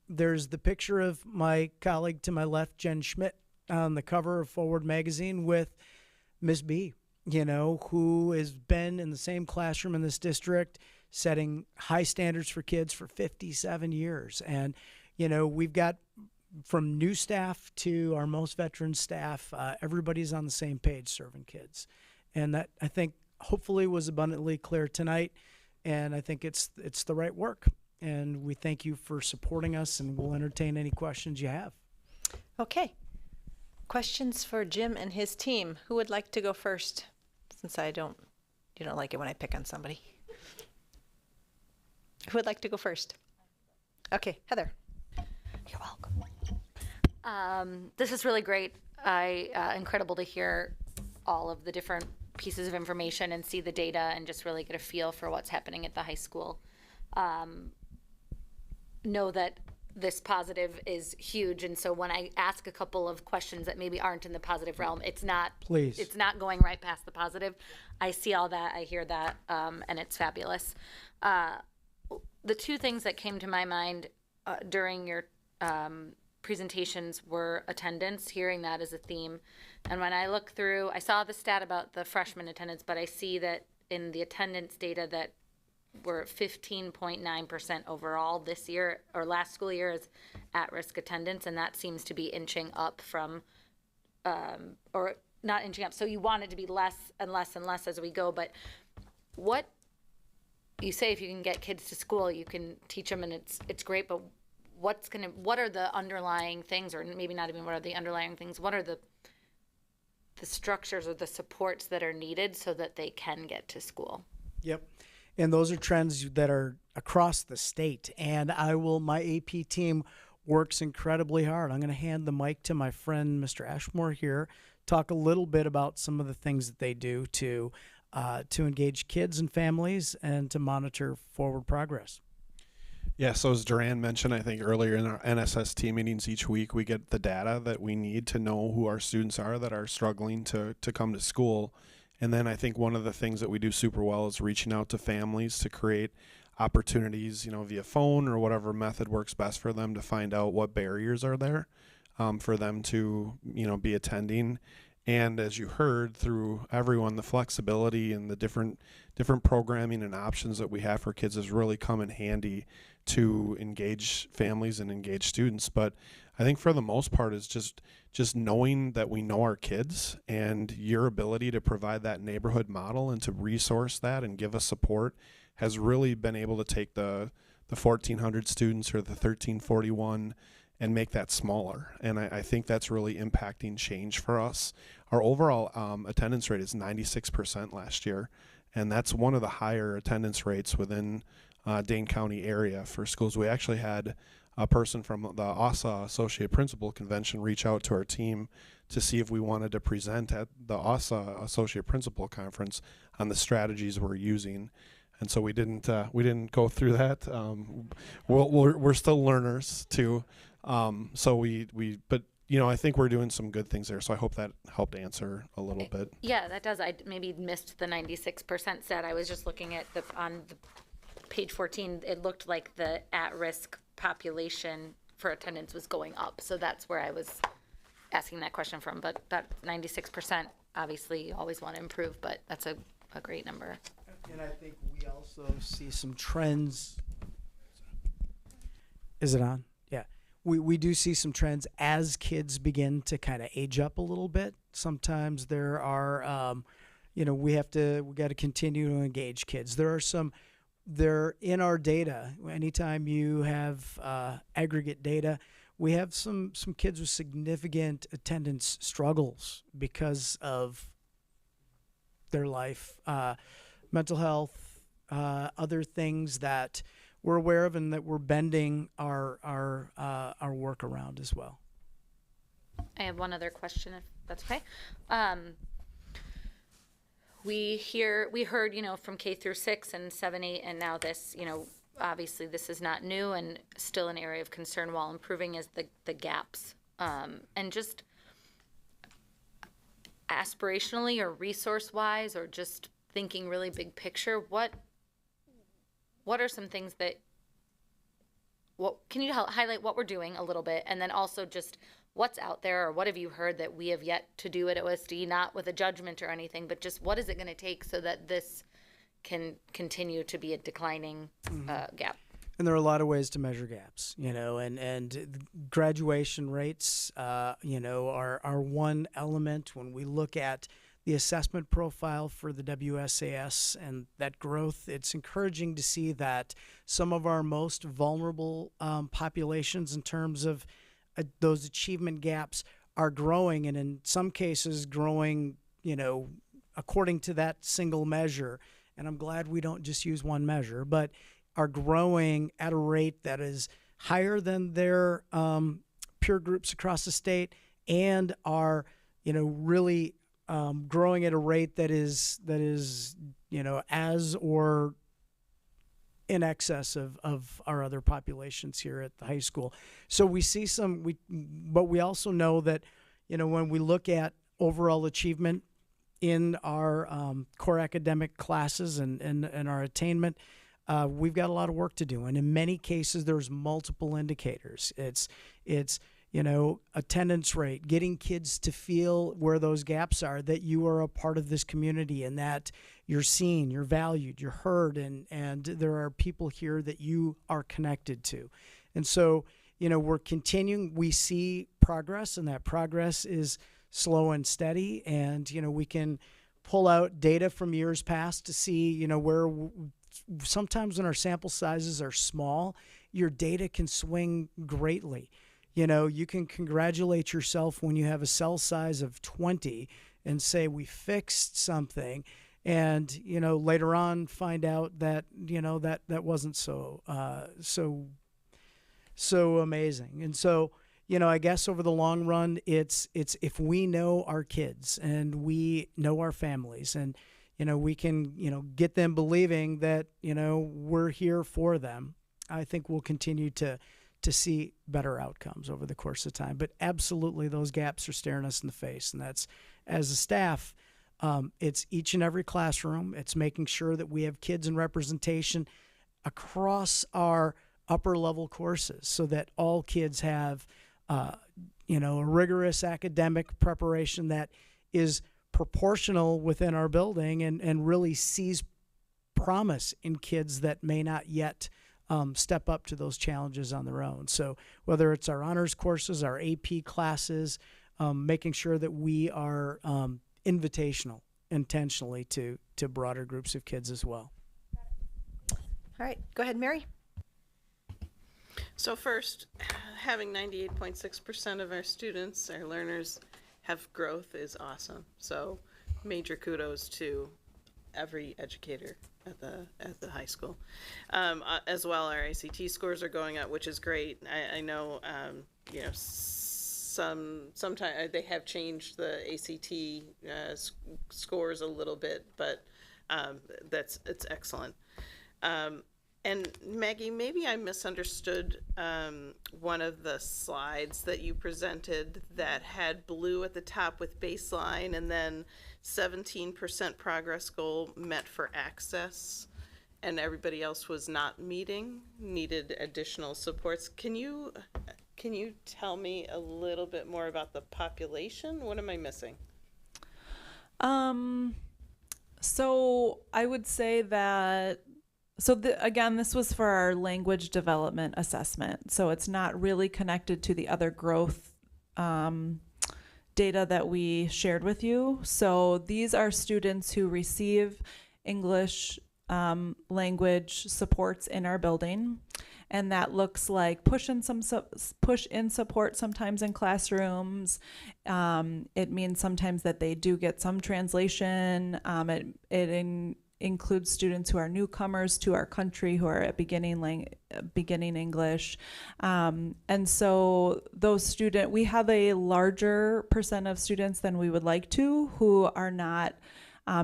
there's the picture of my colleague to my left, Jen Schmidt, on the cover of Forward Magazine with Miss B, who has been in the same classroom in this district, setting high standards for kids for 57 years. And, we've got from new staff to our most veteran staff, everybody's on the same page serving kids. And that, I think, hopefully was abundantly clear tonight. And I think it's the right work. And we thank you for supporting us, and we'll entertain any questions you have. Okay. Questions for Jim and his team. Who would like to go first? Since you don't like it when I pick on somebody. Who would like to go first? Okay, Heather. You're welcome. This is really great. Incredible to hear all of the different pieces of information and see the data and just really get a feel for what's happening at the high school. Know that this positive is huge, and so when I ask a couple of questions that maybe aren't in the positive realm, it's not going right past the positive. I see all that, I hear that, and it's fabulous. The two things that came to my mind during your presentations were attendance, hearing that as a theme. And when I look through, I saw the stat about the freshman attendance, but I see that in the attendance data that we're 15.9% overall this year, or last school year, is at-risk attendance, and that seems to be inching up from, or not inching up, so you want it to be less and less and less as we go, but what, you say if you can get kids to school, you can teach them, and it's great, but what are the underlying things, or maybe not even what are the underlying things, what are the structures or the supports that are needed so that they can get to school? Yep. And those are trends that are across the state. And my AP team works incredibly hard. I'm going to hand the mic to my friend, Mr. Ashmore here, talk a little bit about some of the things that they do to engage kids and families and to monitor forward progress. Yeah, so as Duran mentioned, I think earlier in our NSST meetings each week, we get the data that we need to know who our students are that are struggling to come to school. And then I think one of the things that we do super well is reaching out to families to create opportunities, via phone or whatever method works best for them to find out what barriers are there for them to, be attending. And as you heard through everyone, the flexibility and the different programming and options that we have for kids has really come in handy to engage families and engage students. But I think for the most part is just knowing that we know our kids, and your ability to provide that neighborhood model and to resource that and give us support has really been able to take the 1,400 students or the 1341 and make that smaller. And I think that's really impacting change for us. Our overall attendance rate is 96% last year, and that's one of the higher attendance rates within Dane County area for schools. We actually had a person from the ASA Associate Principal Convention reach out to our team to see if we wanted to present at the ASA Associate Principal Conference on the strategies we're using. And so we didn't go through that. We're still learners too. But I think we're doing some good things there. So I hope that helped answer a little bit. Yeah, that does. I maybe missed the 96% stat. I was just looking at on the page 14. It looked like the at-risk population for attendance was going up. So that's where I was asking that question from. But that 96%, obviously, you always want to improve, but that's a great number. And I think we also see some trends. Is it on? Yeah. We do see some trends as kids begin to kind of age up a little bit. Sometimes there are, we got to continue to engage kids. They're in our data. Anytime you have aggregate data, we have some kids with significant attendance struggles because of their life. Mental health, other things that we're aware of and that we're bending our work around as well. I have one other question, if that's okay. We heard, from K through 6 and 7, 8, and now this, obviously this is not new and still an area of concern while improving is the gaps. And just aspirationally or resource-wise or just thinking really big picture, what are some things can you highlight what we're doing a little bit, and then also just what's out there, or what have you heard that we have yet to do at OSD, not with a judgment or anything, but just what is it going to take so that this can continue to be a declining gap? And there are a lot of ways to measure gaps, and graduation rates, are one element. When we look at the assessment profile for the WSAS and that growth, it's encouraging to see that some of our most vulnerable populations in terms of those achievement gaps are growing, and in some cases growing, according to that single measure. And I'm glad we don't just use one measure, but are growing at a rate that is higher than their peer groups across the state, and are, really growing at a rate that is as or in excess of our other populations here at the high school. So we see but we also know that, when we look at overall achievement in our core academic classes and our attainment, we've got a lot of work to do. And in many cases, there's multiple indicators. It's attendance rate, getting kids to feel where those gaps are, that you are a part of this community and that you're seen, you're valued, you're heard, and there are people here that you are connected to. And so, we're continuing. We see progress, and that progress is slow and steady. And, we can pull out data from years past to see, where sometimes when our sample sizes are small, your data can swing greatly. You know, you can congratulate yourself when you have a cell size of 20 and say, we fixed something. And, you know, later on find out that, you know, that wasn't so amazing. And so, you know, I guess over the long run, it's if we know our kids and we know our families and, you know, we can, you know, get them believing that, you know, we're here for them, I think we'll continue to see better outcomes over the course of time. But absolutely, those gaps are staring us in the face. And that's, as a staff, it's each and every classroom. It's making sure that we have kids in representation across our upper level courses so that all kids have, you know, a rigorous academic preparation that is proportional within our building and really sees promise in kids that may not yet step up to those challenges on their own. So whether it's our honors courses, our AP classes, making sure that we are invitational intentionally to broader groups of kids as well. All right, go ahead, Mary. So first, having 98.6% of our students, our learners, have growth is awesome. So major kudos to every educator at the high school. As well, our ACT scores are going up, which is great. I know, you know, sometimes they have changed the ACT scores a little bit, but it's excellent. And Maggie, maybe I misunderstood one of the slides that you presented that had blue at the top with baseline and then 17% progress goal met for access and everybody else was not meeting, needed additional supports. Can you tell me a little bit more about the population? What am I missing? So I would say that, again, this was for our language development assessment. So it's not really connected to the other growth data that we shared with you. So these are students who receive English language supports in our building. And that looks like push-in support sometimes in classrooms. It means sometimes that they do get some translation. It includes students who are newcomers to our country who are at beginning English. And so we have a larger percent of students than we would like to who are not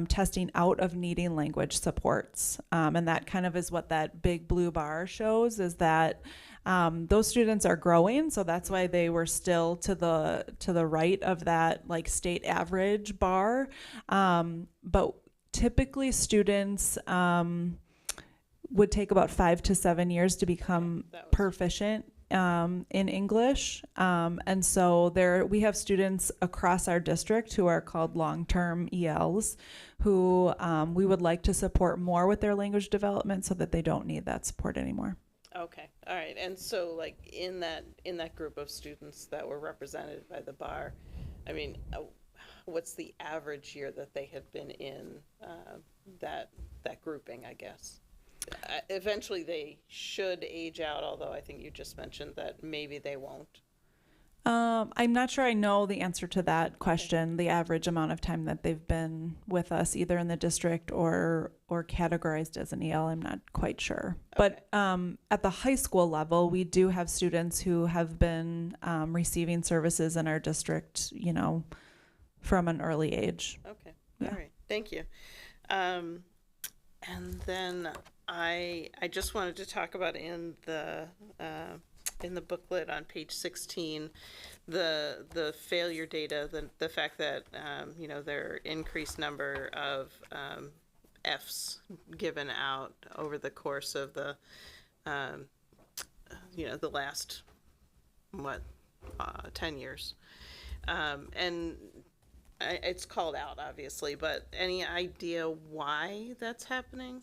testing out of needing language supports. And that kind of is what that big blue bar shows, is that those students are growing. So that's why they were still to the right of that like state average bar. But typically students would take about 5 to 7 years to become proficient in English. And so we have students across our district who are called long-term ELs who we would like to support more with their language development so that they don't need that support anymore. Okay, all right. And so like in that group of students that were represented by the bar, I mean, what's the average year that they have been in that grouping, I guess? Eventually they should age out, although I think you just mentioned that maybe they won't. I'm not sure I know the answer to that question, the average amount of time that they've been with us, either in the district or categorized as an EL. I'm not quite sure. Okay. But at the high school level, we do have students who have been receiving services in our district, you know, from an early age. Okay, yeah. All right, thank you. And then I just wanted to talk about in the booklet on page 16, the failure data, the fact that you know, there are increased number of Fs given out over the course of the you know, the last 10 years, and it's called out obviously, but any idea why that's happening?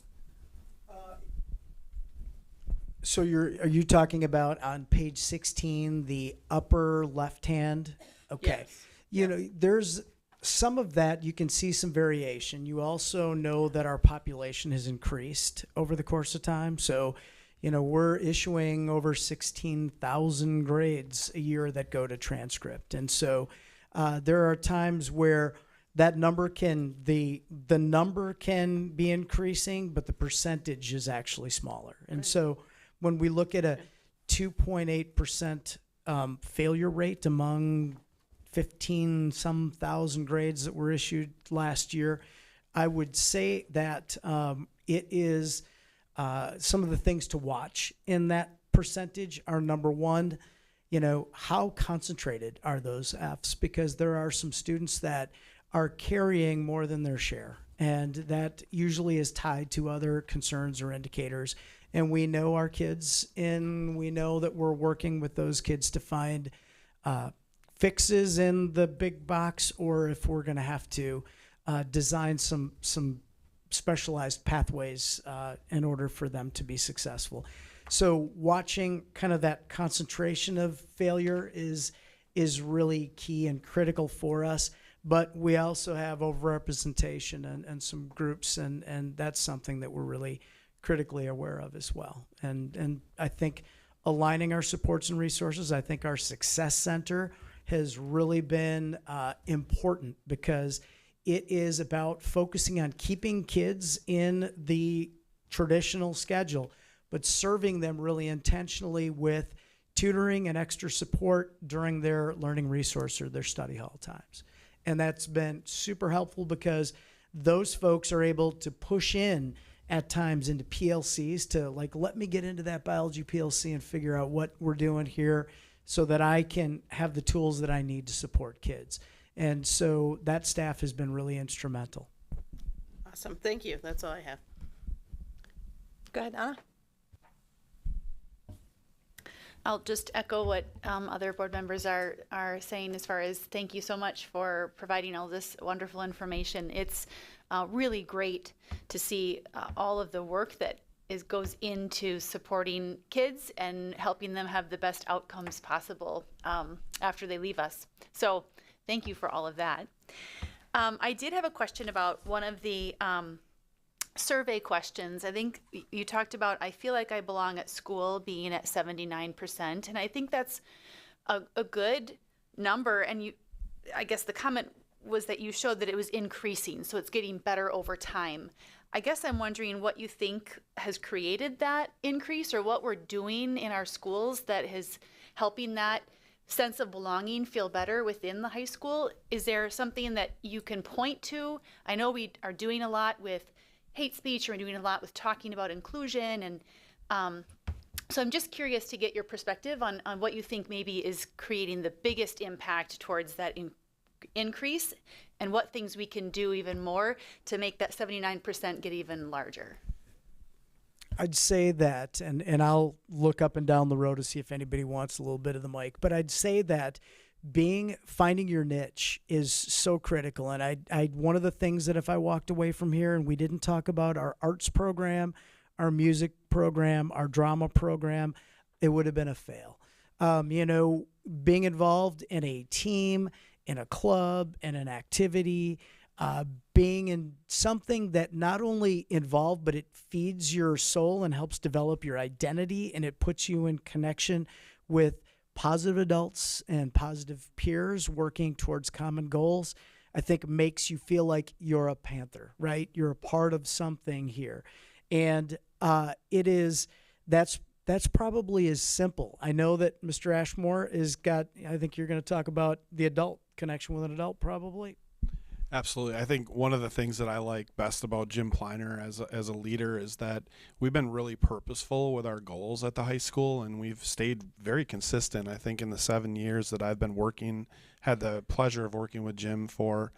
So are you talking about on page 16, the upper left hand? Okay. Yes. You know, there's some of that, you can see some variation. You also know that our population has increased over the course of time. So, You know, we're issuing over 16,000 grades a year that go to transcript. And so there are times where that number can, the number can be increasing, but the percentage is actually smaller. And so when we look at a 2.8% failure rate among 15-some thousand grades that were issued last year, I would say that it is some of the things to watch in that percentage are, number one, you know, how concentrated are those Fs? Because there are some students that are carrying more than their share, and that usually is tied to other concerns or indicators. And we know our kids, and we know that we're working with those kids to find fixes in the big box, or if we're going to have to design some specialized pathways in order for them to be successful. So watching kind of that concentration of failure is really key and critical for us. But we also have overrepresentation and some groups, and that's something that we're really critically aware of as well. And I think aligning our supports and resources, I think our Success Center has really been important, because it is about focusing on keeping kids in the traditional schedule, but serving them really intentionally with tutoring and extra support during their learning resource or their study hall times. And that's been super helpful, because those folks are able to push in at times into PLCs to, like, let me get into that biology PLC and figure out what we're doing here so that I can have the tools that I need to support kids. And so that staff has been really instrumental. Awesome. Thank you. That's all I have. Go ahead, Anna. I'll just echo what other board members are saying, as far as thank you so much for providing all this wonderful information. It's really great to see all of the work that goes into supporting kids and helping them have the best outcomes possible after they leave us. So thank you for all of that. I did have a question about one of the survey questions. I think you talked about, I feel like I belong at school, being at 79%, and I think that's a good number. And I guess the comment was that you showed that it was increasing, so it's getting better over time. I guess I'm wondering what you think has created that increase, or what we're doing in our schools that is helping that sense of belonging feel better within the high school. Is there something that you can point to? I know we are doing a lot with hate speech, or we're doing a lot with talking about inclusion, and so I'm just curious to get your perspective on what you think maybe is creating the biggest impact towards that increase, and what things we can do even more to make that 79% get even larger. I'd say that, and I'll look up and down the road to see if anybody wants a little bit of the mic, but I'd say that finding your niche is so critical. And I one of the things that if I walked away from here and we didn't talk about our arts program, our music program, our drama program, it would have been a fail. You know, being involved in a team, in a club, in an activity, being in something that not only involved, but it feeds your soul and helps develop your identity, and it puts you in connection with positive adults and positive peers working towards common goals, I think makes you feel like you're a Panther, right? You're a part of something here. And that's probably as simple. I know that Mr. Ashmore I think you're going to talk about the adult connection with an adult probably. Absolutely. I think one of the things that I like best about Jim Pleiner as a leader is that we've been really purposeful with our goals at the high school, and we've stayed very consistent. I think in the 7 years that I've been had the pleasure of working with Jim for,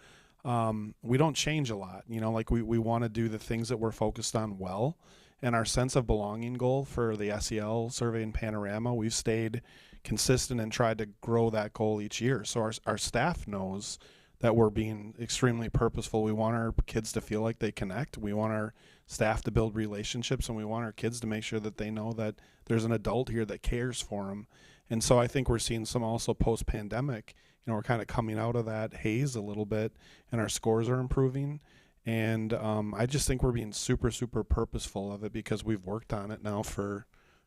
we don't change a lot. You know, like we want to do the things that we're focused on well. And our sense of belonging goal for the SEL survey and Panorama, we've stayed consistent and tried to grow that goal each year. So our staff knows that we're being extremely purposeful. We want our kids to feel like they connect. We want our staff to build relationships, and we want our kids to make sure that they know that there's an adult here that cares for them. And so I think we're seeing some also post-pandemic, you know, we're kind of coming out of that haze a little bit, and our scores are improving. And I just think we're being super, super purposeful of it, because we've worked on it now for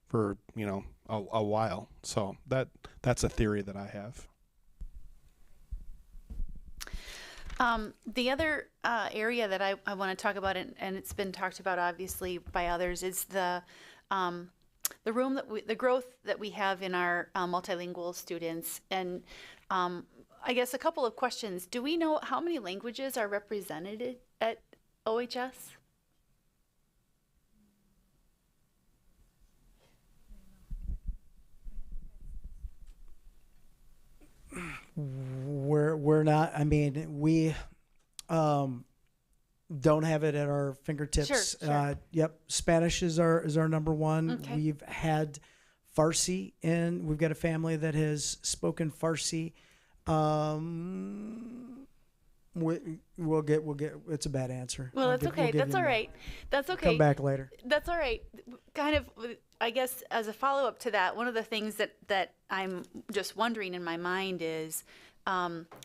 for a while. So that's a theory that I have. The other area that I want to talk about, and it's been talked about obviously by others, is the room the growth that we have in our multilingual students. And I guess a couple of questions. Do we know how many languages are represented at OHS? We're not. I mean, we don't have it at our fingertips. Sure. Yep, Spanish is our number one. Okay. We've had Farsi, and we've got a family that has spoken Farsi. We'll get. It's a bad answer. Well, that's okay. That's all right. That's okay. Come back later. That's all right. Kind of, I guess, as a follow-up to that, one of the things that I'm just wondering in my mind is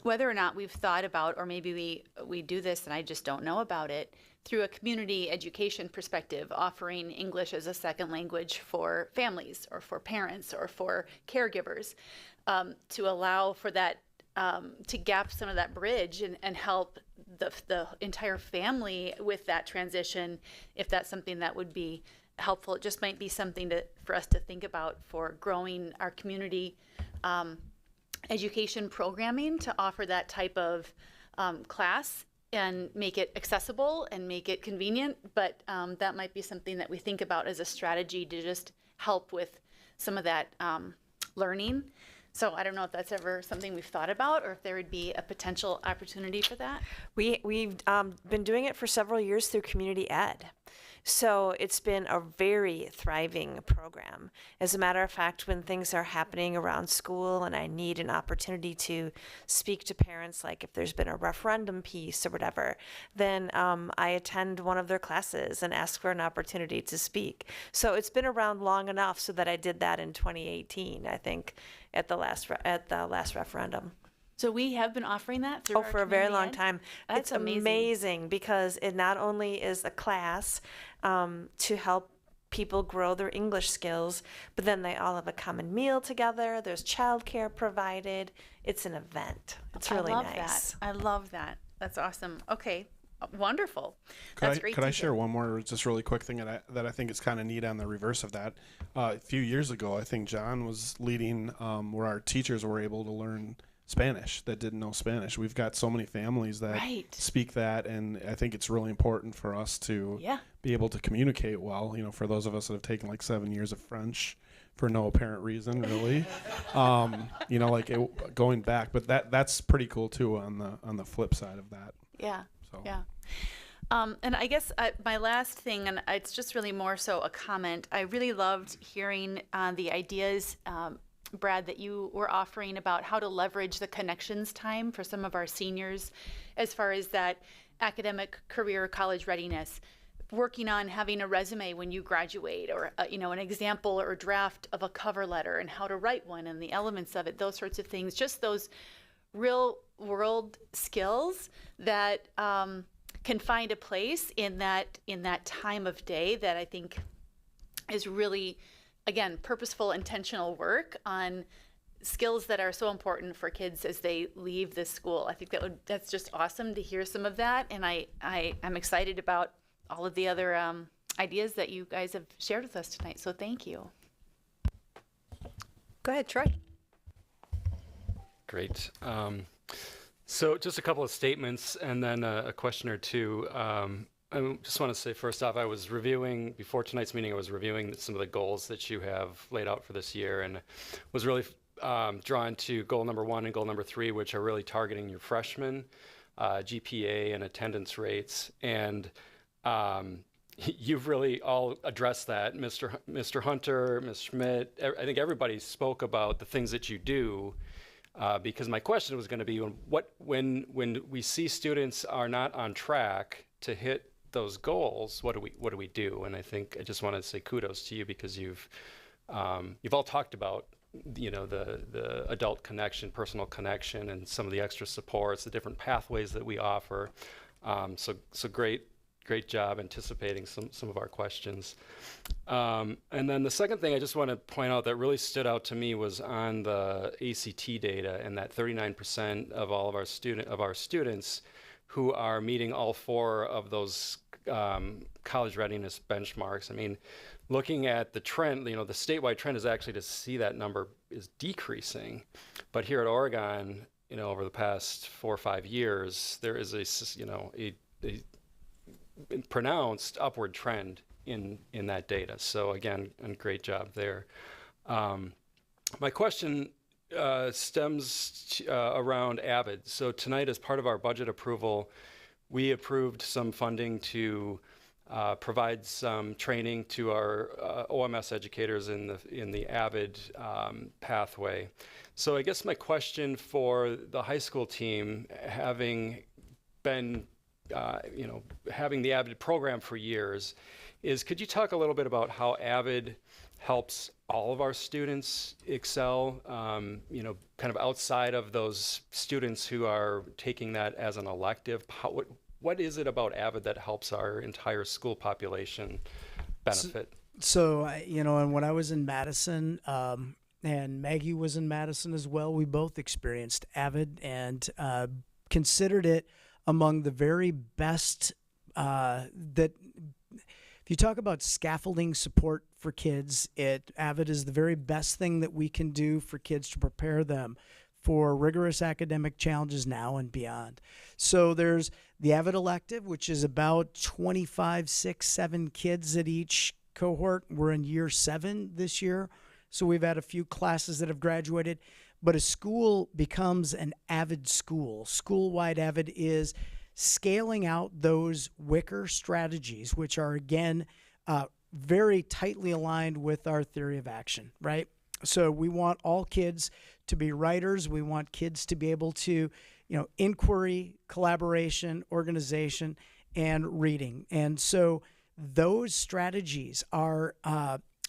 whether or not we've thought about, or maybe we do this and I just don't know about it, through a community education perspective, offering English as a second language for families or for parents or for caregivers, to allow for that, to gap some of that bridge and help the entire family with that transition, if that's something that would be helpful. It just might be something for us to think about for growing our community education programming, to offer that type of class and make it accessible and make it convenient. But that might be something that we think about as a strategy to just help with some of that learning. So I don't know if that's ever something we've thought about, or if there would be a potential opportunity for that. We've been doing it for several years through community ed. So it's been a very thriving program. As a matter of fact, when things are happening around school and I need an opportunity to speak to parents, like if there's been a referendum piece or whatever, then I attend one of their classes and ask for an opportunity to speak. So it's been around long enough so that I did that in 2018, I think, at the last referendum. So we have been offering that through our for a very community long ed? time. That's It's amazing because it not only is a class to help people grow their English skills, but then they all have a common meal together. There's childcare provided. It's an event. It's really I love nice. that. I love that. That's awesome. Okay, wonderful. That's great. Could I share one more just really quick thing that I think is kind of neat on the reverse of that? A few years ago, I think John was leading where our teachers were able to learn Spanish that didn't know Spanish. We've got so many families that speak that, and I think it's really important for us to be able to communicate well. You know, for those of us that have taken like 7 years of French for no apparent reason, really. You know, like going back, but that's pretty cool too on the flip side of that. Yeah. So. Yeah. And I guess my last thing, and it's just really more so a comment. I really loved hearing the ideas, Brad, that you were offering about how to leverage the connections time for some of our seniors as far as that academic career college readiness, working on having a resume when you graduate, or an example or draft of a cover letter and how to write one and the elements of it, those sorts of things, just those real world skills that can find a place in that time of day that I think is really, again, purposeful, intentional work on skills that are so important for kids as they leave this school. I think that's just awesome to hear some of that, and I'm excited about all of the other ideas that you guys have shared with us tonight. So thank you. Go ahead, Troy. Great. So just a couple of statements and then a question or two. I just want to say, first off, I was reviewing, before tonight's meeting, I was reviewing some of the goals that you have laid out for this year, and was really drawn to goal number 1 and goal number 3, which are really targeting your freshmen, GPA and attendance rates. And you've really all addressed that. Mr. Hunter, Ms. Schmidt, I think everybody spoke about the things that you do. Because my question was going to be, when we see students are not on track to hit those goals, what do we do? And I think I just want to say kudos to you, because you've all talked about the adult connection, personal connection, and some of the extra supports, the different pathways that we offer. So great great job anticipating some of our questions. And then the second thing I just want to point out that really stood out to me was on the ACT data, and that 39% of all of our students who are meeting all 4 of those college readiness benchmarks. I mean, looking at the trend, the statewide trend is actually to see that number is decreasing. But here at Oregon, over the past 4 or 5 years, there is a pronounced upward trend in that data. So again, a great job there. My question stems around AVID. So tonight, as part of our budget approval, we approved some funding to provide some training to our OMS educators in the AVID pathway. So I guess my question for the high school team, having been having the AVID program for years, is could you talk a little bit about how AVID helps all of our students excel, kind of outside of those students who are taking that as an elective? What is it about AVID that helps our entire school population benefit? So and when I was in Madison, and Maggie was in Madison as well, we both experienced AVID and considered it among the very best that if you talk about scaffolding support for kids, AVID is the very best thing that we can do for kids to prepare them for rigorous academic challenges now and beyond. So there's the AVID elective, which is about 25, 6, 7 kids at each cohort. We're in year 7 this year, so we've had a few classes that have graduated. But a school becomes an AVID school. School-wide AVID is scaling out those Wicker strategies, which are, again, very tightly aligned with our theory of action, right? So we want all kids to be writers. We want kids to be able to, inquiry, collaboration, organization, and reading. And so those strategies are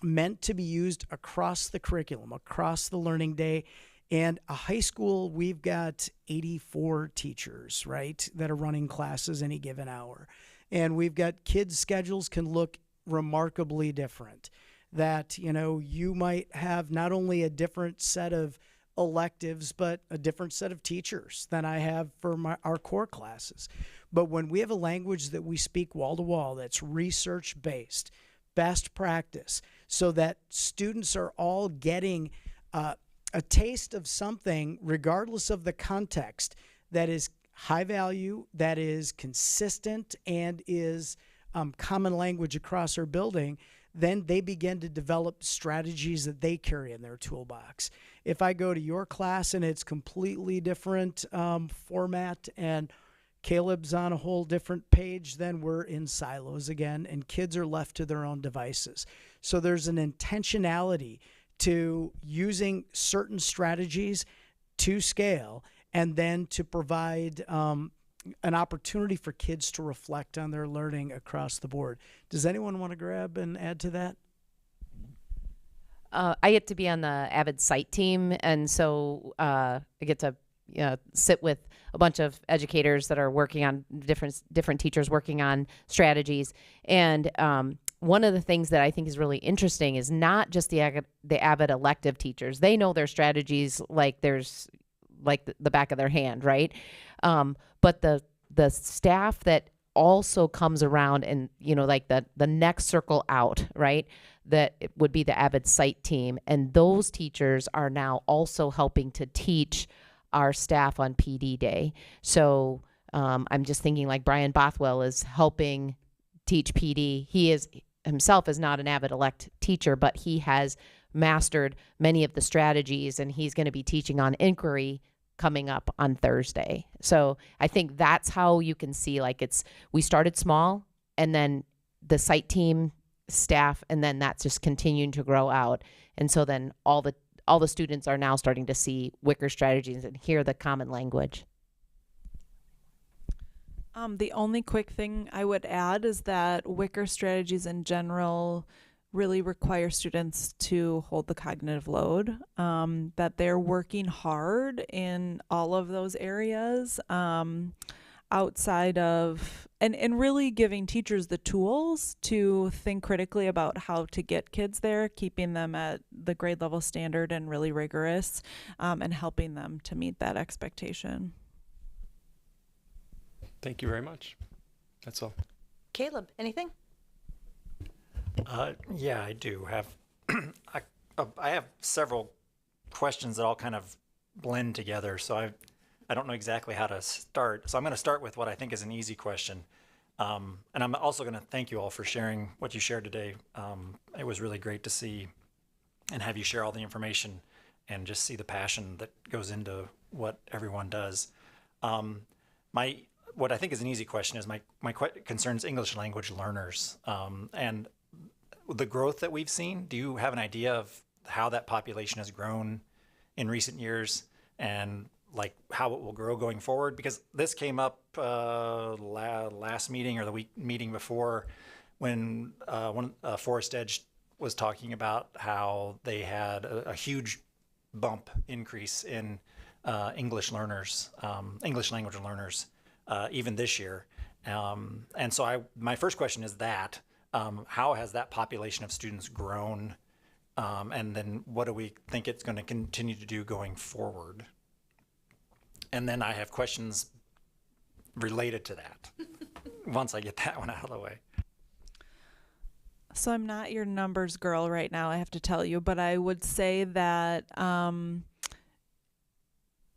meant to be used across the curriculum, across the learning day. And a high school, we've got 84 teachers, right, that are running classes any given hour. And we've got kids' schedules can look remarkably different. That, you might have not only a different set of electives, but a different set of teachers than I have for our core classes. But when we have a language that we speak wall to wall, that's research-based, best practice, so that students are all getting a taste of something, regardless of the context, that is high value, that is consistent, and is common language across our building, then they begin to develop strategies that they carry in their toolbox. If I go to your class and it's completely different format and Caleb's on a whole different page, then we're in silos again, and kids are left to their own devices. So there's an intentionality to using certain strategies to scale and then to provide an opportunity for kids to reflect on their learning across the board. Does anyone want to grab and add to that? I get to be on the AVID site team, and so I get to sit with a bunch of educators that are working on different teachers working on strategies. And one of the things that I think is really interesting is not just the AVID elective teachers. They know their strategies like there's like the back of their hand, right? But the staff that also comes around and, like the next circle out, right? That it would be the AVID site team. And those teachers are now also helping to teach our staff on PD day. So I'm just thinking like Brian Bothwell is helping teach PD. He himself is not an AVID elect teacher, but he has mastered many of the strategies, and he's going to be teaching on inquiry coming up on Thursday. So I think that's how you can see, like, we started small, and then the site team staff, and then that's just continuing to grow out. And so then all the students are now starting to see Wicker strategies and hear the common language. The only quick thing I would add is that Wicker strategies in general really require students to hold the cognitive load, that they're working hard in all of those areas. outside of, and really giving teachers the tools to think critically about how to get kids there, keeping them at the grade level standard and really rigorous, and helping them to meet that expectation. Thank you very much. That's all. Caleb, anything? Yeah, I do have. I have several questions that all kind of blend together. So I don't know exactly how to start. So I'm going to start with what I think is an easy question. And I'm also going to thank you all for sharing what you shared today. It was really great to see and have you share all the information and just see the passion that goes into what everyone does. What I think is an easy question is my concerns English language learners. And the growth that we've seen, do you have an idea of how that population has grown in recent years and like how it will grow going forward? Because this came up last meeting or the meeting before when Forest Edge was talking about how they had a huge bump increase in English learners, English language learners, even this year. And so my first question is that, how has that population of students grown? And then what do we think it's going to continue to do going forward? And then I have questions related to that once I get that one out of the way. So I'm not your numbers girl right now, I have to tell you, but I would say that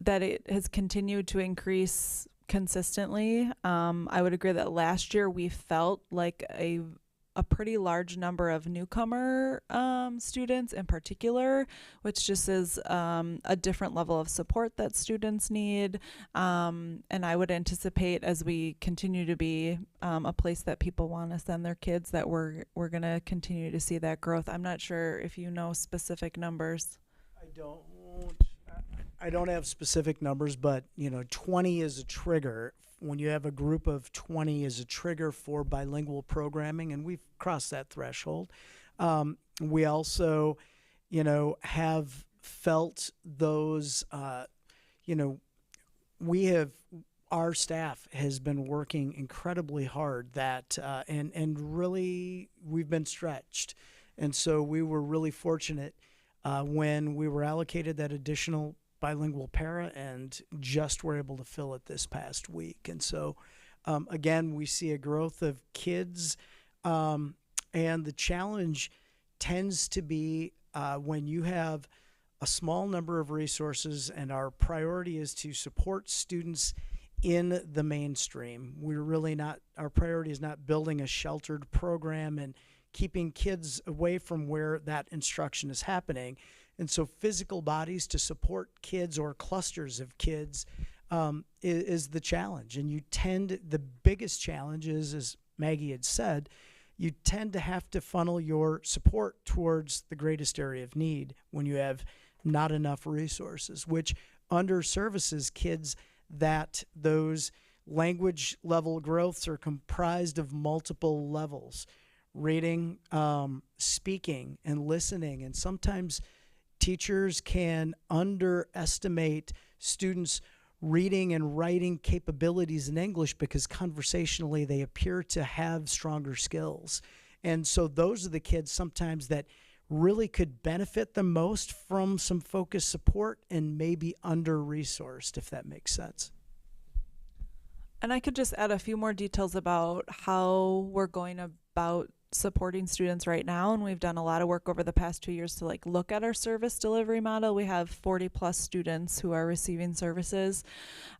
that it has continued to increase consistently. I would agree that last year we felt like a pretty large number of newcomer students in particular, which just is a different level of support that students need. And I would anticipate as we continue to be a place that people want to send their kids that we're going to continue to see that growth. I'm not sure if you know specific numbers. I don't have specific numbers, but 20 is a trigger. When you have a group of 20 is a trigger for bilingual programming, and we've crossed that threshold. We also, have felt those, our staff has been working incredibly hard and really we've been stretched. And so we were really fortunate when we were allocated that additional bilingual para and just were able to fill it this past week. And so, again, we see a growth of kids, and the challenge tends to be when you have a small number of resources and our priority is to support students in the mainstream. Our priority is not building a sheltered program and keeping kids away from where that instruction is happening. And so physical bodies to support kids or clusters of kids is the challenge. And the biggest challenge is, as Maggie had said, you tend to have to funnel your support towards the greatest area of need when you have not enough resources, which underservices kids that those language level growths are comprised of multiple levels: reading, speaking, and listening. And sometimes teachers can underestimate students' reading and writing capabilities in English because conversationally they appear to have stronger skills. And so those are the kids sometimes that really could benefit the most from some focused support and maybe under-resourced, if that makes sense. And I could just add a few more details about how we're going about supporting students right now, and we've done a lot of work over the past 2 years to look at our service delivery model. We have 40 plus students who are receiving services,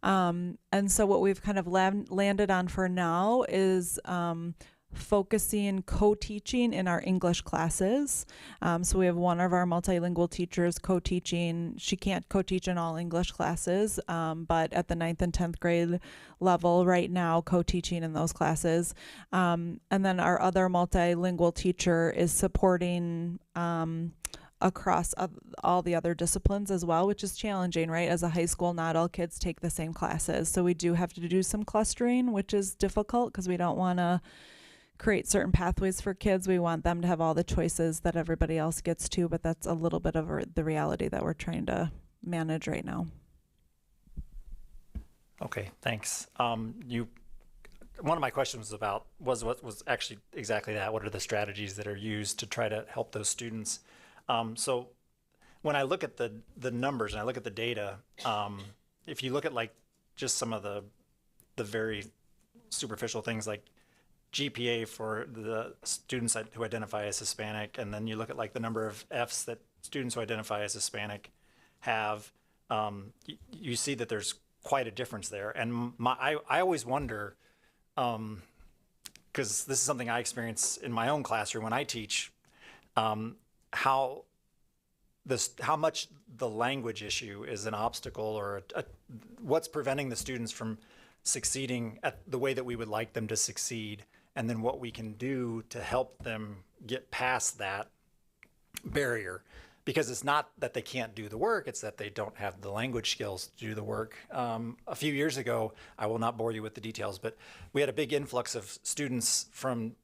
and so what we've kind of landed on for now is focusing co-teaching in our English classes. So we have one of our multilingual teachers co-teaching. She can't co-teach in all English classes, but at the 9th and 10th grade level right now, co-teaching in those classes. And then our other multilingual teacher is supporting across all the other disciplines as well, which is challenging, right? As a high school, not all kids take the same classes. So we do have to do some clustering, which is difficult because we don't want to create certain pathways for kids. We want them to have all the choices that everybody else gets to, but that's a little bit of the reality that we're trying to manage right now. Okay, thanks. One of my questions was what was actually exactly that. What are the strategies that are used to try to help those students? So when I look at the numbers and I look at the data, if you look at like just some of the very superficial things like GPA for the students who identify as Hispanic, and then you look at like the number of Fs that students who identify as Hispanic have, you see that there's quite a difference there. And I always wonder, because this is something I experience in my own classroom when I teach, how much the language issue is an obstacle or what's preventing the students from succeeding at the way that we would like them to succeed, and then what we can do to help them get past that barrier. Because it's not that they can't do the work, it's that they don't have the language skills to do the work. A few years ago, I will not bore you with the details, but we had a big influx of students from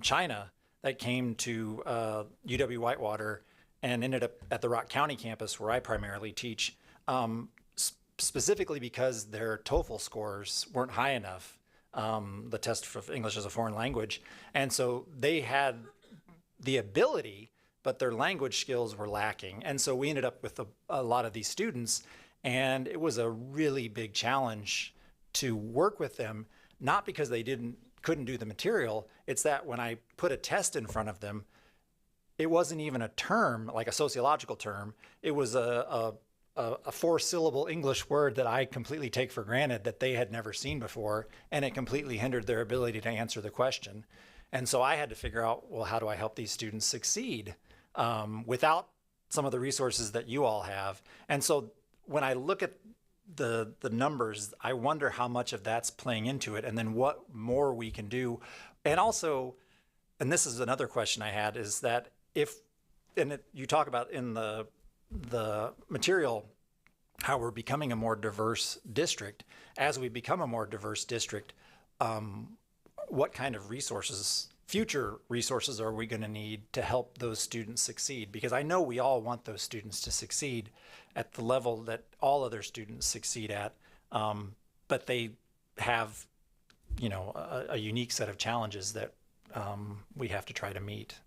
China that came to UW-Whitewater and ended up at the Rock County campus where I primarily teach, specifically because their TOEFL scores weren't high enough, the test for English as a foreign language. And so they had the ability, but their language skills were lacking. And so we ended up with a lot of these students, and it was a really big challenge to work with them, not because they couldn't do the material. It's that when I put a test in front of them, it wasn't even a term, like a sociological term. It was a 4-syllable English word that I completely take for granted that they had never seen before, and it completely hindered their ability to answer the question. And so I had to figure out, well, how do I help these students succeed without some of the resources that you all have? And so when I look at the numbers, I wonder how much of that's playing into it, and then what more we can do. And also, and this is another question I had, is that you talk about in the material how we're becoming a more diverse district. As we become a more diverse district, what kind of future resources are we going to need to help those students succeed? Because I know we all want those students to succeed at the level that all other students succeed at, but they have, a unique set of challenges that we have to try to meet.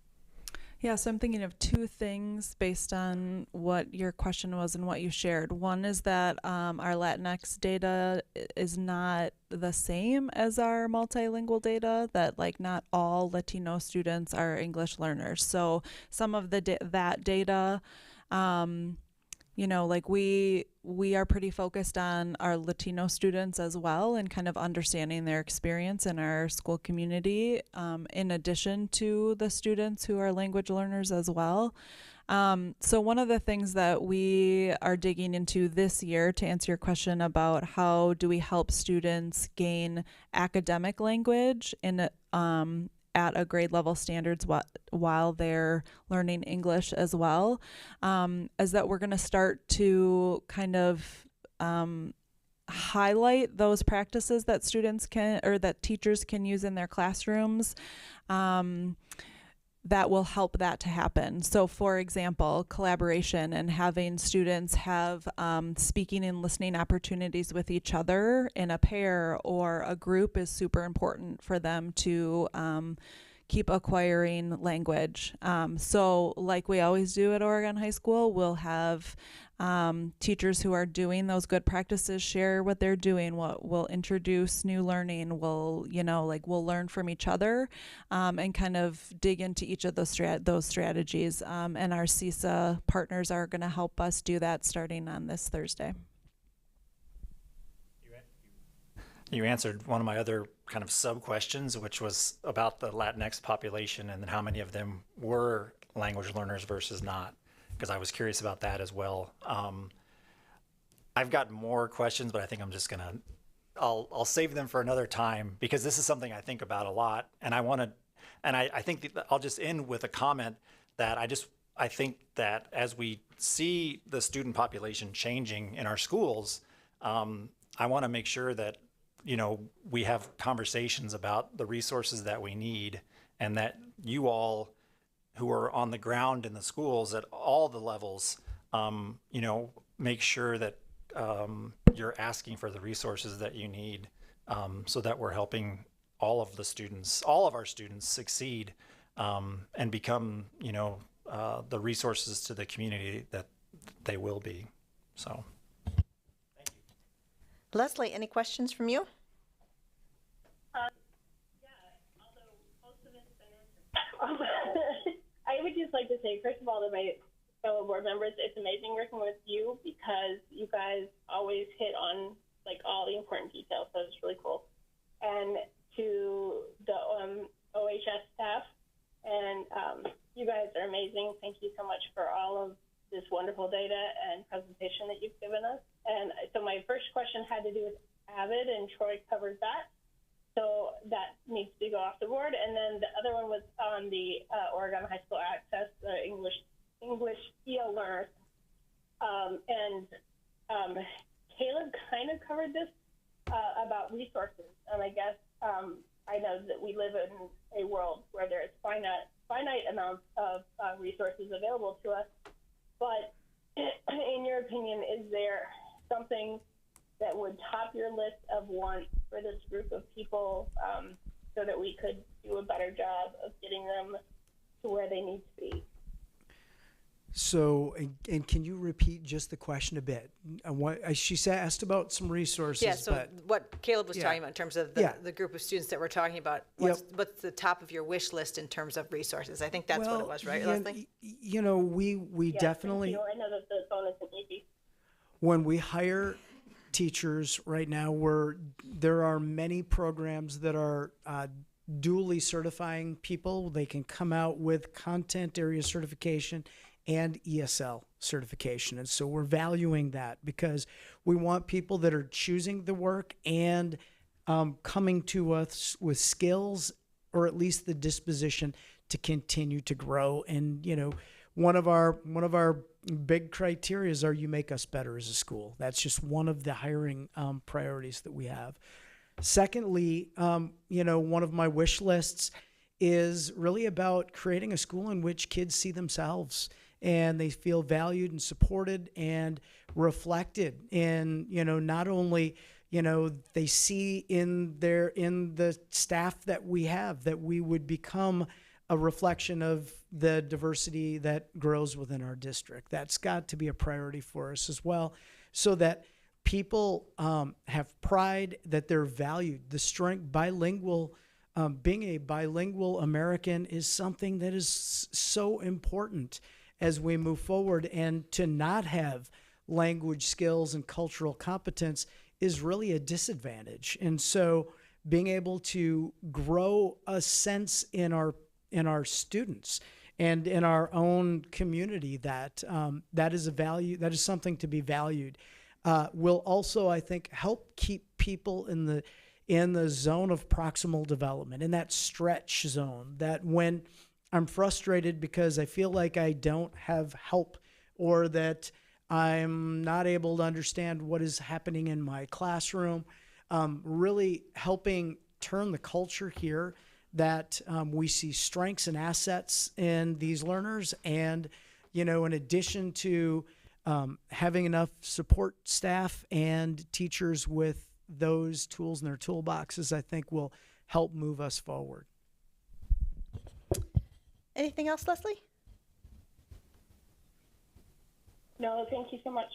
Yeah, so I'm thinking of two things based on what your question was and what you shared. One is that our Latinx data is not the same as our multilingual data, that like not all Latino students are English learners. So some of that data, like we are pretty focused on our Latino students as well, and kind of understanding their experience in our school community, in addition to the students who are language learners as well. So one of the things that we are digging into this year, to answer your question about how do we help students gain academic language at a grade level standards while they're learning English as well, is that we're going to start to kind of highlight those practices that students can, or that teachers can use in their classrooms, that will help that to happen. So for example, collaboration and having students have speaking and listening opportunities with each other in a pair or a group is super important for them to keep acquiring language. So like we always do at Oregon High School, we'll have teachers who are doing those good practices share what they're doing. We'll introduce new learning. We'll learn from each other and kind of dig into each of those strategies. And our CISA partners are going to help us do that starting on this Thursday. You answered one of my other kind of sub-questions, which was about the Latinx population and then how many of them were language learners versus not, because I was curious about that as well. I've got more questions, but I think I'm just I'll save them for another time, because this is something I think about a lot, and I think I'll just end with a comment that I think that as we see the student population changing in our schools, I want to make sure that we have conversations about the resources that we need, and that you all who are on the ground in the schools at all the levels, make sure that you're asking for the resources that you need, so that we're helping all of our students succeed, and become, the resources to the community that they will be. So. Leslie, any questions from you? I would just like to say, first of all, to my fellow board members, it's amazing working with you because you guys always hit on like all the important details. So it's really cool. And to the OHS staff, and you guys are amazing. Thank you so much for all of this wonderful data and presentation that you've given us. And so my first question had to do with AVID, and Troy covered that. So that needs to go off the board. And then the other one was on the Oregon High School Access, the English EL learners. Caleb kind of covered this about resources. And I guess I know that we live in a world where there's finite amounts of resources available to us. But in your opinion, is there something that would top your list of wants for this group of people, so that we could do a better job of getting them to where they need to be? So, and can you repeat just the question a bit? She asked about some resources. Yeah, so but what Caleb was Yeah. talking about in terms of Yeah. the group of students that we're talking about, Yep. what's the top of your wish list in terms of resources? I think that's what it was, right, Leslie? We Yeah, definitely, thank you. I know that the phone isn't easy. when we hire teachers right now, there are many programs that are dually certifying people. They can come out with content area certification and ESL certification. And so we're valuing that because we want people that are choosing the work and coming to us with skills, or at least the disposition to continue to grow. And, one of our big criteria is, you make us better as a school. That's just one of the hiring priorities that we have. Secondly, one of my wish lists is really about creating a school in which kids see themselves and they feel valued and supported and reflected. And, not only, they see in the staff that we have, that we would become a reflection of the diversity that grows within our district. That's got to be a priority for us as well, so that people have pride, that they're valued. The strength, being a bilingual American is something that is so important as we move forward, and to not have language skills and cultural competence is really a disadvantage. And so being able to grow a sense in our students and in our own community that that is a value, that is something to be valued, will also, I think, help keep people in the zone of proximal development, in that stretch zone, that when I'm frustrated because I feel like I don't have help, or that I'm not able to understand what is happening in my classroom, really helping turn the culture here, that we see strengths and assets in these learners. And, in addition to having enough support staff and teachers with those tools in their toolboxes, I think will help move us forward. Anything else, Leslie? No, thank you so much.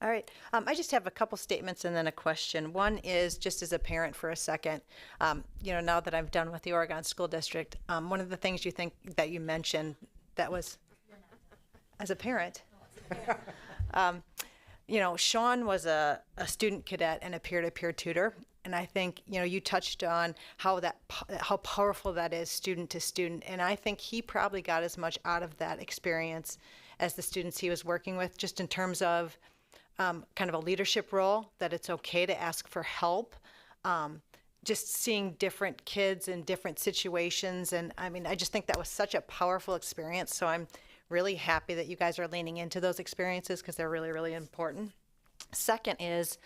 All right. I just have a couple statements and then a question. One is just as a parent for a second. Now that I'm done with the Oregon School District, one of the things that you mentioned that was, as a parent, Sean was a student cadet and a peer-to-peer tutor. And I think, you touched on how powerful that is, student to student. And I think he probably got as much out of that experience as the students he was working with, just in terms of kind of a leadership role, that it's okay to ask for help, just seeing different kids in different situations. And I just think that was such a powerful experience. So I'm really happy that you guys are leaning into those experiences, because they're really, really important. Second is,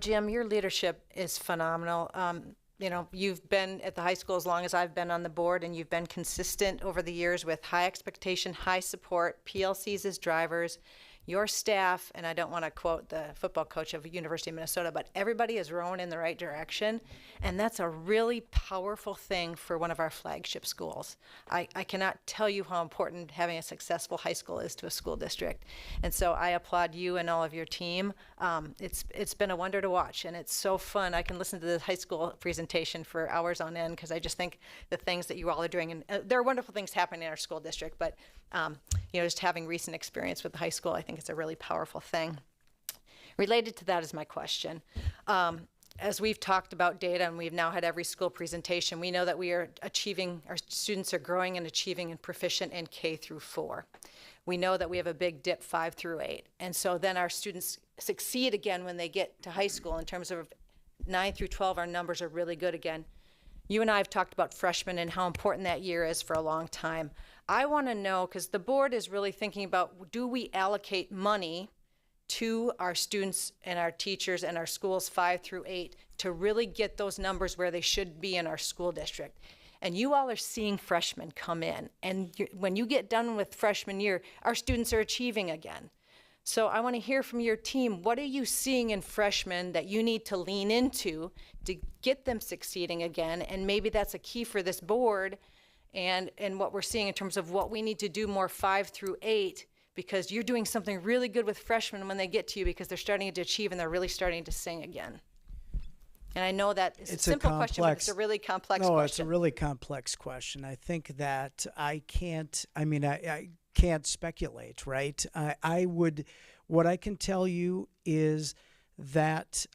Jim, your leadership is phenomenal. You've been at the high school as long as I've been on the board, and you've been consistent over the years with high expectation, high support, PLCs as drivers. your staff, and I don't want to quote the football coach of University of Minnesota, but everybody is rowing in the right direction. And that's a really powerful thing for one of our flagship schools. I cannot tell you how important having a successful high school is to a school district. And so I applaud you and all of your team. It's been a wonder to watch, and it's so fun. I can listen to the high school presentation for hours on end because I just think the things that you all are doing, and there are wonderful things happening in our school district, but just having recent experience with the high school, I think it's a really powerful thing. Related to that is my question. As we've talked about data, and we've now had every school presentation, we know that we are achieving, our students are growing and achieving and proficient in K through 4. We know that we have a big dip 5 through 8. And so then our students succeed again when they get to high school. In terms of 9 through 12, our numbers are really good again. You and I have talked about freshmen and how important that year is for a long time. I want to know, because the board is really thinking about, do we allocate money to our students and our teachers and our schools 5 through 8 to really get those numbers where they should be in our school district? And you all are seeing freshmen come in. And when you get done with freshman year, our students are achieving again. So I want to hear from your team, what are you seeing in freshmen that you need to lean into to get them succeeding again? And maybe that's a key for this board and what we're seeing in terms of what we need to do more 5 through 8, because you're doing something really good with freshmen when they get to you because they're starting to achieve and they're really starting to sing again. And I know that it's a simple question, but it's a really complex question. No, it's a really complex question. I think that I can't speculate, right? What I can tell you is that,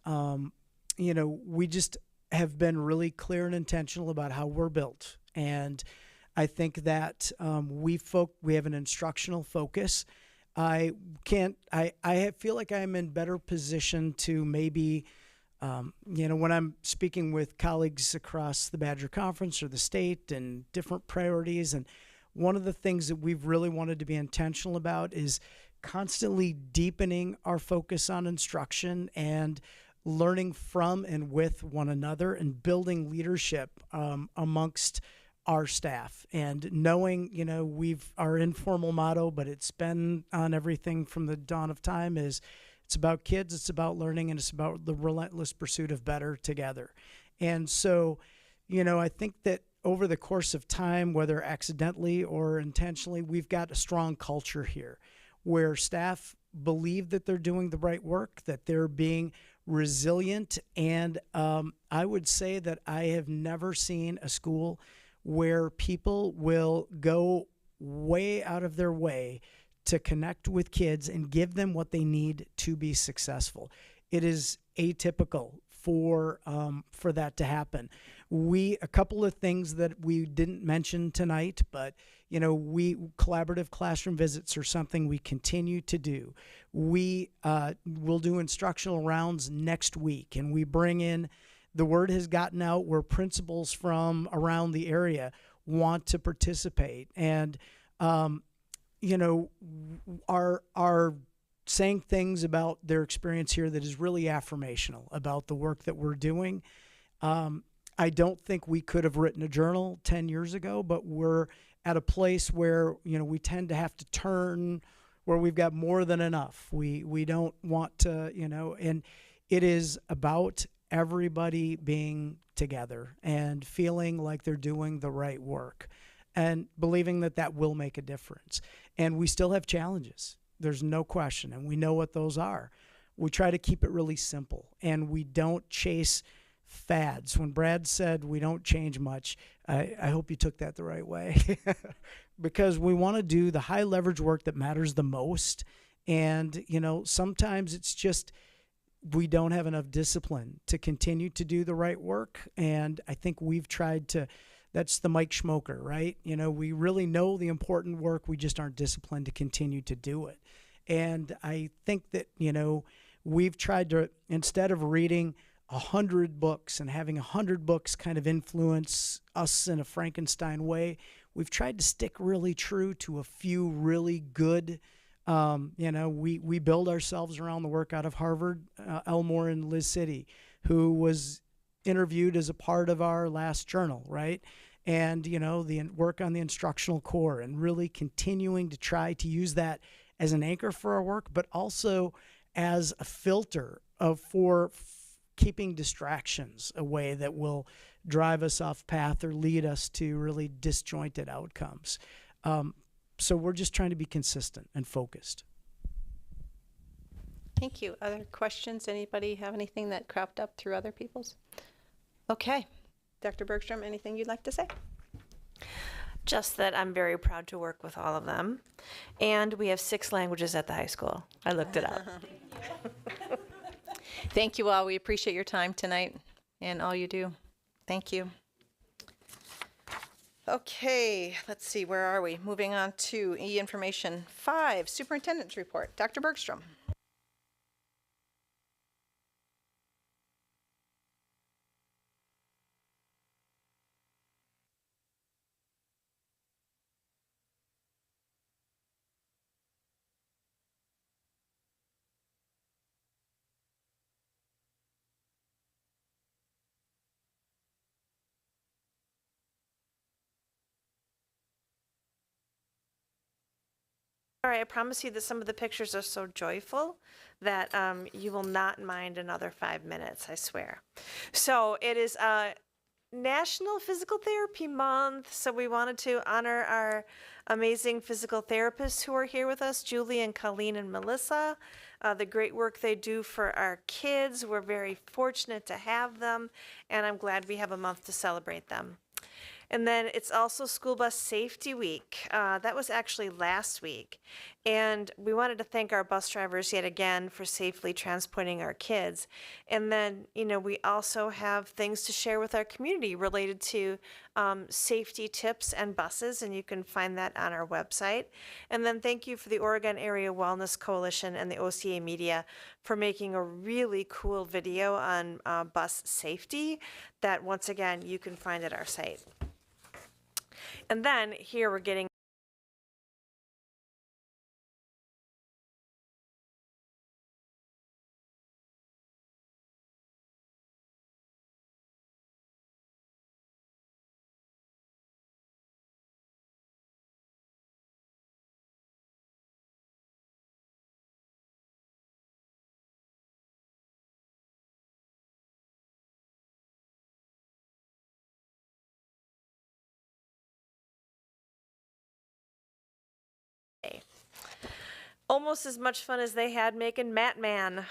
we just have been really clear and intentional about how we're built. And I think that we have an instructional focus. I feel like I'm in better position to maybe, when I'm speaking with colleagues across the Badger Conference or the state and different priorities, and one of the things that we've really wanted to be intentional about is constantly deepening our focus on instruction and learning from and with one another and building leadership amongst our staff. And knowing, our informal motto, but it's been on everything from the dawn of time, is it's about kids, it's about learning, and it's about the relentless pursuit of better together. And so, I think that over the course of time, whether accidentally or intentionally, we've got a strong culture here where staff believe that they're doing the right work, that they're being resilient. And I would say that I have never seen a school where people will go way out of their way to connect with kids and give them what they need to be successful. It is atypical for that to happen. A couple of things that we didn't mention tonight, but collaborative classroom visits are something we continue to do. We will do instructional rounds next week, and we bring in, the word has gotten out where principals from around the area want to participate, and are saying things about their experience here that is really affirmational about the work that we're doing. I don't think we could have written a journal 10 years ago, but we're at a place where, we tend to have to turn where we've got more than enough. We don't want to, and it is about everybody being together and feeling like they're doing the right work and believing that that will make a difference. And we still have challenges. There's no question, and we know what those are. We try to keep it really simple, and we don't chase fads. When Brad said we don't change much, I hope you took that the right way, because we want to do the high leverage work that matters the most. And, sometimes it's just we don't have enough discipline to continue to do the right work. And I think we've tried to, that's the Mike Schmoker, right? We really know the important work. We just aren't disciplined to continue to do it. And I think that, we've tried to, instead of reading 100 books and having 100 books kind of influence us in a Frankenstein way, we've tried to stick really true to a few really good, we build ourselves around the work out of Harvard. Elmore and Liz City, who was interviewed as a part of our last journal, right? And, the work on the instructional core and really continuing to try to use that as an anchor for our work, but also as a filter for keeping distractions away that will drive us off path or lead us to really disjointed outcomes. So we're just trying to be consistent and focused. Thank you. Other questions? Anybody have anything that cropped up through other people's? Okay. Dr. Bergstrom, anything you'd like to say? Just that I'm very proud to work with all of them. And we have 6 languages at the high school. I looked it up. Thank you all. We appreciate your time tonight and all you do. Thank you. Okay, let's see, where are we? Moving on to E-Information 5, Superintendent's Report. Dr. Bergstrom. All right, I promise you that some of the pictures are so joyful that you will not mind another 5 minutes, I swear. So it is National Physical Therapy Month, so we wanted to honor our amazing physical therapists who are here with us, Julie and Colleen and Melissa. The great work they do for our kids. We're very fortunate to have them, and I'm glad we have a month to celebrate them. And then it's also School Bus Safety Week. That was actually last week. And we wanted to thank our bus drivers yet again for safely transporting our kids. And then, we also have things to share with our community related to safety tips and buses, and you can find that on our website. And then thank you for the Oregon Area Wellness Coalition and the OCA Media for making a really cool video on bus safety that, once again, you can find at our site. And then here we're getting almost as much fun as they had making Matman.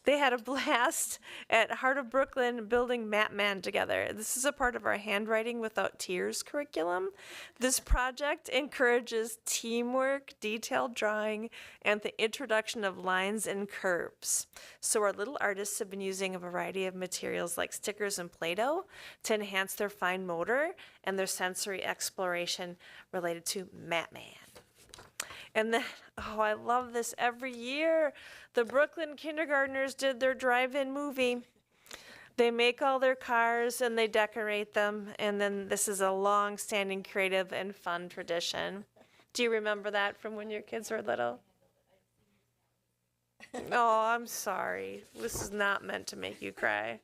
They had a blast at Heart of Brooklyn building Matman together. This is a part of our Handwriting Without Tears curriculum. This project encourages teamwork, detailed drawing, and the introduction of lines and curves. So our little artists have been using a variety of materials like stickers and Play-Doh to enhance their fine motor and their sensory exploration related to Matman. And then, I love this every year. The Brooklyn kindergartners did their drive-in movie. They make all their cars and they decorate them. And then this is a long-standing creative and fun tradition. Do you remember that from when your kids were little? Oh, I'm sorry. This is not meant to make you cry.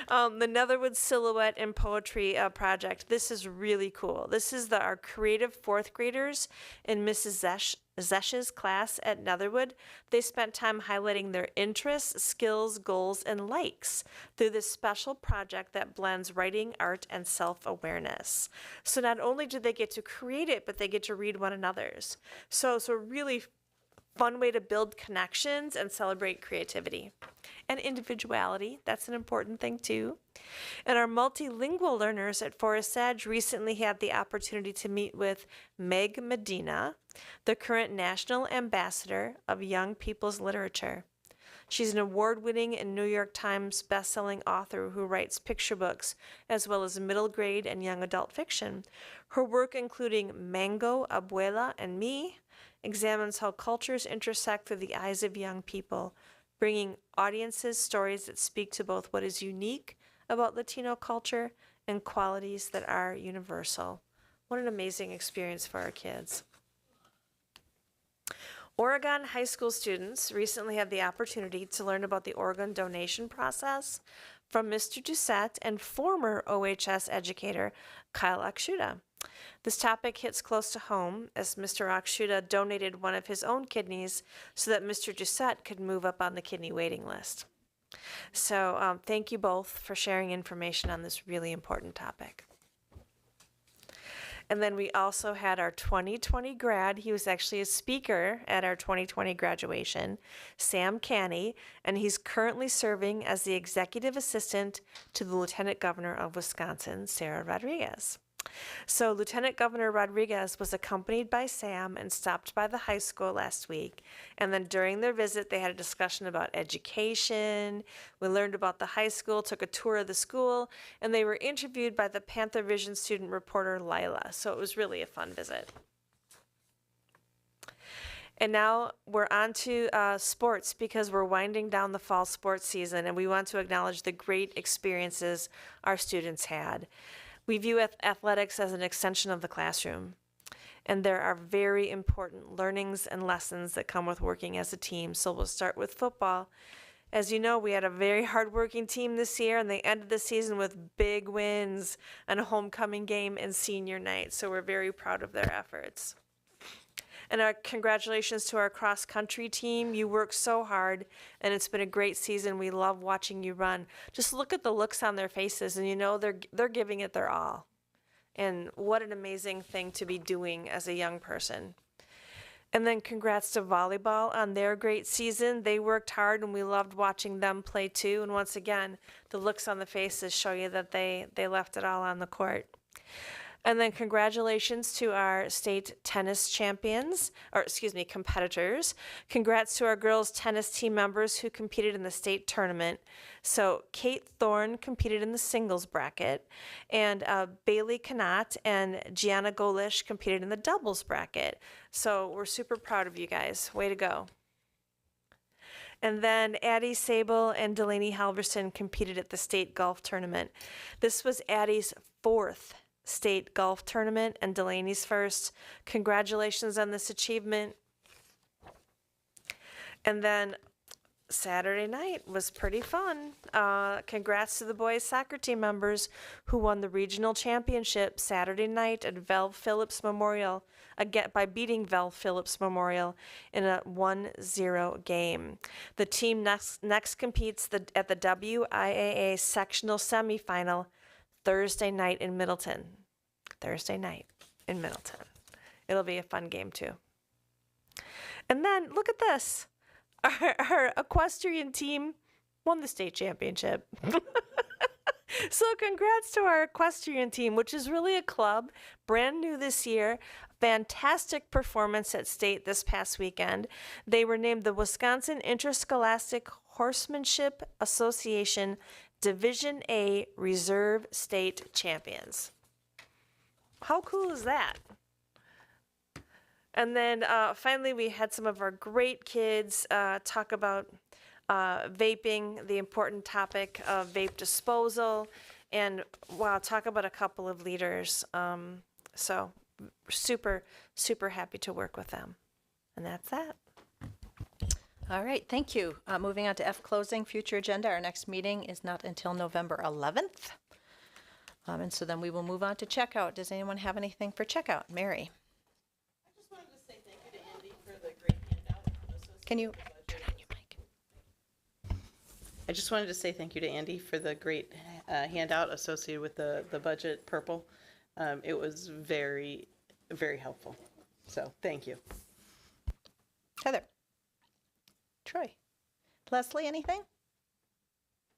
The Netherwood Silhouette and Poetry Project. This is really cool. This is our creative 4th graders in Mrs. Zesch's class at Netherwood. They spent time highlighting their interests, skills, goals, and likes through this special project that blends writing, art, and self-awareness. So not only do they get to create it, but they get to read one another's. So it's a really fun way to build connections and celebrate creativity and individuality. That's an important thing too. And our multilingual learners at Forest Edge recently had the opportunity to meet with Meg Medina, the current National Ambassador of Young People's Literature. She's an award-winning and New York Times bestselling author who writes picture books as well as middle grade and young adult fiction. Her work, including Mango, Abuela, and Me, examines how cultures intersect through the eyes of young people, bringing audiences stories that speak to both what is unique about Latino culture and qualities that are universal. What an amazing experience for our kids. Oregon high school students recently had the opportunity to learn about the Oregon donation process from Mr. Doucette and former OHS educator Kyle Akshuta. This topic hits close to home as Mr. Akshuta donated one of his own kidneys so that Mr. Doucette could move up on the kidney waiting list. So thank you both for sharing information on this really important topic. And then we also had our 2020 grad. He was actually a speaker at our 2020 graduation, Sam Canny, and he's currently serving as the executive assistant to the Lieutenant Governor of Wisconsin, Sarah Rodriguez. So Lieutenant Governor Rodriguez was accompanied by Sam and stopped by the high school last week. And then during their visit, they had a discussion about education. We learned about the high school, took a tour of the school, and they were interviewed by the Panther Vision student reporter Lila. So it was really a fun visit. And now we're on to sports because we're winding down the fall sports season, and we want to acknowledge the great experiences our students had. We view athletics as an extension of the classroom, and there are very important learnings and lessons that come with working as a team. So we'll start with football. As you know, we had a very hardworking team this year, and they ended the season with big wins and a homecoming game and senior night. So we're very proud of their efforts. And our congratulations to our cross-country team. You worked so hard, and it's been a great season. We love watching you run. Just look at the looks on their faces, and you know they're giving it their all. And what an amazing thing to be doing as a young person. And then congrats to volleyball on their great season. They worked hard, and we loved watching them play too. And once again, the looks on the faces show you that they left it all on the court. And then congratulations to our state tennis champions, competitors. Congrats to our girls tennis team members who competed in the state tournament. So Kate Thorne competed in the singles bracket, and Bailey Kanat and Gianna Golish competed in the doubles bracket. So we're super proud of you guys. Way to go. And then Addie Sable and Delaney Halverson competed at the state golf tournament. This was Addie's 4th state golf tournament and Delaney's first. Congratulations on this achievement. And then Saturday night was pretty fun. Congrats to the boys soccer team members who won the regional championship Saturday night at Val Phillips Memorial, again by beating Val Phillips Memorial in a 1-0 game. The team next competes at the WIAA sectional semifinal Thursday night in Middleton. It'll be a fun game too. And then look at this. Our equestrian team won the state championship. So congrats to our equestrian team, which is really a club, brand new this year. Fantastic performance at state this past weekend. They were named the Wisconsin Interscholastic Horsemanship Association Division A Reserve State Champions. How cool is that? And then finally, we had some of our great kids talk about vaping, the important topic of vape disposal, and talk about a couple of leaders. So super, super happy to work with them. And that's that. All right, thank you. Moving on to F, closing, future agenda. Our next meeting is not until November 11th. And so then we will move on to checkout. Does anyone have anything for checkout? Mary? I just wanted to say thank you to Andy for the great handout. Can you turn on your mic? I just wanted to say thank you to Andy for the great handout associated with the budget purple. It was very, very helpful. So thank you. Heather? Troy? Leslie, anything?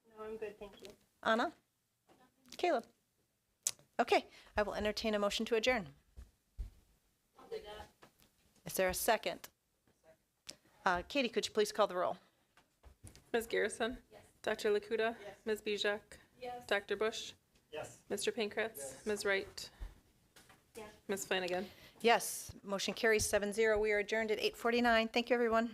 No, I'm good, thank you. Anna? Caleb? Okay, I will entertain a motion to adjourn. I'll do that. Is there a second? Katie, could you please call the roll? Ms. Garrison? Yes. Dr. Lakuta? Yes. Ms. Bijak? Yes. Dr. Bush? Yes. Mr. Pankratz? Yes. Ms. Wright? Yes. Ms. Flanagan? Yes, motion carries 7-0. We are adjourned at 8:49. Thank you, everyone.